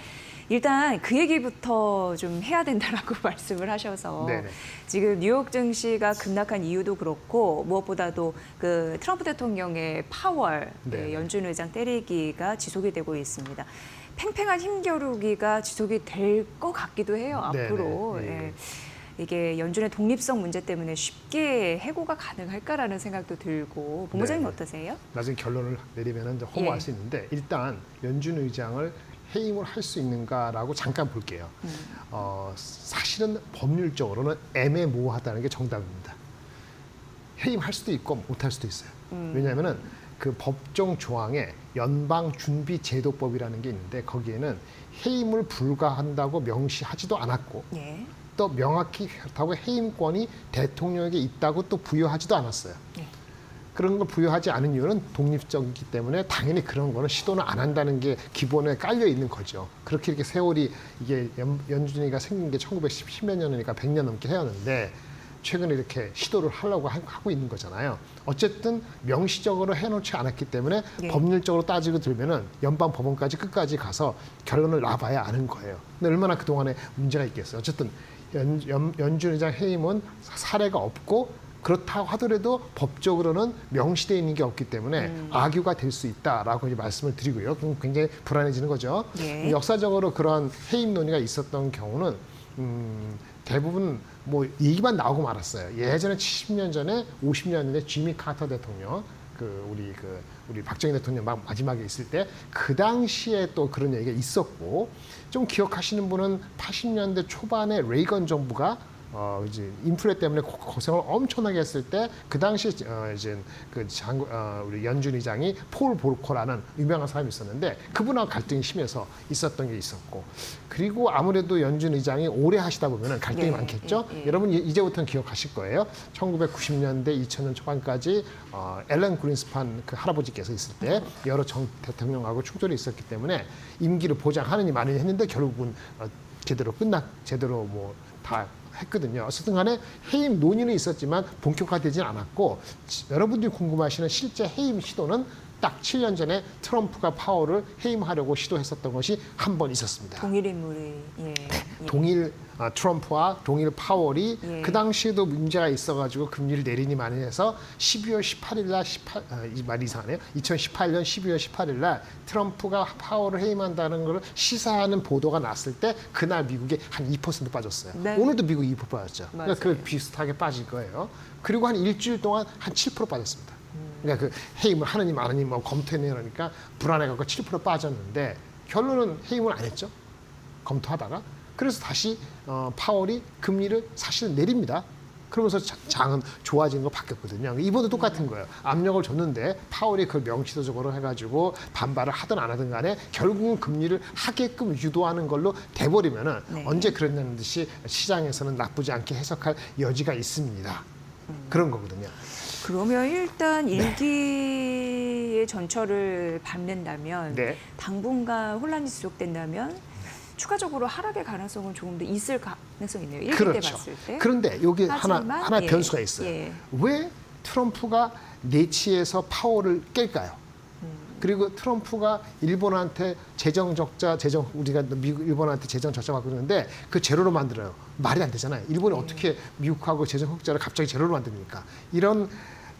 일단 그 얘기부터 좀 해야 된다라고 말씀을 하셔서 네네. 지금 뉴욕 증시가 급락한 이유도 그렇고 무엇보다도 그 트럼프 대통령의 파월 네. 연준 의장 때리기가 지속이 되고 있습니다. 팽팽한 힘겨루기가 지속이 될 것 같기도 해요. 앞으로. 네네. 네. 예. 이게 연준의 독립성 문제 때문에 쉽게 해고가 가능할까라는 생각도 들고 본부장님 네네. 어떠세요? 나중에 결론을 내리면 이제 허무할 예. 수 있는데 일단 연준 의장을 해임을 할 수 있는가라고 잠깐 볼게요. 사실은 법률적으로는 애매모호하다는 게 정답입니다. 해임할 수도 있고 못할 수도 있어요. 왜냐하면은 그 법정 조항에 연방준비제도법이라는 게 있는데 거기에는 해임을 불가한다고 명시하지도 않았고 예. 또 명확히 그렇다고 해임권이 대통령에게 있다고 또 부여하지도 않았어요. 네. 그런 걸 부여하지 않은 이유는 독립적이기 때문에 당연히 그런 거는 시도는 안 한다는 게 기본에 깔려 있는 거죠. 그렇게 이렇게 세월이 이게 연준이가 생긴 게 1910몇 년이니까 100년 넘게 해왔는데 최근에 이렇게 시도를 하려고 하고 있는 거잖아요. 어쨌든 명시적으로 해놓지 않았기 때문에 예. 법률적으로 따지고 들면은 연방 법원까지 끝까지 가서 결론을 나봐야 아는 거예요. 근데 얼마나 그동안에 문제가 있겠어요. 어쨌든 연준 의장 해임은 사례가 없고 그렇다고 하더라도 법적으로는 명시되어 있는 게 없기 때문에 악유가 될 수 있다라고 이제 말씀을 드리고요. 그럼 굉장히 불안해지는 거죠. 예. 역사적으로 그런 해임 논의가 있었던 경우는 대부분 뭐 얘기만 나오고 말았어요. 예전에 70년 전에 50년 전에 지미 카터 대통령 우리 박정희 대통령 마지막에 있을 때 그 당시에 또 그런 얘기가 있었고 좀 기억하시는 분은 80년대 초반에 레이건 정부가 이제 인플레 때문에 고생을 엄청나게 했을 때 그 당시 이제 우리 연준 의장이 폴 볼커라는 유명한 사람이 있었는데 그분하고 갈등이 심해서 있었던 게 있었고 그리고 아무래도 연준 의장이 오래 하시다 보면은 갈등이 많겠죠. 여러분 이제부터는 기억하실 거예요. 1990년대 2000년 초반까지 앨런 그린스판 그 할아버지께서 있을 때 여러 대통령하고 충돌이 있었기 때문에 임기를 보장하느니 마느니 했는데 결국은 제대로 뭐 다 했거든요. 어쨌든 간에 해임 논의는 있었지만 본격화되지는 않았고 여러분들이 궁금하시는 실제 해임 시도는 딱 7년 전에 트럼프가 파월을 해임하려고 시도했었던 것이 한 번 있었습니다. 동일 인물이 동일 트럼프와 동일 파월이 예. 그 당시에도 문제가 있어가지고 금리를 내리니 많이 해서 12월 18일 날 이 말이 이상하네요. 2018년 12월 18일 날 트럼프가 파월을 해임한다는 걸 시사하는 보도가 났을 때 그날 미국이 한 2% 빠졌어요. 네. 오늘도 미국이 2% 빠졌죠. 그러니까 맞아요. 그 비슷하게 빠질 거예요. 그리고 한 일주일 동안 한 7% 빠졌습니다. 그러니까 그 해임을 하느니 마느니 뭐 검토해내 그러니까 불안해갖고 7% 빠졌는데 결론은 해임을 안 했죠. 검토하다가 그래서 다시 파월이 금리를 사실 내립니다. 그러면서 장은 좋아지는 거 바뀌었거든요. 이번도 똑같은 거예요. 압력을 줬는데 파월이 그걸 명시적으로 해가지고 반발을 하든 안 하든 간에 결국은 금리를 하게끔 유도하는 걸로 돼버리면은 네. 언제 그랬냐는 듯이 시장에서는 나쁘지 않게 해석할 여지가 있습니다. 그런 거거든요. 그러면 일단 일기의 전철을 밟는다면 네. 당분간 혼란이 지속된다면 추가적으로 하락의 가능성은 조금 더 있을 가능성이 있네요. 일기 때 그렇죠. 봤을 때. 그런데 여기 하지만, 하나 예, 변수가 있어요. 예. 왜 트럼프가 내치에서 파월을 깰까요? 그리고 트럼프가 일본한테 우리가 일본한테 재정 적자 받고 있는데 그 제로로 만들어요. 말이 안 되잖아요. 일본이 어떻게 미국하고 재정 흑자를 갑자기 제로로 만듭니까? 이런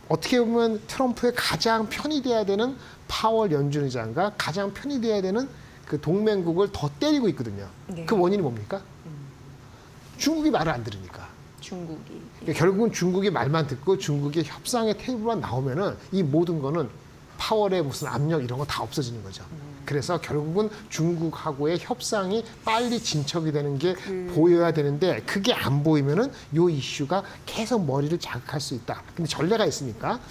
어떻게 보면 트럼프의 가장 편이 돼야 되는 파월 연준 의장과 가장 편이 돼야 되는 그 동맹국을 더 때리고 있거든요. 네. 그 원인이 뭡니까? 중국이 말을 안 들으니까. 중국이. 그러니까 결국은 중국이 말만 듣고 중국의 협상의 테이블만 나오면은 이 모든 거는 파월의 무슨 압력 이런 거 다 없어지는 거죠. 그래서 결국은 중국하고의 협상이 빨리 진척이 되는 게 보여야 되는데 그게 안 보이면은 요 이슈가 계속 머리를 자극할 수 있다. 근데 전례가 있으니까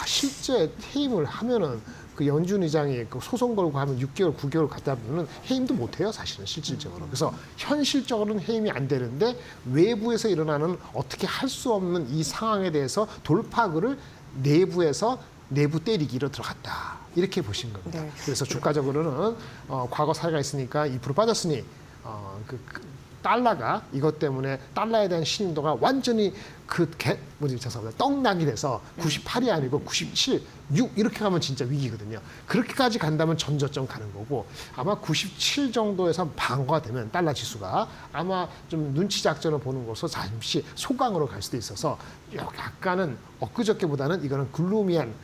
실제 해임을 하면은 그 연준 의장이 그 소송 걸고 하면 6개월, 9개월 갔다 보면은 해임도 못 해요, 사실은 실질적으로. 그래서 현실적으로는 해임이 안 되는데 외부에서 일어나는 어떻게 할 수 없는 이 상황에 대해서 돌파구를 내부에서 내부 때리기로 들어갔다. 이렇게 보신 겁니다. 네. 그래서 주가적으로는 과거 사례가 있으니까 2% 빠졌으니 달러가 이것 때문에 달러에 대한 신임도가 완전히 죄송합니다. 떡락이 돼서 98이 아니고 97, 6 이렇게 가면 진짜 위기거든요. 그렇게까지 간다면 전저점 가는 거고 아마 97 정도에서 방어가 되면 달러 지수가 아마 좀 눈치 작전을 보는 것으로 잠시 소강으로 갈 수도 있어서 약간은 엊그저께보다는 이거는 글루미한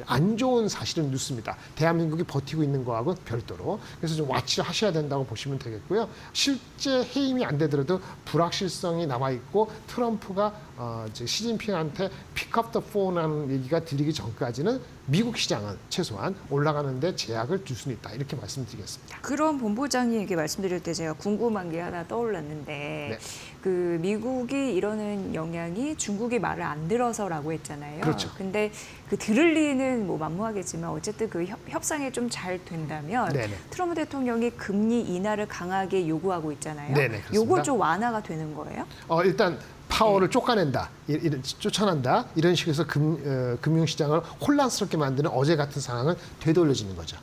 안 좋은 사실은 뉴스입니다. 대한민국이 버티고 있는 거하고 별도로. 그래서 좀 와치를 하셔야 된다고 보시면 되겠고요. 실제 해임이 안 되더라도 불확실성이 남아있고 트럼프가 시진핑한테 픽업 더 폰하는 얘기가 들리기 전까지는 미국 시장은 최소한 올라가는데 제약을 줄 수는 있다. 이렇게 말씀드리겠습니다. 그런 본부장님에게 말씀드릴 때 제가 궁금한 게 하나 떠올랐는데 네. 그 미국이 이러는 영향이 중국이 말을 안 들어서라고 했잖아요. 그렇죠. 근데 그 들을 리는 뭐 만무하겠지만 어쨌든 그 협상이 좀 잘 된다면 네네. 트럼프 대통령이 금리 인하를 강하게 요구하고 있잖아요. 네네, 그렇습니다. 요거 좀 완화가 되는 거예요? 일단 파월을 쫓아낸다, 쫓아낸다 이런 식에서 금융시장을 혼란스럽게 만드는 어제 같은 상황은 되돌려지는 거죠.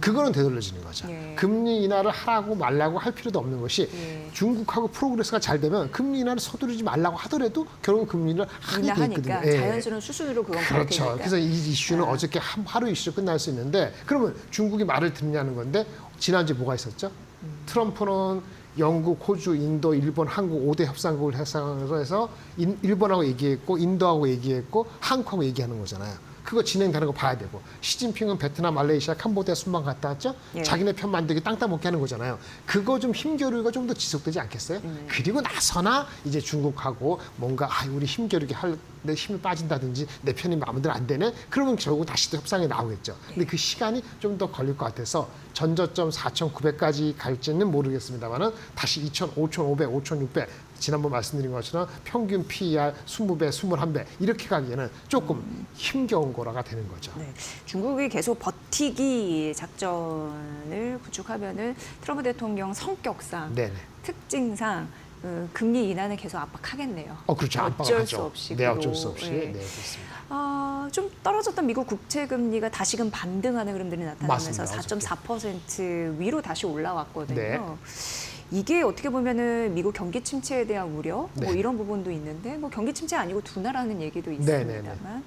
그거는 되돌려지는 거죠. 예. 금리 인하를 하라고 말라고 할 필요도 없는 것이 예. 중국하고 프로그레스가 잘 되면 금리 인하를 서두르지 말라고 하더라도 결국 금리 인하를 하게 돼 인하하니까 있거든요. 예. 자연스러운 수순으로 그건 그렇게 그렇죠. 되니까. 그래서 이 이슈는 어저께 하루 이슈로 끝날 수 있는데 그러면 중국이 말을 듣냐는 건데 지난주에 뭐가 있었죠? 트럼프는 영국, 호주, 인도, 일본, 한국 5대 협상국을 해서 일본하고 얘기했고 인도하고 얘기했고 한국하고 얘기하는 거잖아요. 그거 진행되는 거 봐야 되고 시진핑은 베트남, 말레이시아, 캄보디아 순방 갔다 왔죠? 예. 자기네 편 만들기 땅 따먹게 하는 거잖아요. 그거 좀 힘겨루기가 좀 더 지속되지 않겠어요? 그리고 나서나 이제 중국하고 뭔가 우리 힘겨루기 내 힘이 빠진다든지 내 편이 마음대로 안 되네? 그러면 결국 다시 또 협상에 나오겠죠. 근데 그 시간이 좀 더 걸릴 것 같아서 전저점 4,900까지 갈지는 모르겠습니다만은 다시 2,000, 5,500, 5,600 지난번 말씀드린 것처럼 평균 PER 20배, 21배 이렇게 가기에는 조금 힘겨운 거라가 되는 거죠. 네. 중국이 계속 버티기 작전을 구축하면은 트럼프 대통령 성격상, 네네. 특징상 금리 인하는 계속 압박하겠네요. 그렇죠. 어쩔 압박하죠. 수 없이. 네, 어쩔 수 없이. 예. 네, 그렇습니다. 좀 떨어졌던 미국 국채 금리가 다시금 반등하는 흐름들이 나타나면서 맞습니다. 4.4% 위로 다시 올라왔거든요. 네. 이게 어떻게 보면은 미국 경기 침체에 대한 우려 네. 뭐 이런 부분도 있는데 뭐 경기 침체 아니고 둔화라는 얘기도 네, 있습니다만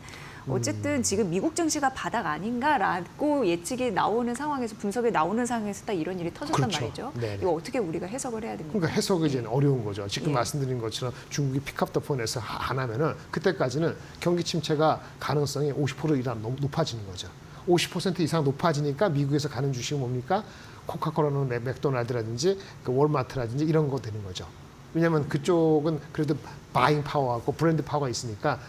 어쨌든 지금 미국 증시가 바닥 아닌가라고 예측이 나오는 상황에서 분석이 나오는 상황에서 딱 이런 일이 터졌단 그렇죠. 말이죠. 네네. 이거 어떻게 우리가 해석을 해야 됩니까? 그러니까 해석이 이제 어려운 거죠. 지금 예. 말씀드린 것처럼 중국이 픽업 더 폰에서 안 하면은 그때까지는 경기 침체가 가능성이 50% 이상 높아지는 거죠. 50% 이상 높아지니까 미국에서 가는 주식은 뭡니까? 코카콜라는 맥도날드라든지 그 월마트라든지 이런 거 되는 거죠. 왜냐하면 그쪽은 그래도 바잉 파워하고 브랜드 파워가 있으니까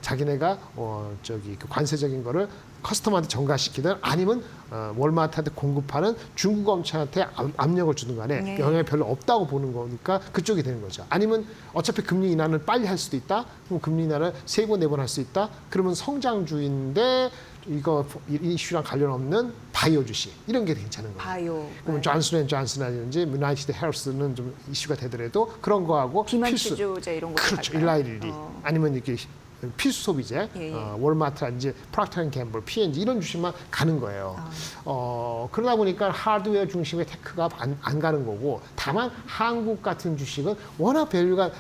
자기네가 그 관세적인 거를 커스텀한테 전가시키든 아니면 월마트한테 공급하는 중국 업체한테 압력을 주든 간에 네. 영향이 별로 없다고 보는 거니까 그쪽이 되는 거죠. 아니면 어차피 금리 인하는 빨리 할 수도 있다. 그럼 금리 인하를 3번, 4번 할 수 있다. 그러면 성장주인데 이거 이슈랑 관련 없는 바이오 주식 이런 게 괜찮은 거예요. 바이오. 그러면 존슨앤존슨이라든지 유나이티드 헬스는 좀 이슈가 되더라도 그런 거하고 비만 필수 치료제 이런 거 그렇죠. 갈까요? 일라일리 아니면 이렇게 필수 소비재, 예, 예. 월마트라든지 프락터앤갬블, P&G 이런 주식만 가는 거예요. 그러다 보니까 하드웨어 중심의 테크가 안 가는 거고 다만 한국 같은 주식은 워낙 밸류가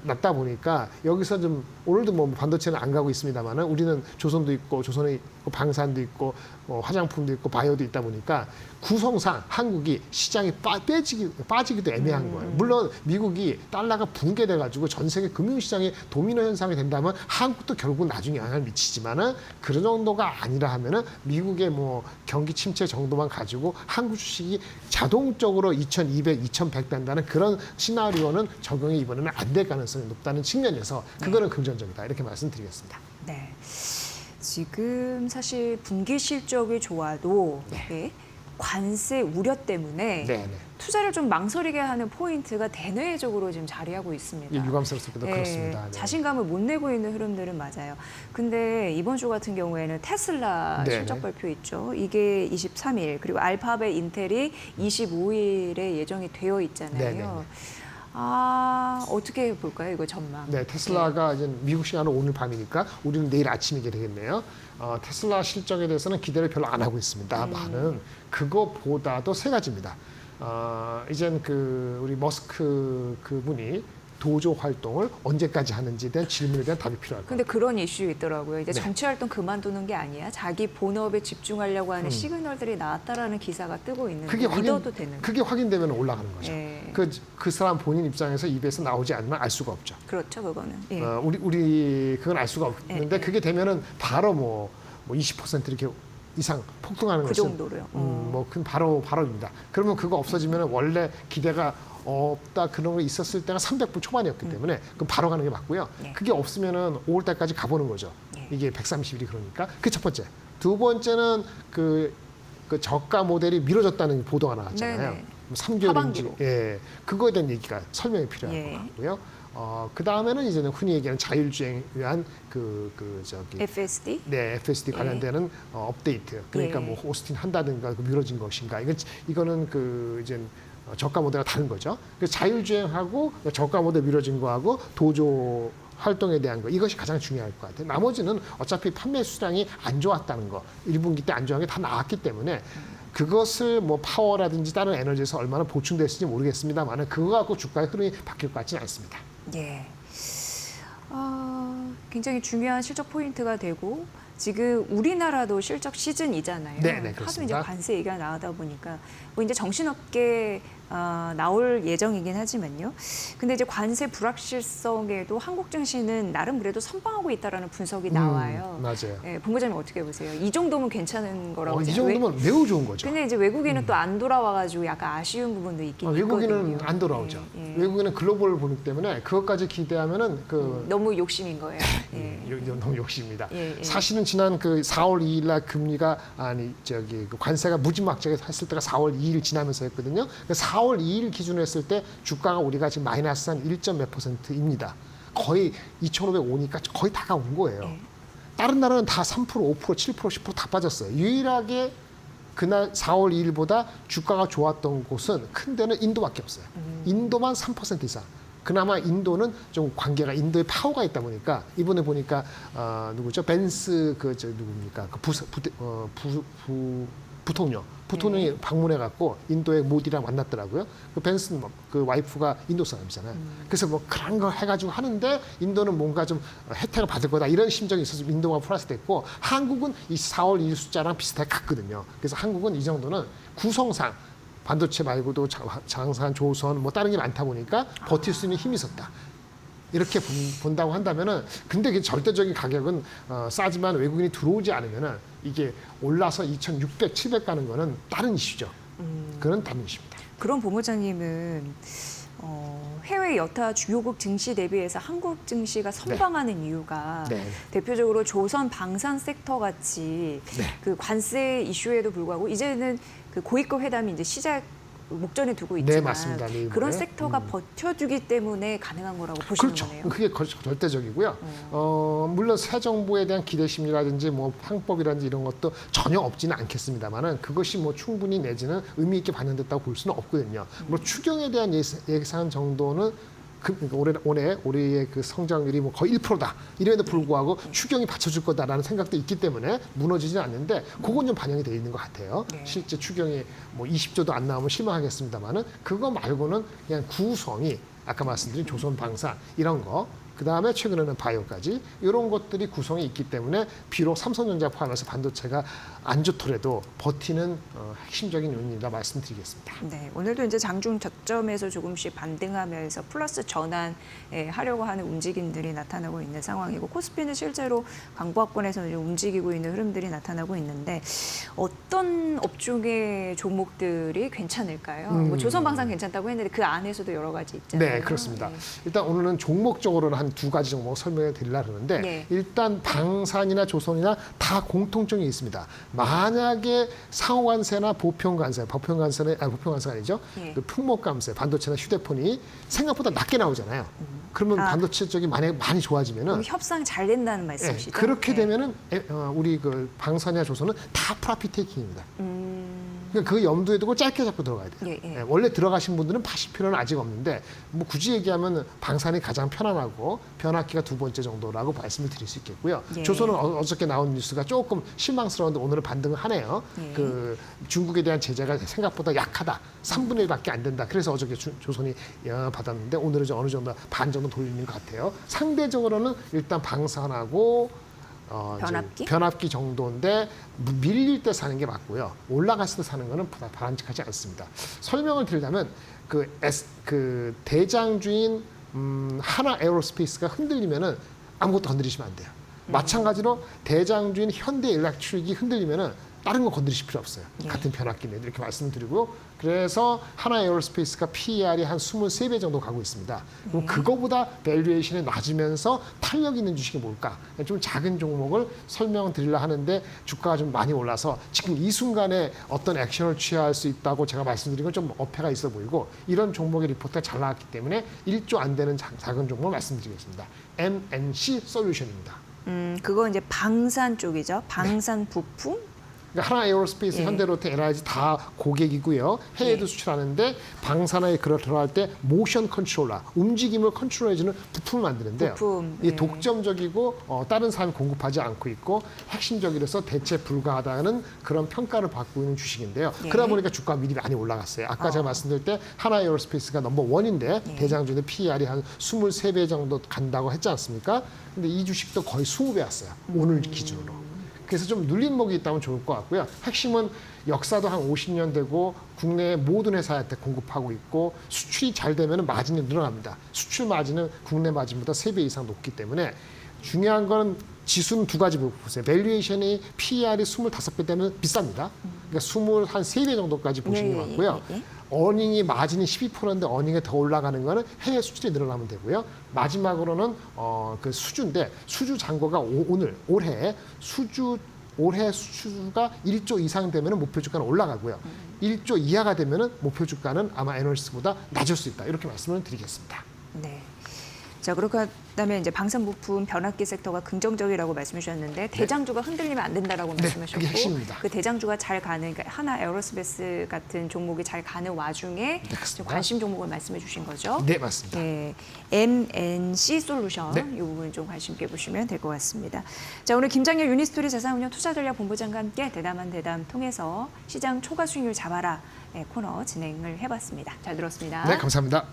낮다 보니까 여기서 좀 오늘도 뭐 반도체는 안 가고 있습니다만은 우리는 조선도 있고 조선에 있고 방산도 있고 화장품도 있고 바이오도 있다 보니까 구성상 한국이 시장이 빠지기도 애매한 거예요. 물론 미국이 달러가 붕괴돼 가지고 전 세계 금융시장에 도미노 현상이 된다면 한국도 결국 나중에 영향을 미치지만은 그런 정도가 아니라 하면은 미국의 뭐 경기 침체 정도만 가지고 한국 주식이 자동적으로 2,200, 2,100 된다는 그런 시나리오는 적용이 이번에는 안 될 가능성이 높다는 측면에서 그거는 긍정적이다 이렇게 말씀드리겠습니다. 네. 지금 사실 분기 실적이 좋아도 예, 관세 우려 때문에 네, 네. 투자를 좀 망설이게 하는 포인트가 대내적으로 지금 자리하고 있습니다. 유감스럽게도 예, 그렇습니다. 네. 자신감을 못 내고 있는 흐름들은 맞아요. 근데 이번 주 같은 경우에는 테슬라 네네. 실적 발표 있죠. 이게 23일 그리고 알파벳 인텔이 25일에 예정이 되어 있잖아요. 네네네. 어떻게 볼까요? 이거 전망. 네, 테슬라가 이제 미국 시간으로 오늘 밤이니까 우리는 내일 아침이게 되겠네요. 테슬라 실적에 대해서는 기대를 별로 안 하고 있습니다만은 그거보다도 세 가지입니다. 이젠 우리 머스크 그분이 도조 활동을 언제까지 하는지에 대한 질문에 대한 답이 필요할 것 근데 같아요. 그런 이슈 있더라고요. 이제 네. 정치 활동 그만두는 게 아니야. 자기 본업에 집중하려고 하는 시그널들이 나왔다라는 기사가 뜨고 있는데 그게 믿어도 되는 그게 확인되면 올라가는 거죠. 예. 그 사람 본인 입장에서 입에서 나오지 않으면 알 수가 없죠. 그렇죠, 그거는. 예. 우리 그건 알 수가 없는데 예. 그게 되면은 바로 뭐 20% 이렇게 이상 폭등하는 그 것은 정도로요. 그건 바로입니다. 그러면 그거 없어지면 원래 기대가 없다 그런 거 있었을 때가 300불 초반이었기 때문에 그럼 바로 가는 게 맞고요. 네. 그게 없으면은 5월 달까지 가보는 거죠. 네. 이게 130일이 그러니까 그 첫 번째. 두 번째는 그 저가 모델이 미뤄졌다는 보도가 나왔잖아요. 네네. 3개월인지 하반기로. 예 그거에 대한 얘기가 설명이 필요할 예. 것 같고요. 그 다음에는 이제는 흔히 얘기하는 자율주행 위한 FSD? 네, FSD 예. 관련되는 업데이트. 그러니까 예. 뭐 호스팅 한다든가 미뤄진 것인가. 이거는 이제 저가 모델과 다른 거죠. 그래서 자율주행하고 저가 모델 미뤄진 거하고 도조 활동에 대한 거 이것이 가장 중요할 것 같아요. 나머지는 어차피 판매 수량이 안 좋았다는 거, 1분기 때 안 좋은 게 다 나왔기 때문에 그것을 뭐 파워라든지 다른 에너지에서 얼마나 보충됐을지 모르겠습니다만 그거 갖고 주가의 흐름이 바뀔 것 같지는 않습니다. 예. 굉장히 중요한 실적 포인트가 되고 지금 우리나라도 실적 시즌이잖아요. 네, 하도 이제 그렇습니다. 관세 얘기가 나오다 보니까 뭐 이제 정신없게 나올 예정이긴 하지만요. 근데 이제 관세 불확실성에도 한국 증시는 나름 그래도 선방하고 있다라는 분석이 나와요. 맞아요. 예, 본부장님 어떻게 보세요? 이 정도면 괜찮은 거라고 이 생각해요? 정도면 매우 좋은 거죠. 근데 이제 외국인은 또 안 돌아와가지고 약간 아쉬운 부분도 있긴 외국인은 있거든요. 안 돌아오죠. 예, 예. 외국인은 글로벌 보기 때문에 그것까지 기대하면은 너무 욕심인 거예요. 예. 너무 욕심입니다. 예, 예. 사실은 지난 그 4월 2일 날 금리가 그 관세가 무지막지하게 했을 때가 4월 2일 지나면서였거든요. 4월 2일 기준으로 했을 때 주가가 우리가 지금 마이너스 한 1.몇%입니다. 거의 2,500 오니까 거의 다 온 거예요. 다른 나라는 다 3%, 5%, 7%, 10% 다 빠졌어요. 유일하게 그날 4월 2일보다 주가가 좋았던 곳은 큰 데는 인도밖에 없어요. 인도만 3% 이상. 그나마 인도는 좀 관계가 인도에 파워가 있다 보니까 이번에 보니까 누구죠? 벤스 누굽니까? 부통령이 방문해 갖고 인도의 모디랑 만났더라고요. 그 벤스 그 와이프가 인도 사람이잖아요. 그래서 뭐 그런 거 해가지고 하는데 인도는 뭔가 좀 혜택을 받을 거다 이런 심정이 있어서 인도가 플러스 됐고 한국은 이 4월 2일 숫자랑 비슷하게 갔거든요. 그래서 한국은 이 정도는 구성상 반도체 말고도 장산, 조선 뭐 다른 게 많다 보니까 버틸 수 있는 힘이 있었다. 이렇게 본다고 한다면은 근데 그 절대적인 가격은 싸지만 외국인이 들어오지 않으면은 이게 올라서 2,600, 700 가는 거는 다른 이슈죠. 그건 다른 이슈입니다. 그럼 본부장님은 해외 여타 주요국 증시 대비해서 한국 증시가 선방하는 이유가 대표적으로 조선 방산 섹터 같이 그 관세 이슈에도 불구하고 이제는 그 고위급 회담이 이제 시작 목전에 두고 있지만 네, 맞습니다. 네, 그런 이번에. 섹터가 버텨주기 때문에 가능한 거라고 보시는 그렇죠. 거네요. 그게 절대적이고요. 물론 새 정부에 대한 기대 심리라든지 뭐 항법이라든지 이런 것도 전혀 없지는 않겠습니다만은 그것이 뭐 충분히 내지는 의미 있게 반영됐다고 볼 수는 없거든요. 물론 추경에 대한 예산 정도는 올해의 그 성장률이 뭐 거의 1%다. 이름에도 불구하고 추경이 받쳐줄 거다라는 생각도 있기 때문에 무너지지는 않는데 그건 좀 반영이 돼 있는 것 같아요. 실제 추경이 뭐 20조도 안 나오면 실망하겠습니다만은 그거 말고는 그냥 구성이 아까 말씀드린 조선 방산 이런 거 그다음에 최근에는 바이오까지 이런 것들이 구성이 있기 때문에 비록 삼성전자 포함해서 반도체가 안 좋더라도 버티는 핵심적인 요인이라 말씀드리겠습니다. 네, 오늘도 이제 장중 저점에서 조금씩 반등하면서 플러스 전환 하려고 하는 움직임들이 나타나고 있는 상황이고 코스피는 실제로 강보합권에서 움직이고 있는 흐름들이 나타나고 있는데 어떤 업종의 종목들이 괜찮을까요? 뭐 조선방산 괜찮다고 했는데 그 안에서도 여러 가지 있잖아요. 네, 그렇습니다. 일단 오늘은 종목적으로는 한 두 가지 종목 설명해 드리려고 하는데 일단 방산이나 조선이나 다 공통점이 있습니다. 만약에 상호관세나 보편관세가 아니죠. 그 품목감세, 반도체나 휴대폰이 생각보다 낮게 나오잖아요. 그러면 반도체 쪽이 만약에 많이 좋아지면은 협상 잘 된다는 말씀이시죠? 그렇게 되면은 우리 그 방산이나 조선은 다 프로핏 테이킹입니다. 그러니까 그 염두에 두고 짧게 잡고 들어가야 돼요. 원래 들어가신 분들은 파실 필요는 아직 없는데 뭐 굳이 얘기하면 방산이 가장 편안하고 변압기가 두 번째 정도라고 말씀을 드릴 수 있겠고요. 조선은 어저께 나온 뉴스가 조금 실망스러운데 오늘은 반등을 하네요. 그 중국에 대한 제재가 생각보다 약하다. 3분의 1밖에 안 된다. 그래서 어저께 조선이 영향을 받았는데 오늘은 어느 정도 반 정도 돌리는 것 같아요. 상대적으로는 일단 방산하고 변압기 정도인데 밀릴 때 사는 게 맞고요. 올라갔을 때 사는 거는 바람직하지 않습니다. 설명을 드리려면 그 대장주인 하나 에어로스페이스가 흔들리면은 아무것도 건드리시면 안 돼요. 마찬가지로 대장주인 현대일렉트릭이 흔들리면은 다른 거 건드리실 필요 없어요. 같은 변압기는 이렇게 말씀드리고요. 그래서 하나 에어로스페이스가 PER이 한 23배 정도 가고 있습니다. 그럼 그거보다 밸류에이션이 낮으면서 탄력 있는 주식이 뭘까? 좀 작은 종목을 설명드리려 하는데 주가가 좀 많이 올라서 지금 이 순간에 어떤 액션을 취할 수 있다고 제가 말씀드린 건 좀 어폐가 있어 보이고 이런 종목의 리포트가 잘 나왔기 때문에 1조 안 되는 작은 종목을 말씀드리겠습니다. MNC 솔루션입니다. 그거 이제 방산 쪽이죠. 방산 부품? 그러니까 하나 에어로스페이스, 현대로테, LIG 다 고객이고요. 해외도 수출하는데 방산에 들어갈 때 모션 컨트롤러, 움직임을 컨트롤해주는 부품을 만드는데요. 이게 독점적이고 다른 사람이 공급하지 않고 있고 핵심적이라서 대체 불가하다는 그런 평가를 받고 있는 주식인데요. 그러다 보니까 주가가 미리 많이 올라갔어요. 아까 제가 말씀드릴 때 하나 에어로스페이스가 넘버 원인데 대장주의 PER이 한 23배 정도 간다고 했지 않습니까? 근데 이 주식도 거의 20배 왔어요. 오늘 기준으로. 그래서 좀 눌린 목이 있다면 좋을 것 같고요. 핵심은 역사도 한 50년 되고 국내의 모든 회사한테 공급하고 있고 수출이 잘 되면 마진이 늘어납니다. 수출 마진은 국내 마진보다 3배 이상 높기 때문에 중요한 건 지수는 두 가지 보세요. 밸류에이션이 PER이 25배 되면 비쌉니다. 그러니까 3배 정도까지 보시는 게 맞고요. 어닝이 마진이 12%인데 어닝이 더 올라가는 거는 해외 수출이 늘어나면 되고요. 마지막으로는 그 수주인데 수주 잔고가 올해 수주가 1조 이상 되면 목표 주가는 올라가고요. 1조 이하가 되면 목표 주가는 아마 애널리스트보다 낮을 수 있다. 이렇게 말씀을 드리겠습니다. 네. 자, 그렇다면 이제 방산부품 변압기 섹터가 긍정적이라고 말씀해 주셨는데 대장주가 흔들리면 안 된다라고 네, 말씀하셨고 그게 핵심입니다. 그 대장주가 잘 가는 그러니까 하나 에어로스페이스 같은 종목이 잘 가는 와중에 지금 관심 종목을 말씀해 주신 거죠? 네, 맞습니다. 네, MNC 솔루션 네. 이 부분 좀 관심 있게 보시면 될 것 같습니다. 자, 오늘 김장렬 유니스토리 자산운용 투자전략본부장과 함께 대담한 대담 통해서 시장 초과 수익률 잡아라 코너 진행을 해봤습니다. 잘 들었습니다. 네, 감사합니다.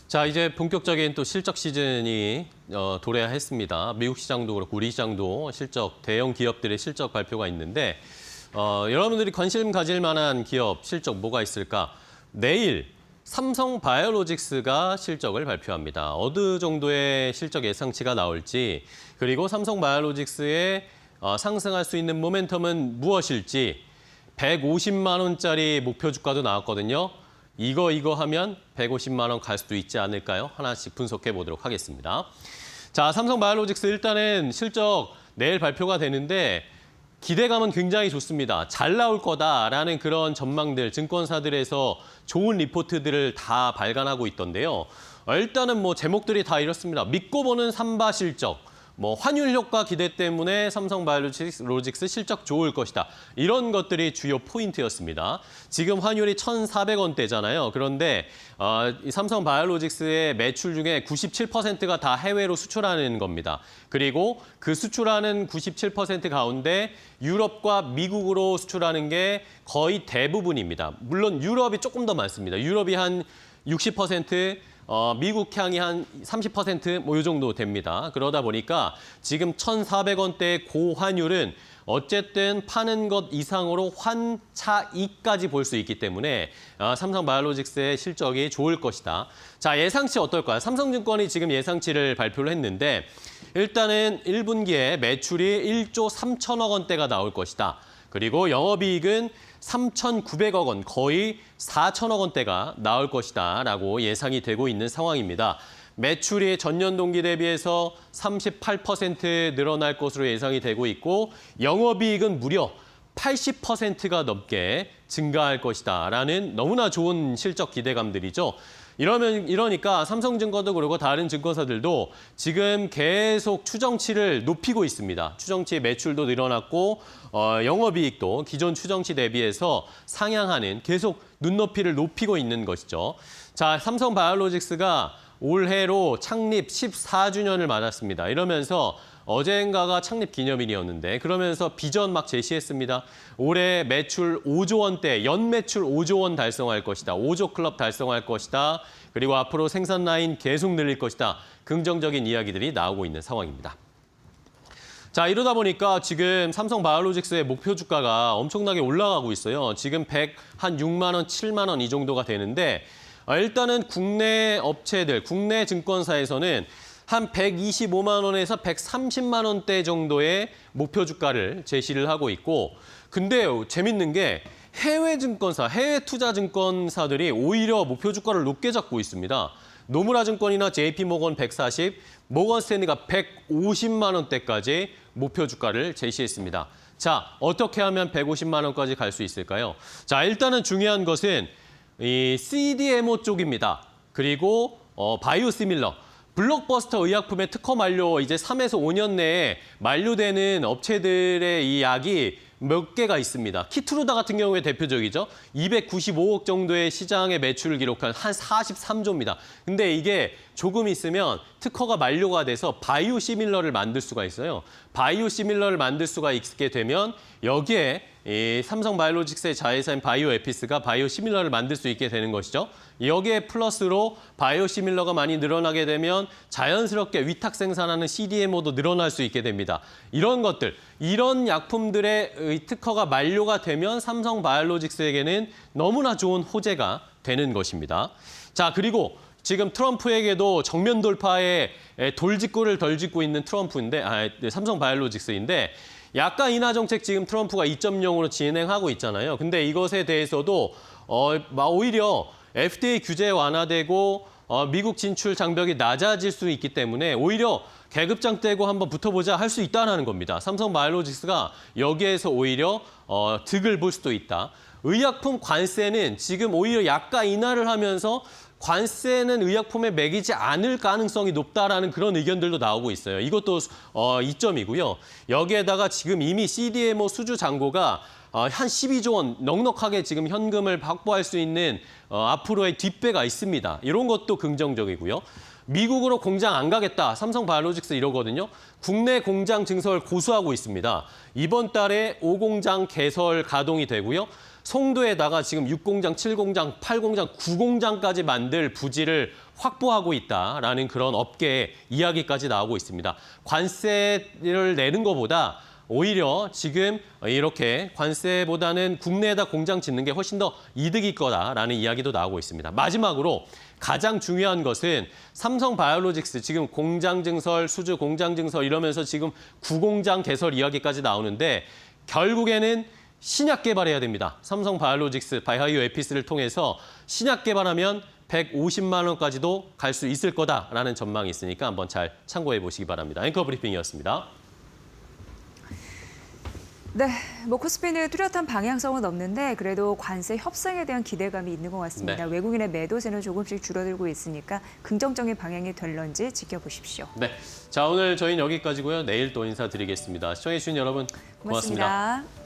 자, 이제 본격적인 또 실적 시즌이 도래했습니다. 미국 시장도 그렇고 우리 시장도 대형 기업들의 실적 발표가 있는데 여러분들이 관심 가질 만한 기업 실적 뭐가 있을까? 내일 삼성 바이오로직스가 실적을 발표합니다. 어느 정도의 실적 예상치가 나올지, 그리고 삼성 바이오로직스의 상승할 수 있는 모멘텀은 무엇일지, 150만 원짜리 목표 주가도 나왔거든요. 이거 하면 150만 원 갈 수도 있지 않을까요? 하나씩 분석해 보도록 하겠습니다. 자, 삼성 바이오로직스 일단은 실적 내일 발표가 되는데 기대감은 굉장히 좋습니다. 잘 나올 거다라는 그런 전망들, 증권사들에서 좋은 리포트들을 다 발간하고 있던데요. 일단은 뭐 제목들이 다 이렇습니다. 믿고 보는 삼바 실적. 환율 효과 기대 때문에 삼성 바이오로직스 실적 좋을 것이다. 이런 것들이 주요 포인트였습니다. 지금 환율이 1,400원대잖아요. 그런데 이 삼성 바이오로직스의 매출 중에 97%가 다 해외로 수출하는 겁니다. 그리고 그 수출하는 97% 가운데 유럽과 미국으로 수출하는 게 거의 대부분입니다. 물론 유럽이 조금 더 많습니다. 유럽이 한 60%, 미국 향이 한 30% 이 정도 됩니다. 그러다 보니까 지금 1,400원대의 고환율은 어쨌든 파는 것 이상으로 환차익까지 볼 수 있기 때문에 삼성 바이오로직스의 실적이 좋을 것이다. 자, 예상치 어떨까요? 삼성증권이 지금 예상치를 발표를 했는데 일단은 1분기에 매출이 1조 3천억 원대가 나올 것이다. 그리고 영업이익은 3,900억 원, 거의 4천억 원대가 나올 것이다 라고 예상이 되고 있는 상황입니다. 매출이 전년 동기 대비해서 38% 늘어날 것으로 예상이 되고 있고 영업이익은 무려 80%가 넘게 증가할 것이다 라는 너무나 좋은 실적 기대감들이죠. 이러니까 삼성증권도 그렇고 다른 증권사들도 지금 계속 추정치를 높이고 있습니다. 추정치의 매출도 늘어났고 영업이익도 기존 추정치 대비해서 상향하는 계속 눈높이를 높이고 있는 것이죠. 자, 삼성 바이오로직스가 올해로 창립 14주년을 맞았습니다. 이러면서 어젠가가 창립 기념일이었는데 그러면서 비전 막 제시했습니다. 올해 매출 5조 원대, 연매출 5조 원 달성할 것이다. 5조 클럽 달성할 것이다. 그리고 앞으로 생산 라인 계속 늘릴 것이다. 긍정적인 이야기들이 나오고 있는 상황입니다. 자, 이러다 보니까 지금 삼성 바이오로직스의 목표 주가가 엄청나게 올라가고 있어요. 지금 6만 원, 7만 원 이 정도가 되는데 일단은 국내 업체들, 국내 증권사에서는 한 125만 원에서 130만 원대 정도의 목표 주가를 제시를 하고 있고, 근데 재밌는 게 해외 증권사, 해외 투자 증권사들이 오히려 목표 주가를 높게 잡고 있습니다. 노무라 증권이나 JP모건 140, 모건 스탠리가 150만 원대까지 목표 주가를 제시했습니다. 자, 어떻게 하면 150만 원까지 갈 수 있을까요? 자, 일단은 중요한 것은 이 CDMO 쪽입니다. 그리고 바이오시밀러. 블록버스터 의약품의 특허 만료 이제 3에서 5년 내에 만료되는 업체들의 이 약이 몇 개가 있습니다. 키트루다 같은 경우에 대표적이죠. 295억 정도의 시장의 매출을 기록한 한 43조입니다. 근데 이게 조금 있으면 특허가 만료가 돼서 바이오시밀러를 만들 수가 있어요. 바이오시밀러를 만들 수가 있게 되면 여기에 이 삼성 바이오로직스의 자회사인 바이오에피스가 바이오시밀러를 만들 수 있게 되는 것이죠. 여기에 플러스로 바이오시밀러가 많이 늘어나게 되면 자연스럽게 위탁 생산하는 CDMO도 늘어날 수 있게 됩니다. 이런 것들, 이런 약품들의 특허가 만료가 되면 삼성 바이오로직스에게는 너무나 좋은 호재가 되는 것입니다. 자, 그리고 지금 트럼프에게도 정면 돌파에 돌직구를 덜 짓고 있는 삼성 바이오로직스인데 약가 인하 정책 지금 트럼프가 2.0으로 진행하고 있잖아요. 근데 이것에 대해서도 오히려 FDA 규제 완화되고 미국 진출 장벽이 낮아질 수 있기 때문에 오히려 계급장 떼고 한번 붙어보자 할 수 있다는 겁니다. 삼성 바이오로직스가 여기에서 오히려 득을 볼 수도 있다. 의약품 관세는 지금 오히려 약가 인하를 하면서 관세는 의약품에 매기지 않을 가능성이 높다라는 그런 의견들도 나오고 있어요. 이것도 이점이고요. 여기에다가 지금 이미 CDMO 수주 잔고가 한 12조 원 넉넉하게 지금 현금을 확보할 수 있는 앞으로의 뒷배가 있습니다. 이런 것도 긍정적이고요. 미국으로 공장 안 가겠다. 삼성 바이오로직스 이러거든요. 국내 공장 증설을 고수하고 있습니다. 이번 달에 5공장 개설 가동이 되고요. 송도에다가 지금 6공장, 7공장, 8공장, 9공장까지 만들 부지를 확보하고 있다라는 그런 업계의 이야기까지 나오고 있습니다. 관세를 내는 것보다 오히려 지금 이렇게 관세보다는 국내에다 공장 짓는 게 훨씬 더 이득일 거다라는 이야기도 나오고 있습니다. 마지막으로 가장 중요한 것은 삼성 바이오로직스 지금 공장 증설, 수주 공장 증설 이러면서 지금 9공장 개설 이야기까지 나오는데 결국에는 신약 개발해야 됩니다. 삼성 바이오로직스, 바이오에피스를 통해서 신약 개발하면 150만 원까지도 갈 수 있을 거다라는 전망이 있으니까 한번 잘 참고해 보시기 바랍니다. 앵커 브리핑이었습니다. 네, 코스피는 뚜렷한 방향성은 없는데 그래도 관세 협상에 대한 기대감이 있는 것 같습니다. 네. 외국인의 매도세는 조금씩 줄어들고 있으니까 긍정적인 방향이 될런지 지켜보십시오. 네, 자 오늘 저희는 여기까지고요. 내일 또 인사드리겠습니다. 시청해 주신 여러분 고맙습니다. 고맙습니다.